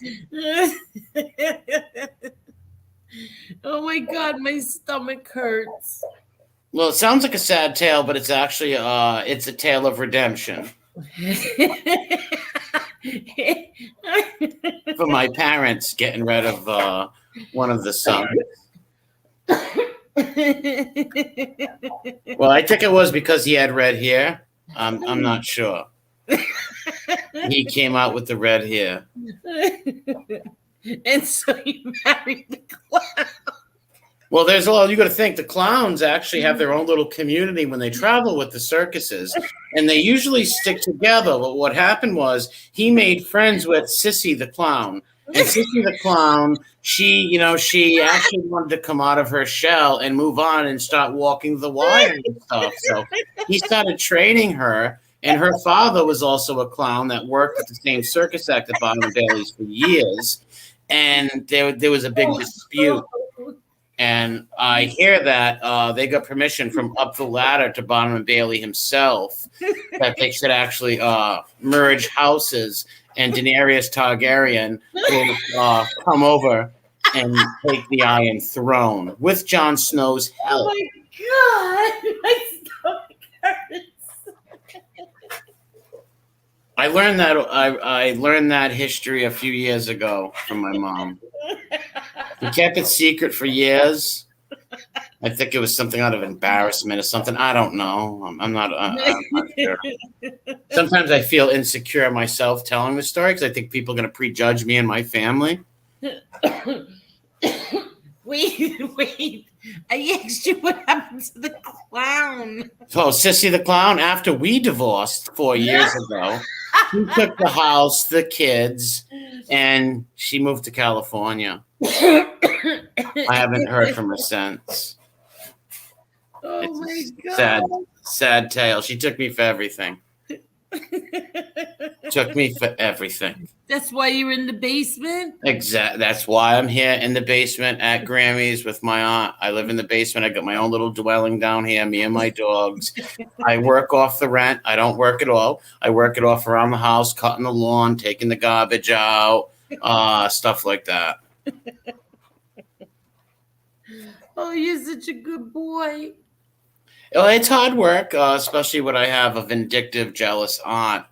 Oh my God, my stomach hurts. Well, it sounds like a sad tale, but it's actually it's a tale of redemption. for my parents getting rid of one of the sons. Well, I think it was because he had red hair. I'm not sure. He came out with the red hair. And so you married the clown. Well, there's a lot. You got to think the clowns actually have their own little community when they travel with the circuses, and they usually stick together. But what happened was he made friends with Sissy the clown, and Sissy the clown, she actually wanted to come out of her shell and move on and start walking the wire and stuff. So he started training her, and her father was also a clown that worked at the same circus act at Barnum and Bailey's for years, and there was a big dispute. And I hear that they got permission from up the ladder to Barnum and Bailey himself that they should actually merge houses, and Daenerys Targaryen will come over and take the Iron Throne with Jon Snow's help. Oh my God! My stomach hurts. I learned that history a few years ago from my mom. He kept it secret for years. I think it was something out of embarrassment or something. I don't know. I'm not sure. Sometimes I feel insecure myself telling the story because I think people are going to prejudge me and my family. Wait. I asked you what happened to the clown. So Sissy the clown, after we divorced 4 years ago, she took the house, the kids, and she moved to California. I haven't heard from her since. Oh my God. Sad tale. She took me for everything. Took me for everything. That's why you're in the basement? Exactly. That's why I'm here in the basement at Grammy's with my aunt. I live in the basement. I got my own little dwelling down here, me and my dogs. I work off the rent. I don't work at all. I work it off around the house, cutting the lawn, taking the garbage out, stuff like that. Oh, you're such a good boy. Well, it's hard work, especially when I have a vindictive, jealous aunt,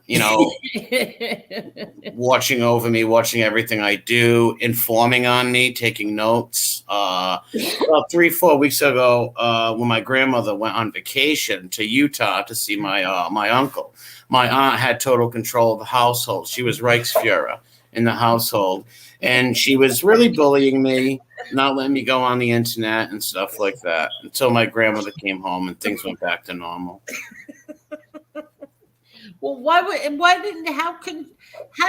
watching over me, watching everything I do, informing on me, taking notes. About 3-4 weeks ago, when my grandmother went on vacation to Utah to see my uncle, my aunt had total control of the household. She was Reichsführer in the household, and she was really bullying me, not letting me go on the internet and stuff like that until my grandmother came home and things went back to normal. Well, how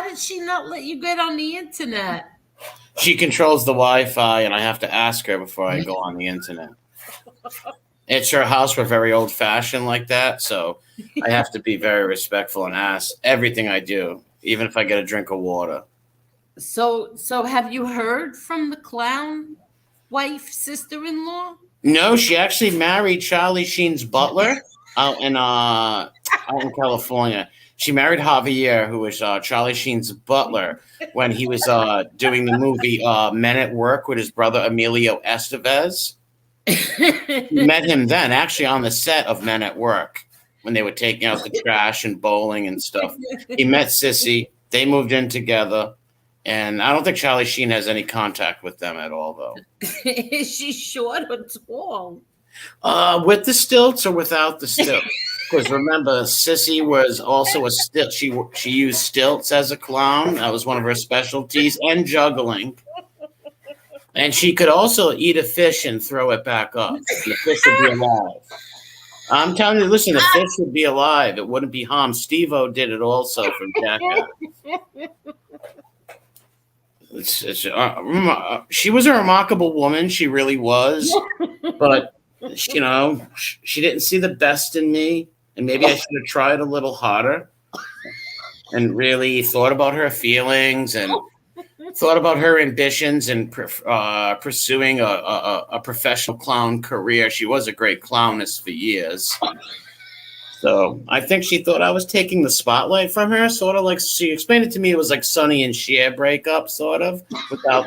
did she not let you get on the internet? She controls the Wi-Fi, and I have to ask her before I go on the internet. It's her house. We're very old-fashioned like that, so I have to be very respectful and ask everything I do, even if I get a drink of water. So have you heard from the clown wife, sister-in-law? No, she actually married Charlie Sheen's butler out in California. She married Javier, who was Charlie Sheen's butler when he was doing the movie Men at Work with his brother Emilio Estevez. Met him then, actually on the set of Men at Work, when they were taking out the trash and bowling and stuff. He met Sissy. They moved in together. And I don't think Charlie Sheen has any contact with them at all, though. Is she short or tall? With the stilts or without the stilts? Because remember, Sissy was also a stilt. She used stilts as a clown. That was one of her specialties, and juggling. And she could also eat a fish and throw it back up. And the fish would be alive. I'm telling you, listen, the fish would be alive. It wouldn't be harmed. Steve-O did it also from Jackass. She was a remarkable woman. She really was. But, she didn't see the best in me. And maybe I should have tried a little harder and really thought about her feelings and thought about her ambitions and pursuing a professional clown career. She was a great clownist for years. So I think she thought I was taking the spotlight from her, sort of like she explained it to me. It was like Sonny and Cher breakup, sort of,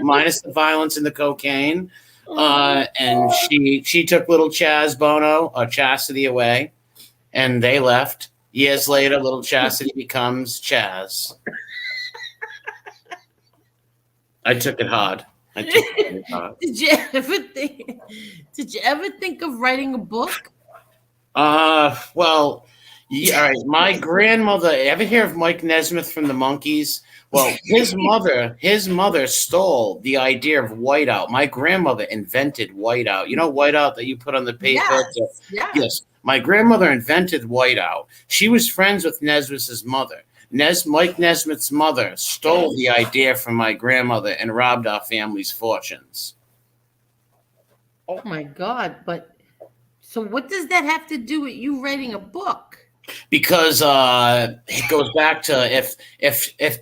minus the violence and the cocaine. And she took little Chastity away, and they left. Years later, little Chastity becomes Chaz. I took it hard. I took it really hard. Did you ever think? Did you ever think of writing a book? Well, yeah, all right. My grandmother. Ever hear of Mike Nesmith from the Monkees? Well, his mother stole the idea of whiteout. My grandmother invented whiteout. You know whiteout that you put on the paper? Yes. Yeah. Yes. My grandmother invented whiteout. She was friends with Nesmith's mother. Mike Nesmith's mother stole the idea from my grandmother and robbed our family's fortunes. Oh my God! But so, what does that have to do with you writing a book? Because it goes back to if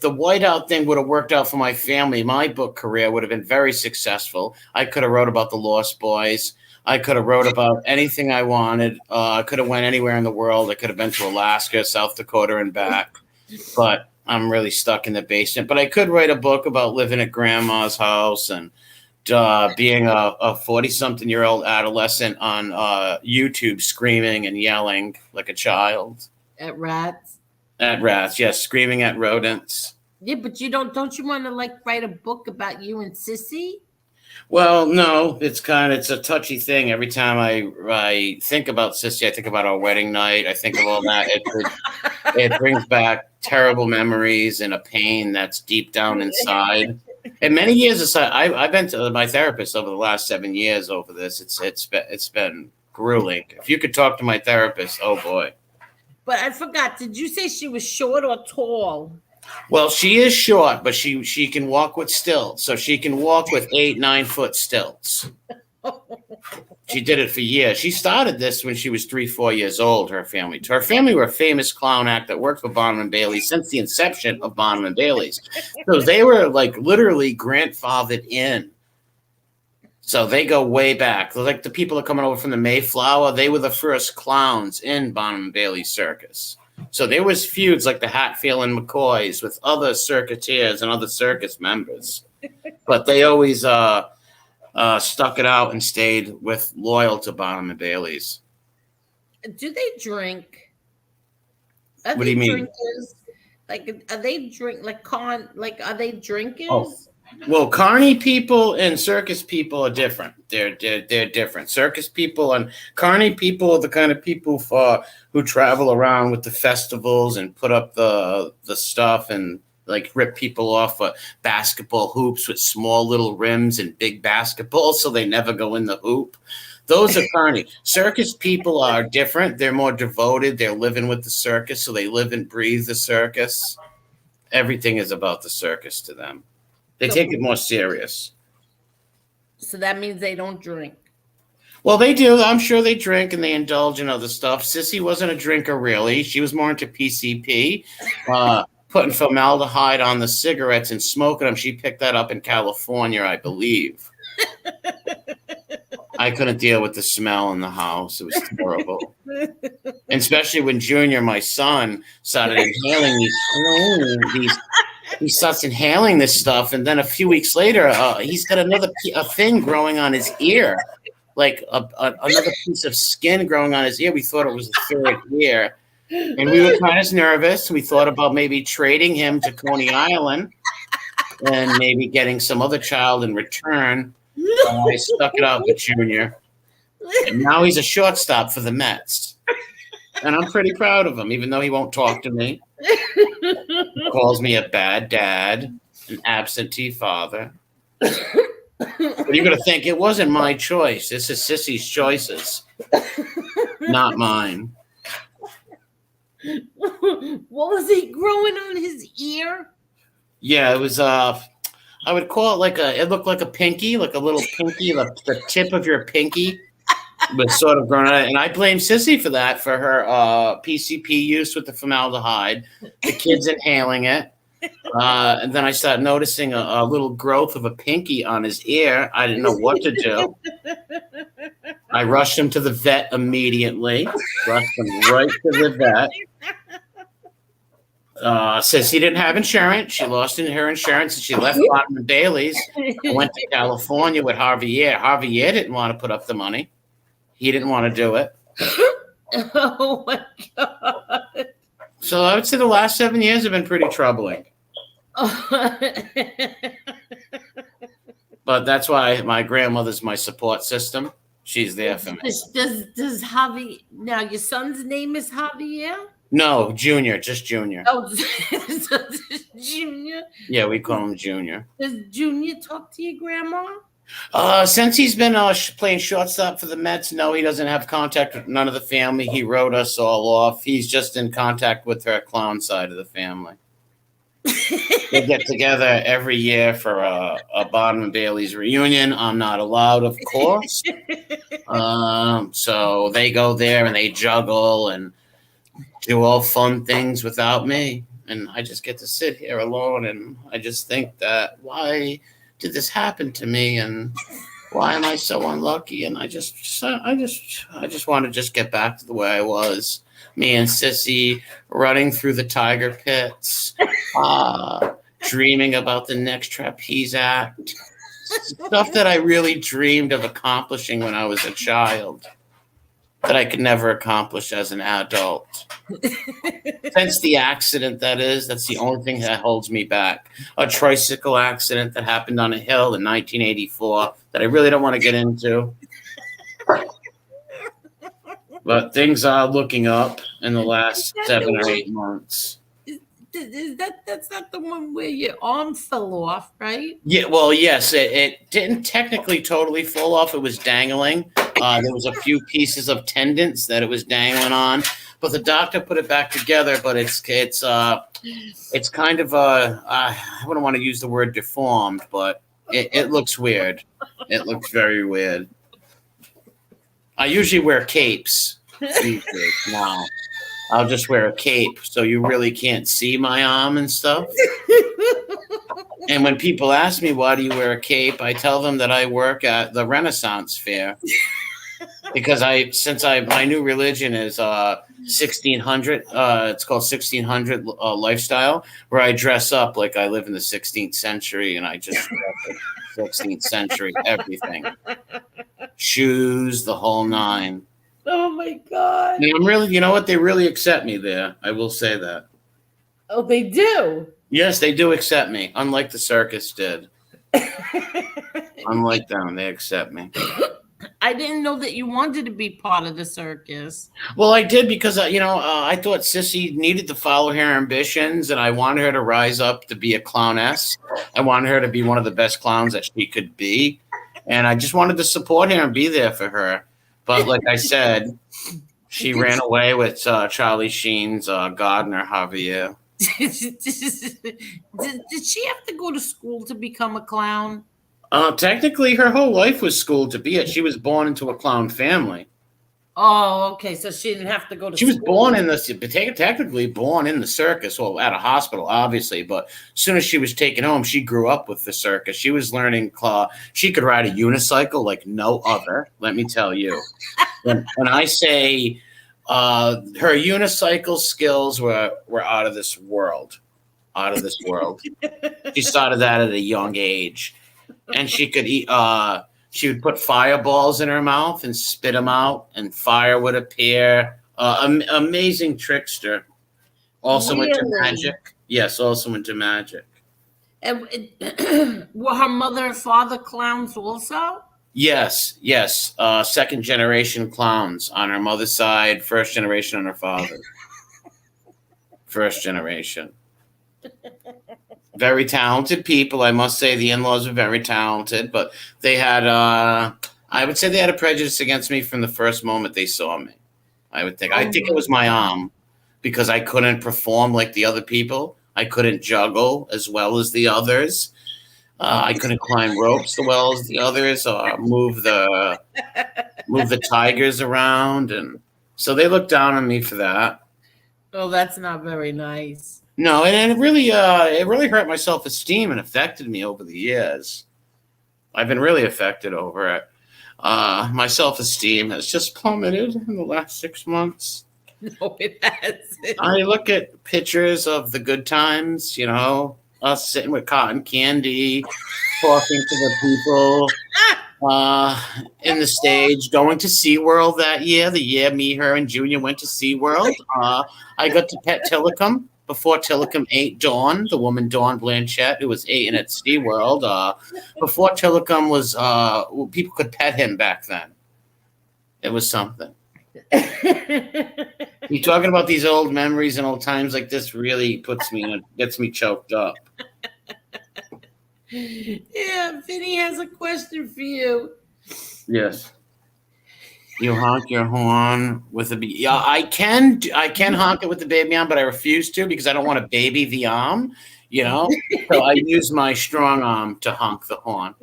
the whiteout thing would have worked out for my family, my book career would have been very successful. I could have wrote about the Lost Boys. I could have wrote about anything I wanted. I could have went anywhere in the world. I could have been to Alaska, South Dakota, and back. But I'm really stuck in the basement. But I could write a book about living at grandma's house and being a 40-something-year-old adolescent on YouTube, screaming and yelling like a child. At rats? At rats, yes, screaming at rodents. Yeah, but you don't you want to like write a book about you and Sissy? Well, no, it's a touchy thing. Every time I think about Sissy, I think about our wedding night. I think of all that. It brings back terrible memories and a pain that's deep down inside. And many years aside, I've been to my therapist over the last 7 years over this. It's been grueling. If you could talk to my therapist, oh boy. But I forgot. Did you say she was short or tall? Well, she is short, but she can walk with stilts. So she can walk with 8-9 foot stilts. She did it for years. She started this when she was 3-4 years old. Her family were a famous clown act that worked for Barnum and Bailey since the inception of Barnum and Bailey's. So they were like literally grandfathered in. So they go way back. Like the people that are coming over from the Mayflower, they were the first clowns in Barnum and Bailey's circus. So there was feuds like the Hatfield and McCoys with other circuiteers and other circus members. But they always stuck it out and stayed loyal to Barnum and Bailey's. Do they drink? What do you mean? Drinkers? Like, are they are they drinkers? Oh. Well, carny people and circus people are different. They're different. Circus people and carny people are the kind of people who travel around with the festivals and put up the stuff and like rip people off basketball hoops with small little rims and big basketballs so they never go in the hoop. Those are carny. Circus people are different. They're more devoted. They're living with the circus, so they live and breathe the circus. Everything is about the circus to them. They take it more serious. So that means they don't drink. Well, they do. I'm sure they drink and they indulge in other stuff. Sissy wasn't a drinker, really. She was more into PCP, putting formaldehyde on the cigarettes and smoking them. She picked that up in California, I believe. I couldn't deal with the smell in the house. It was terrible. And especially when Junior, my son, started inhaling he starts inhaling this stuff, and then a few weeks later, he's got a thing growing on his ear, like another piece of skin growing on his ear. We thought it was the third ear, and we were kind of nervous. We thought about maybe trading him to Coney Island and maybe getting some other child in return. I stuck it out with Junior, and now he's a shortstop for the Mets. And I'm pretty proud of him, even though he won't talk to me. He calls me a bad dad, an absentee father. But you're going to think it wasn't my choice. This is Sissy's choices, not mine. What was he growing on his ear? Yeah, it was, I would call it it looked like a pinky, like a little pinky, the tip of your pinky. Was sort of grown out, and I blame Sissy for that, for her PCP use with the formaldehyde, the kids inhaling it, and then I started noticing a little growth of a pinky on his ear. I didn't know what to do. I rushed him to the vet immediately. Rushed him right to the vet. Says he didn't have insurance. She lost her insurance, and she left Barnum and Bailey's. Went to California with Javier. Javier didn't want to put up the money. He didn't want to do it. Oh my God. So I would say the last 7 years have been pretty troubling. But that's why my grandmother's my support system. She's there for me. Does Javi now? Your son's name is Javier. No, Junior, just Junior. Oh, so Junior. Yeah, we call him Junior. Does Junior talk to your grandma? Since he's been playing shortstop for the Mets, no, he doesn't have contact with none of the family. He wrote us all off. He's just in contact with her clown side of the family. They get together every year for a Bottom and Bailey's reunion. I'm not allowed, of course. So they go there and they juggle and do all fun things without me. And I just get to sit here alone. And I just think that, why did this happen to me? And why am I so unlucky? And I just want to just get back to the way I was. Me and Sissy running through the tiger pits, dreaming about the next trapeze act. Stuff that I really dreamed of accomplishing when I was a child that I could never accomplish as an adult. Since the accident, that's the only thing that holds me back. A tricycle accident that happened on a hill in 1984 that I really don't want to get into. But things are looking up in the last 7 or 8 months. That's not the one where your arm fell off, right? Yeah, well, yes, it didn't technically totally fall off. It was dangling. There was a few pieces of tendons that it was dangling on, but the doctor put it back together. But it's kind of I wouldn't want to use the word deformed, but it looks weird. It looks very weird. I usually wear capes. Now I'll just wear a cape so you really can't see my arm and stuff. And when people ask me, why do you wear a cape? I tell them that I work at the Renaissance Fair. Because my new religion is 1600. It's called 1600 lifestyle, where I dress up like I live in the 16th century, and I just 16th century everything, shoes, the whole nine. Oh my God! And I'm really, you know what? They really accept me there. I will say that. Oh, they do. Yes, they do accept me. Unlike the circus did. Unlike them, they accept me. I didn't know that you wanted to be part of the circus. Well, I did because, I thought Sissy needed to follow her ambitions, and I wanted her to rise up to be a clowness. I wanted her to be one of the best clowns that she could be. And I just wanted to support her and be there for her. But like I said, she ran away with Charlie Sheen's gardener, Javier. Did she have to go to school to become a clown? Technically, her whole life was schooled to be it. She was born into a clown family. Oh, okay. So she didn't have to go to She school. was born in technically born in the circus, well, at a hospital, obviously. But as soon as she was taken home, she grew up with the circus. She was learning she could ride a unicycle like no other, let me tell you. When I say her unicycle skills were out of this world. Out of this world. She started that at a young age. And she could eat. She would put fireballs in her mouth and spit them out, and fire would appear. Amazing trickster. Also into magic. Yes, also into magic. And were her mother and father clowns also? Yes. Second generation clowns on her mother's side, first generation on her father. First generation. Very talented people. I must say the in-laws were very talented, but they had, I would say they had a prejudice against me from the first moment they saw me. I think it was my arm, because I couldn't perform like the other people. I couldn't juggle as well as the others. I couldn't climb ropes as well as the others, or move the tigers around. And so they looked down on me for that. Oh, that's not very nice. No, and it really hurt my self-esteem and affected me over the years. I've been really affected over it. My self-esteem has just plummeted in the last 6 months. No, it hasn't. I look at pictures of the good times, us sitting with cotton candy, talking to the people in the stage, going to SeaWorld that year, the year me, her, and Junior went to SeaWorld. I got to pet Tillicum. before Tillicum ate Dawn, the woman Dawn Blanchett, who was eaten at SeaWorld. Before Tillicum was, people could pet him back then. It was something. You talking about these old memories and old times like this really gets me choked up. Yeah, Vinny has a question for you. Yes. You honk your horn with a baby. Yeah, I can honk it with the baby arm, but I refuse to because I don't want to baby the arm, you know? So I use my strong arm to honk the horn.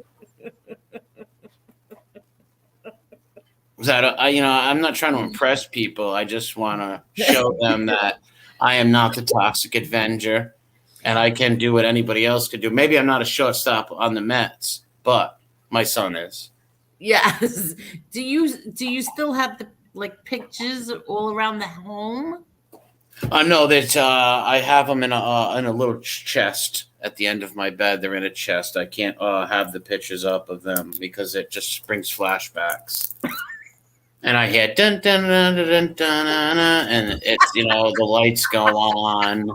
I'm not trying to impress people. I just want to show them that I am not the toxic Avenger and I can do what anybody else could do. Maybe I'm not a shortstop on the Mets, but my son is. Yes. Do you still have the pictures all around the home? No, that I have them in a little chest at the end of my bed. They're in a chest. I can't have the pictures up of them because it just brings flashbacks. And I hear dun dun dun dun dun dun, and it's the lights go on,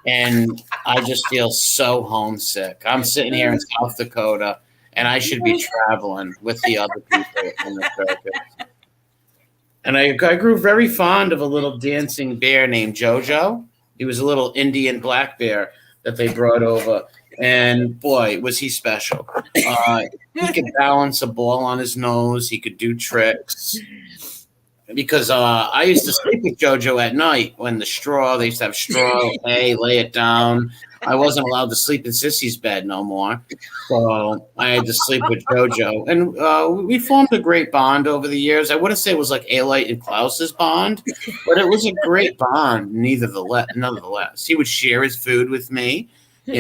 and I just feel so homesick. I'm sitting here in South Dakota. And I should be traveling with the other people in the circus. And I grew very fond of a little dancing bear named Jojo. He was a little Indian black bear that they brought over. And boy, was he special. He could balance a ball on his nose. He could do tricks. Because I used to sleep with Jojo at night when they used to have straw, hay, lay it down. I wasn't allowed to sleep in Sissy's bed no more. So I had to sleep with Jojo. And we formed a great bond over the years. I wouldn't say it was like Alite and Klaus's bond, but it was a great bond, nonetheless. He would share his food with me, We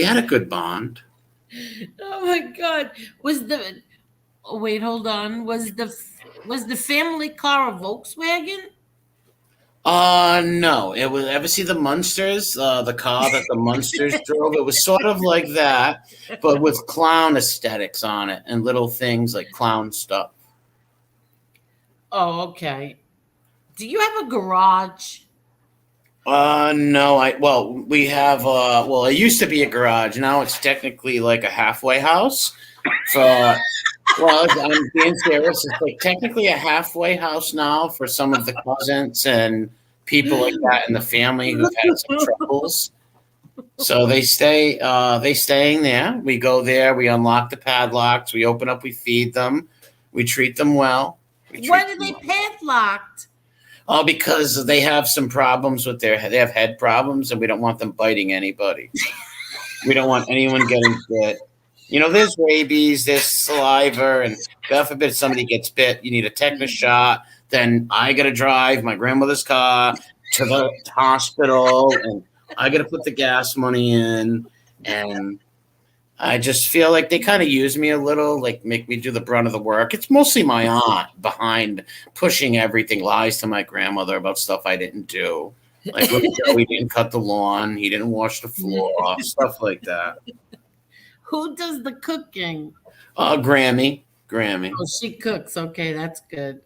had a good bond. Oh my God. Wait, hold on. Was the family car a Volkswagen? No. It was. Ever see the Munsters? The car that the Munsters drove. It was sort of like that, but with clown aesthetics on it and little things like clown stuff. Oh, okay. Do you have a garage? No. We have. It used to be a garage. Now it's technically like a halfway house. I'm being serious. It's like technically a halfway house now for some of the cousins and people like that in the family who've had some troubles. So they staying there. We go there. We unlock the padlocks. We open up. We feed them. We treat them well. Why are they padlocked? Oh, because they have some problems with they have head problems, and we don't want them biting anybody. We don't want anyone getting bit. There's rabies, there's saliva, and God forbid somebody gets bit. You need a tetanus shot. Then I got to drive my grandmother's car to the hospital, and I got to put the gas money in. And I just feel like they kind of use me a little, like make me do the brunt of the work. It's mostly my aunt behind pushing everything, lies to my grandmother about stuff I didn't do. Like, look, Joey didn't cut the lawn. He didn't wash the floor, stuff like that. Who does the cooking? Grammy. Oh, she cooks. Okay, that's good.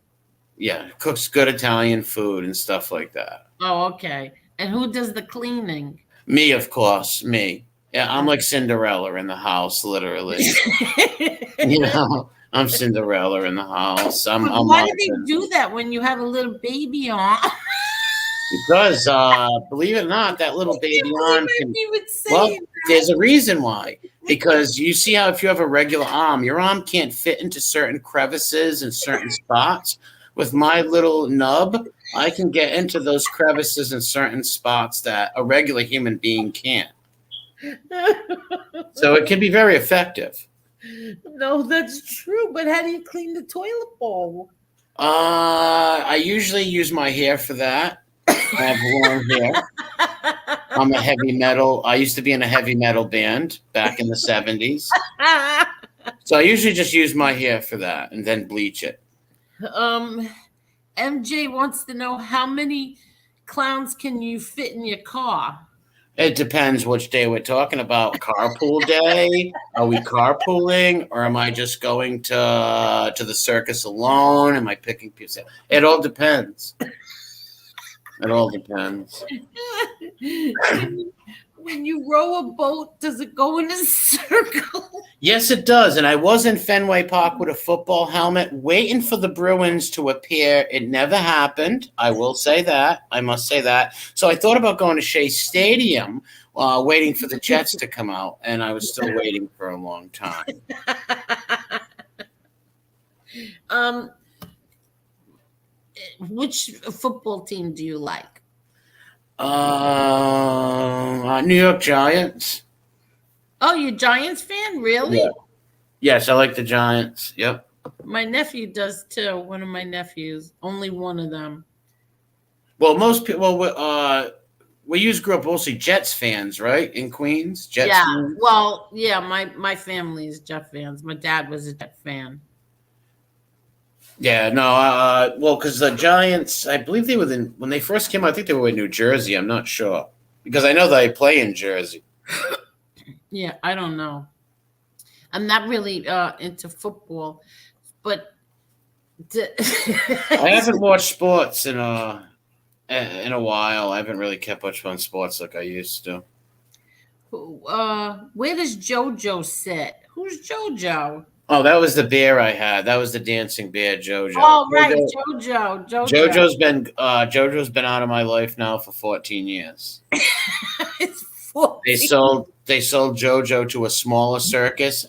Yeah, cooks good Italian food and stuff like that. Oh, okay. And who does the cleaning? Me, of course. Me. Yeah, I'm like Cinderella in the house, literally. I'm Cinderella in the house. Why do they do that when you have a little baby on? Because, believe it or not, that little baby on there's a reason why. Because you see how if you have a regular arm, your arm can't fit into certain crevices and certain spots. With my little nub, I can get into those crevices and certain spots that a regular human being can't. So it can be very effective. No, that's true. But how do you clean the toilet bowl? I usually use my hair for that. I have long hair. I'm a heavy metal. I used to be in a heavy metal band back in the 70s. So I usually just use my hair for that and then bleach it. MJ wants to know how many clowns can you fit in your car? It depends which day we're talking about. Carpool day? Are we carpooling? Or am I just going to the circus alone? Am I picking people? It all depends. It all depends. When you row a boat, does it go in a circle? Yes, it does. And I was in Fenway Park with a football helmet waiting for the Bruins to appear. It never happened. I will say that. I must say that. So I thought about going to Shea Stadium, waiting for the Jets to come out. And I was still waiting for a long time. Which football team do you like? New York Giants. Oh, you're a Giants fan? Really? Yeah. Yes, I like the Giants. Yep. My nephew does too. One of my nephews. Only one of them. Well, most people. Well, we used grew up mostly Jets fans, right? In Queens, Jets. Yeah. Fans. Well, yeah. My family is Jet fans. My dad was a Jet fan. Yeah, no, well, because the Giants, I believe they were when they first came out, I think they were in New Jersey. I'm not sure. Because I know they play in Jersey. Yeah, I don't know. I'm not really into football, but I haven't watched sports in a while. I haven't really kept much on sports like I used to. Where does JoJo sit? Who's JoJo? Oh, that was the bear I had. That was the dancing bear, JoJo. Oh, right, JoJo. JoJo's been out of my life now for 14 years. It's 14. They sold JoJo to a smaller circus.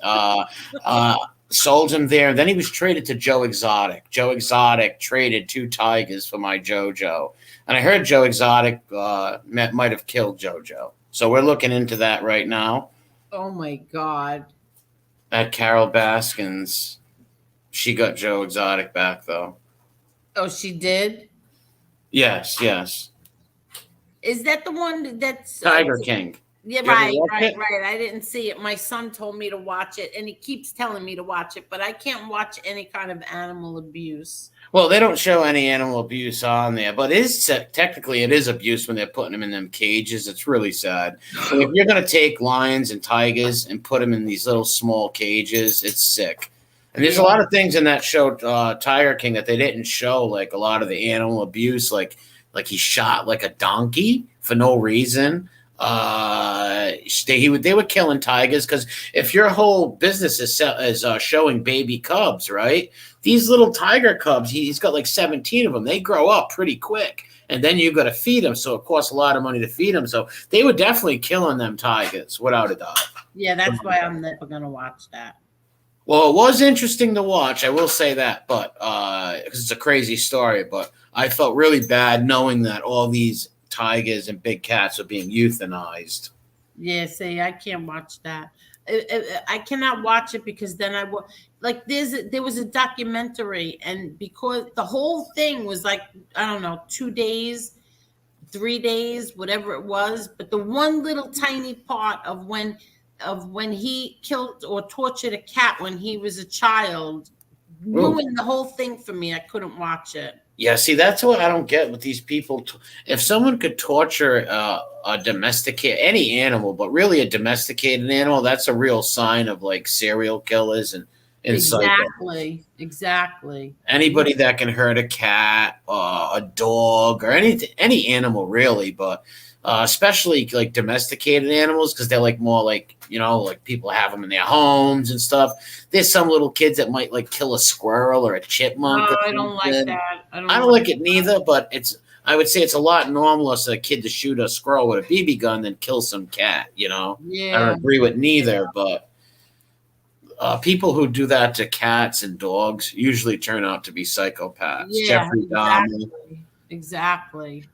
Sold him there, and then he was traded to Joe Exotic. Joe Exotic traded 2 tigers for my JoJo, and I heard Joe Exotic might have killed JoJo. So we're looking into that right now. Oh my God. At Carol Baskin's, she got Joe Exotic back though. Oh, she did? Yes. Is that the one that's Tiger King? Yeah, You ever watch right. it? I didn't see it. My son told me to watch it, and he keeps telling me to watch it, but I can't watch any kind of animal abuse. Well, they don't show any animal abuse on there, but technically it is abuse when they're putting them in them cages. It's really sad. So if you're going to take lions and tigers and put them in these little small cages, it's sick. And there's a lot of things in that show, Tiger King, that they didn't show, like a lot of the animal abuse, like he shot like a donkey for no reason. They were killing tigers because if your whole business is showing baby cubs, right? These little tiger cubs, he's got like 17 of them. They grow up pretty quick, and then you got to feed them. So it costs a lot of money to feed them. So they were definitely killing them tigers, without a doubt. Yeah, that's why I'm never gonna watch that. Well, it was interesting to watch, I will say that, but because it's a crazy story. But I felt really bad knowing that all these tigers and big cats are being euthanized. Yeah, see, I can't watch that. I cannot watch it because then there was a documentary, and because the whole thing was like, I don't know, 2 days, 3 days, whatever it was, but the one little tiny part of when he killed or tortured a cat when he was a child ruined the whole thing for me. I couldn't watch it. Yeah, see, that's what I don't get with these people. If someone could torture any animal, but really a domesticated animal, that's a real sign of like serial killers and Exactly. Anybody that can hurt a cat, a dog, or any animal really, but especially like domesticated animals, because they're like more like, like people have them in their homes and stuff. There's some little kids that might like kill a squirrel or a chipmunk. No, I don't like that. I don't like it neither, but I would say it's a lot normaler for a kid to shoot a squirrel with a BB gun than kill some cat, Yeah. I don't agree with neither, but people who do that to cats and dogs usually turn out to be psychopaths. Yeah, Jeffrey Dahmer. Exactly.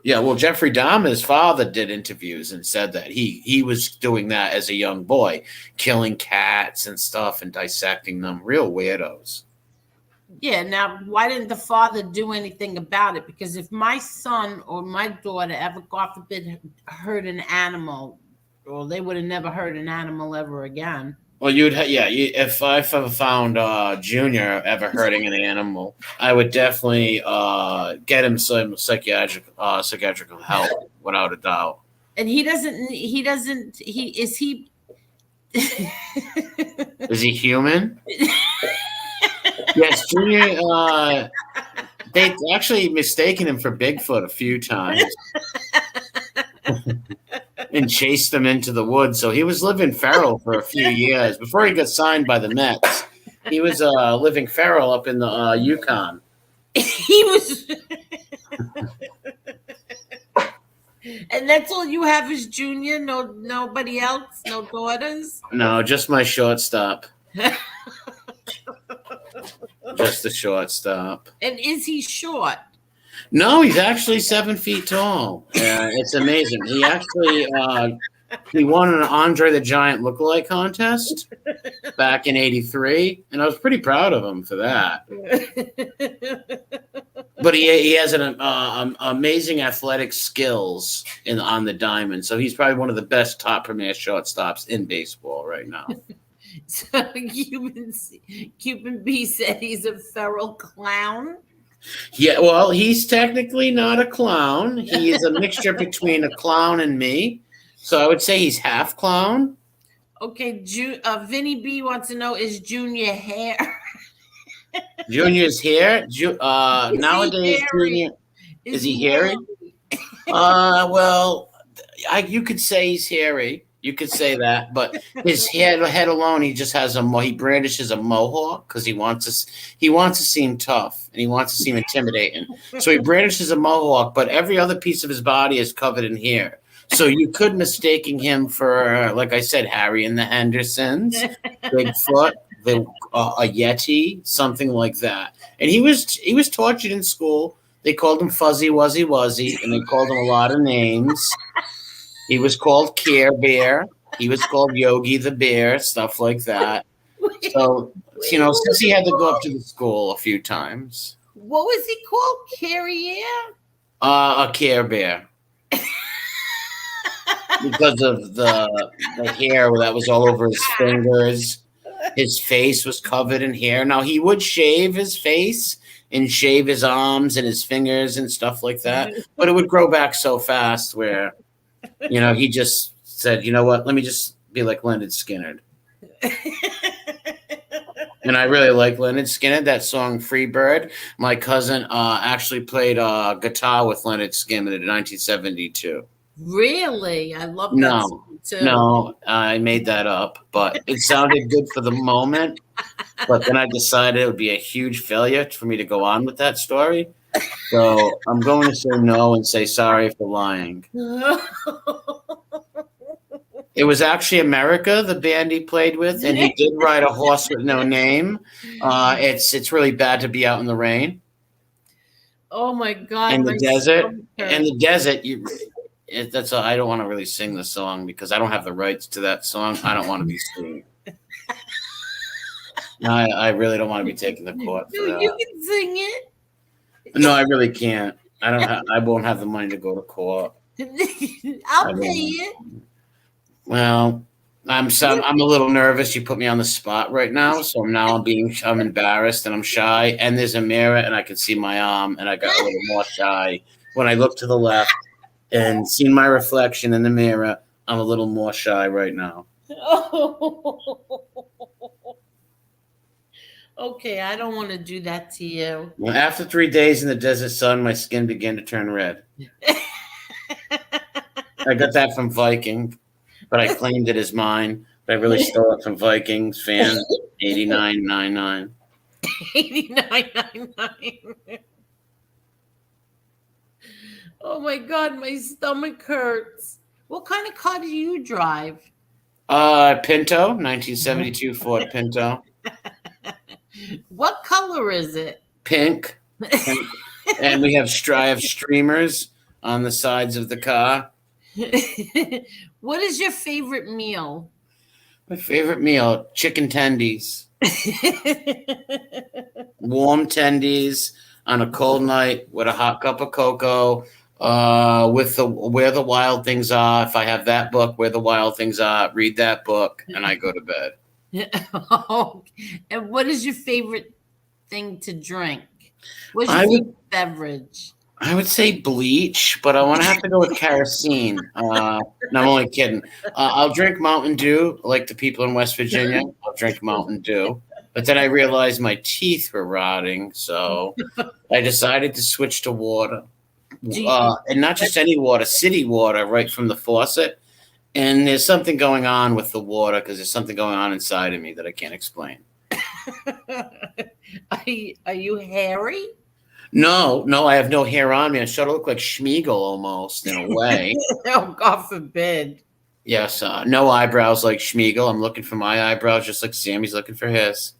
Yeah, well, Jeffrey Dahmer's father did interviews and said that he was doing that as a young boy, killing cats and stuff and dissecting them. Real weirdos. Yeah, now, why didn't the father do anything about it? Because if my son or my daughter ever, God forbid, hurt an animal, well, they would have never hurt an animal ever again. Well, if I ever found Junior ever hurting an animal, I would definitely get him some psychiatrical help, without a doubt. And is he human? Yes, Junior They actually mistaken him for Bigfoot a few times and chased him into the woods. So he was living feral for a few years before he got signed by the Mets. He was living feral up in the Yukon. He was. And that's all you have is Junior? No, nobody else? No daughters? No, just my shortstop. Just the shortstop. And is he short? No, he's actually 7 feet tall. It's amazing. He actually he won an Andre the Giant lookalike contest back in '83, and I was pretty proud of him for that. But he has an amazing athletic skills on the diamond, so he's probably one of the best top premier shortstops in baseball right now. So Cuban B said he's a feral clown. Yeah, well, he's technically not a clown. He is a mixture between a clown and me. So I would say he's half clown. Okay, Vinny B wants to know, is Junior hair? Junior's hair? Nowadays, Junior, is he hairy? Well, you could say he's hairy. You could say that, but his head alone, he just has he brandishes a mohawk because he wants to seem tough and he wants to seem intimidating. So he brandishes a mohawk, but every other piece of his body is covered in hair. So you could mistaking him for, like I said, Harry and the Hendersons, Bigfoot, a Yeti, something like that. And he was tortured in school. They called him Fuzzy Wuzzy Wuzzy, and they called him a lot of names. He was called Care Bear. He was called Yogi the Bear, stuff like that. So, since he had to go up to the school a few times. What was he called? Carrier? A Care Bear. Because of the hair that was all over his fingers. His face was covered in hair. Now, he would shave his face and shave his arms and his fingers and stuff like that. But it would grow back so fast where... he just said, you know what, let me just be like Leonard Skinner. And I really like Leonard Skinner, that song Free Bird. My cousin actually played guitar with Leonard Skinner in 1972. Really? I love that song too. No, I made that up, but it sounded good for the moment. But then I decided it would be a huge failure for me to go on with that story. So I'm going to say no and say sorry for lying. It was actually America, the band he played with, and he did ride a horse with no name. It's really bad to be out in the rain. Oh my God! In the desert, I don't want to really sing the song because I don't have the rights to that song. I don't want to be sued. No, I really don't want to be taken to court for that. You can sing it. No, I really can't. I won't have the money to go to court. I'll pay it. Well, I'm a little nervous. You put me on the spot right now, so I'm embarrassed and I'm shy. And there's a mirror, and I can see my arm, and I got a little more shy when I look to the left and seen my reflection in the mirror. I'm a little more shy right now. Okay, I don't want to do that to you. Well, after 3 days in the desert sun, my skin began to turn red. I got that from Viking, but I claimed it as mine. But I really stole it from Vikings fan 8999. 8999. Oh my God, my stomach hurts. What kind of car do you drive? Pinto, 1972 Ford Pinto. What color is it? Pink. And I have streamers on the sides of the car. What is your favorite meal? My favorite meal, chicken tendies. Warm tendies on a cold night with a hot cup of cocoa, with Where the Wild Things Are. If I have that book, Where the Wild Things Are, read that book, and I go to bed. And what is your favorite thing to drink? What's your favorite beverage? I would say bleach, but I want to have to go with kerosene. No, I'm only kidding. I'll drink Mountain Dew, like the people in West Virginia. I'll drink Mountain Dew. But then I realized my teeth were rotting, so I decided to switch to water. And not just any water, city water, right from the faucet. And there's something going on with the water because there's something going on inside of me that I can't explain. Are you hairy? No, I have no hair on me. I sort of look like Schmeagol almost in a way. Oh, God forbid. Yes, no eyebrows like Schmeagol. I'm looking for my eyebrows just like Sammy's looking for his.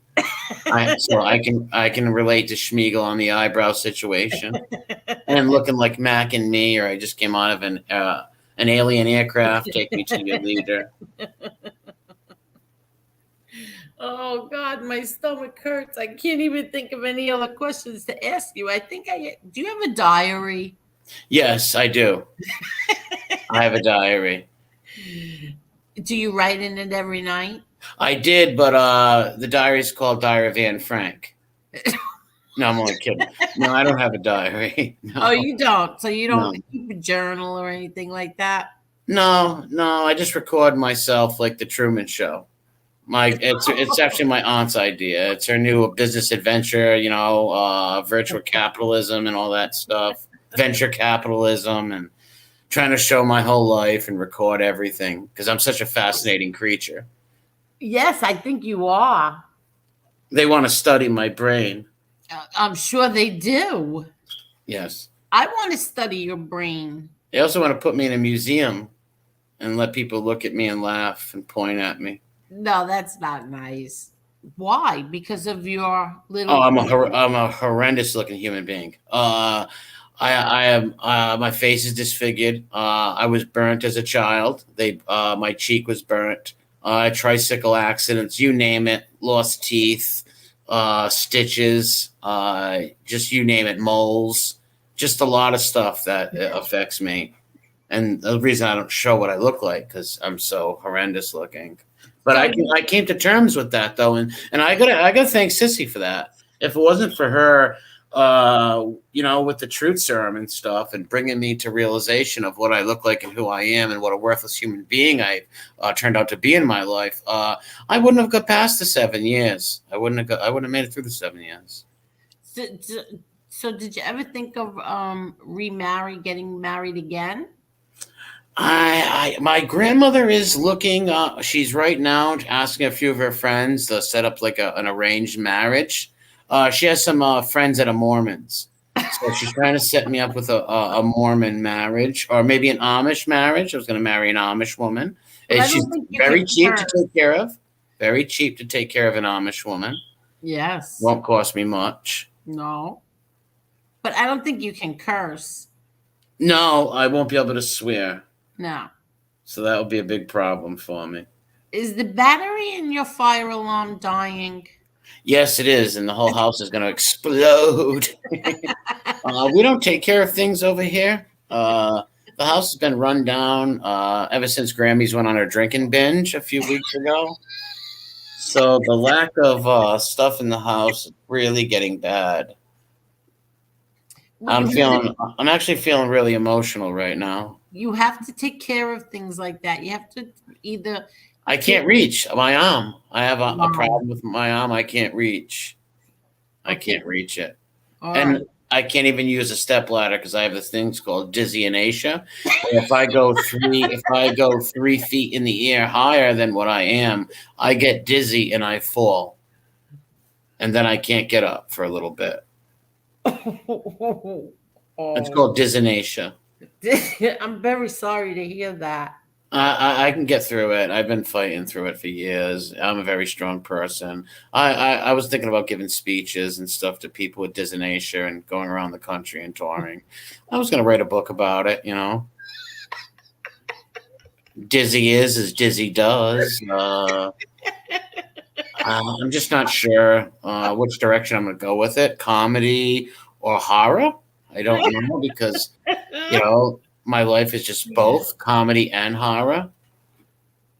So I can relate to Schmeagol on the eyebrow situation. And looking like Mac and me, or I just came out of an alien aircraft. Take me to your leader. Oh, God, my stomach hurts. I can't even think of any other questions to ask you. Do you have a diary? Yes, I do. I have a diary. Do you write in it every night? I did, but the diary is called Diary of Anne Frank. No, I'm only kidding. No, I don't have a diary. No. Oh, you don't? So you don't No. keep a journal or anything like that? No, I just record myself like the Truman Show. It's actually my aunt's idea. It's her new business adventure, virtual capitalism and all that stuff, venture capitalism, and trying to show my whole life and record everything because I'm such a fascinating creature. Yes, I think you are. They want to study my brain. I'm sure they do. Yes. I want to study your brain. They also want to put me in a museum and let people look at me and laugh and point at me. No, that's not nice. Why? Because of your little. Oh, I'm a horrendous looking human being. I am. My face is disfigured. I was burnt as a child. My cheek was burnt. Tricycle accidents, you name it. Lost teeth, stitches, just you name it. Moles, just a lot of stuff that affects me. And the reason I don't show what I look like because I'm so horrendous looking. But I came to terms with that though, and I gotta thank Sissy for that. If it wasn't for her, with the truth serum and stuff, and bringing me to realization of what I look like and who I am, and what a worthless human being I turned out to be in my life, I wouldn't have got past the 7 years. I wouldn't have made it through the 7 years. So did you ever think of getting married again? My grandmother is looking. She's right now asking a few of her friends to set up like an arranged marriage. She has some friends that are Mormons, so she's trying to set me up with a Mormon marriage, or maybe an Amish marriage. I was going to marry an Amish woman. And she's very cheap to take care of. Very cheap to take care of an Amish woman. Yes. Won't cost me much. No. But I don't think you can curse. No, I won't be able to swear. No. So that would be a big problem for me. Is the battery in your fire alarm dying? Yes, it is, and the whole house is going to explode. We don't take care of things over here. The house has been run down ever since Grammys went on her drinking binge a few weeks ago. So the lack of stuff in the house is really getting bad. I'm actually feeling really emotional right now. You have to take care of things like that. You have to either. I can't reach my arm. I have a problem with my arm. I can't reach. I can't reach it. And I can't even use a step ladder because I have this thing called dizzination. If I go 3 feet in the air higher than what I am, I get dizzy and I fall. And then I can't get up for a little bit. It's called dizzination. I'm very sorry to hear that. I can get through it. I've been fighting through it for years. I'm a very strong person. I was thinking about giving speeches and stuff to people with dizzination and going around the country and touring. I was going to write a book about it, Dizzy is as dizzy does. I'm just not sure which direction I'm going to go with it. Comedy or horror? I don't know because, my life is just both comedy and horror.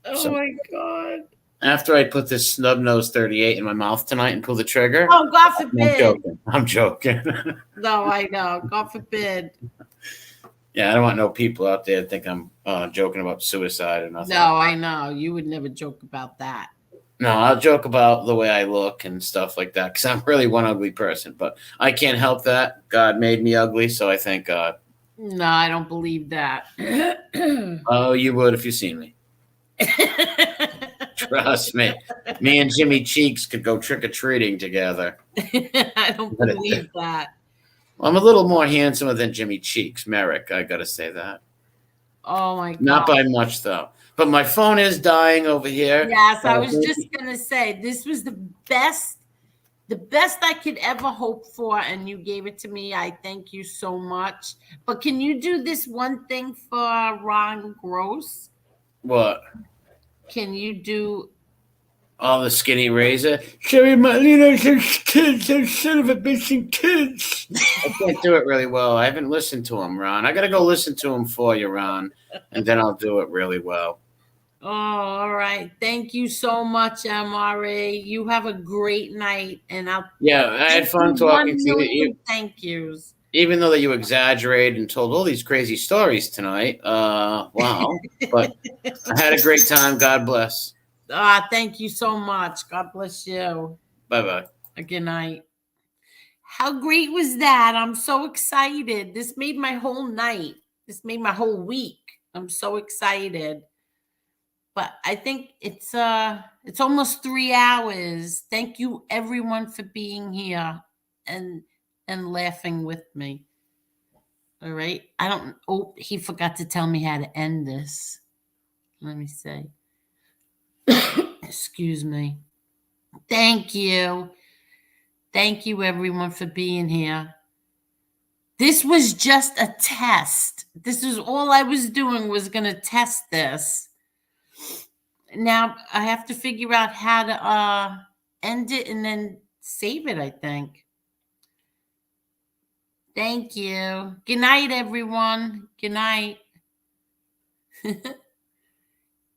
Oh my God. After I put this snub nose 38 in my mouth tonight and pull the trigger. Oh, God forbid. I'm joking. No, I know. God forbid. Yeah, I don't want no people out there to think I'm joking about suicide or nothing. No, I know. You would never joke about that. No, I'll joke about the way I look and stuff like that because I'm really one ugly person, but I can't help that. God made me ugly, so I thank God. No, I don't believe that. Oh, you would if you seen me. Trust me. Me and Jimmy Cheeks could go trick-or-treating together. I don't believe that. I'm a little more handsomer than Jimmy Cheeks, Merrick. I gotta say that. Oh my God. Not by much, though. But my phone is dying over here. Yes, I was just gonna say this was the best I could ever hope for, and you gave it to me. I thank you so much. But can you do this one thing for Ron Gross? What? Can you do? All the skinny razor. Sorry, Marlena, those kids, those son of a bitch and kids. I can't do it really well. I haven't listened to him, Ron. I got to go listen to him for you, Ron, and then I'll do it really well. Oh, all right. Thank you so much, MRA. You have a great night, and I had fun talking to you. Thank yous. Even though that you exaggerated and told all these crazy stories tonight. Wow. But I had a great time. God bless. Thank you so much. God bless you. Bye-bye. Good night. How great was that? I'm so excited. This made my whole night. This made my whole week. I'm so excited. But I think it's almost 3 hours. Thank you everyone for being here and laughing with me. All right. He forgot to tell me how to end this. Let me see. Excuse me. Thank you. Thank you everyone for being here. This was just a test. This is all I was doing, was going to test this. Now I have to figure out how to end it and then save it, I think. Thank you. Good night, everyone. Good night.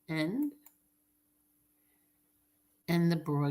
And the broadcast.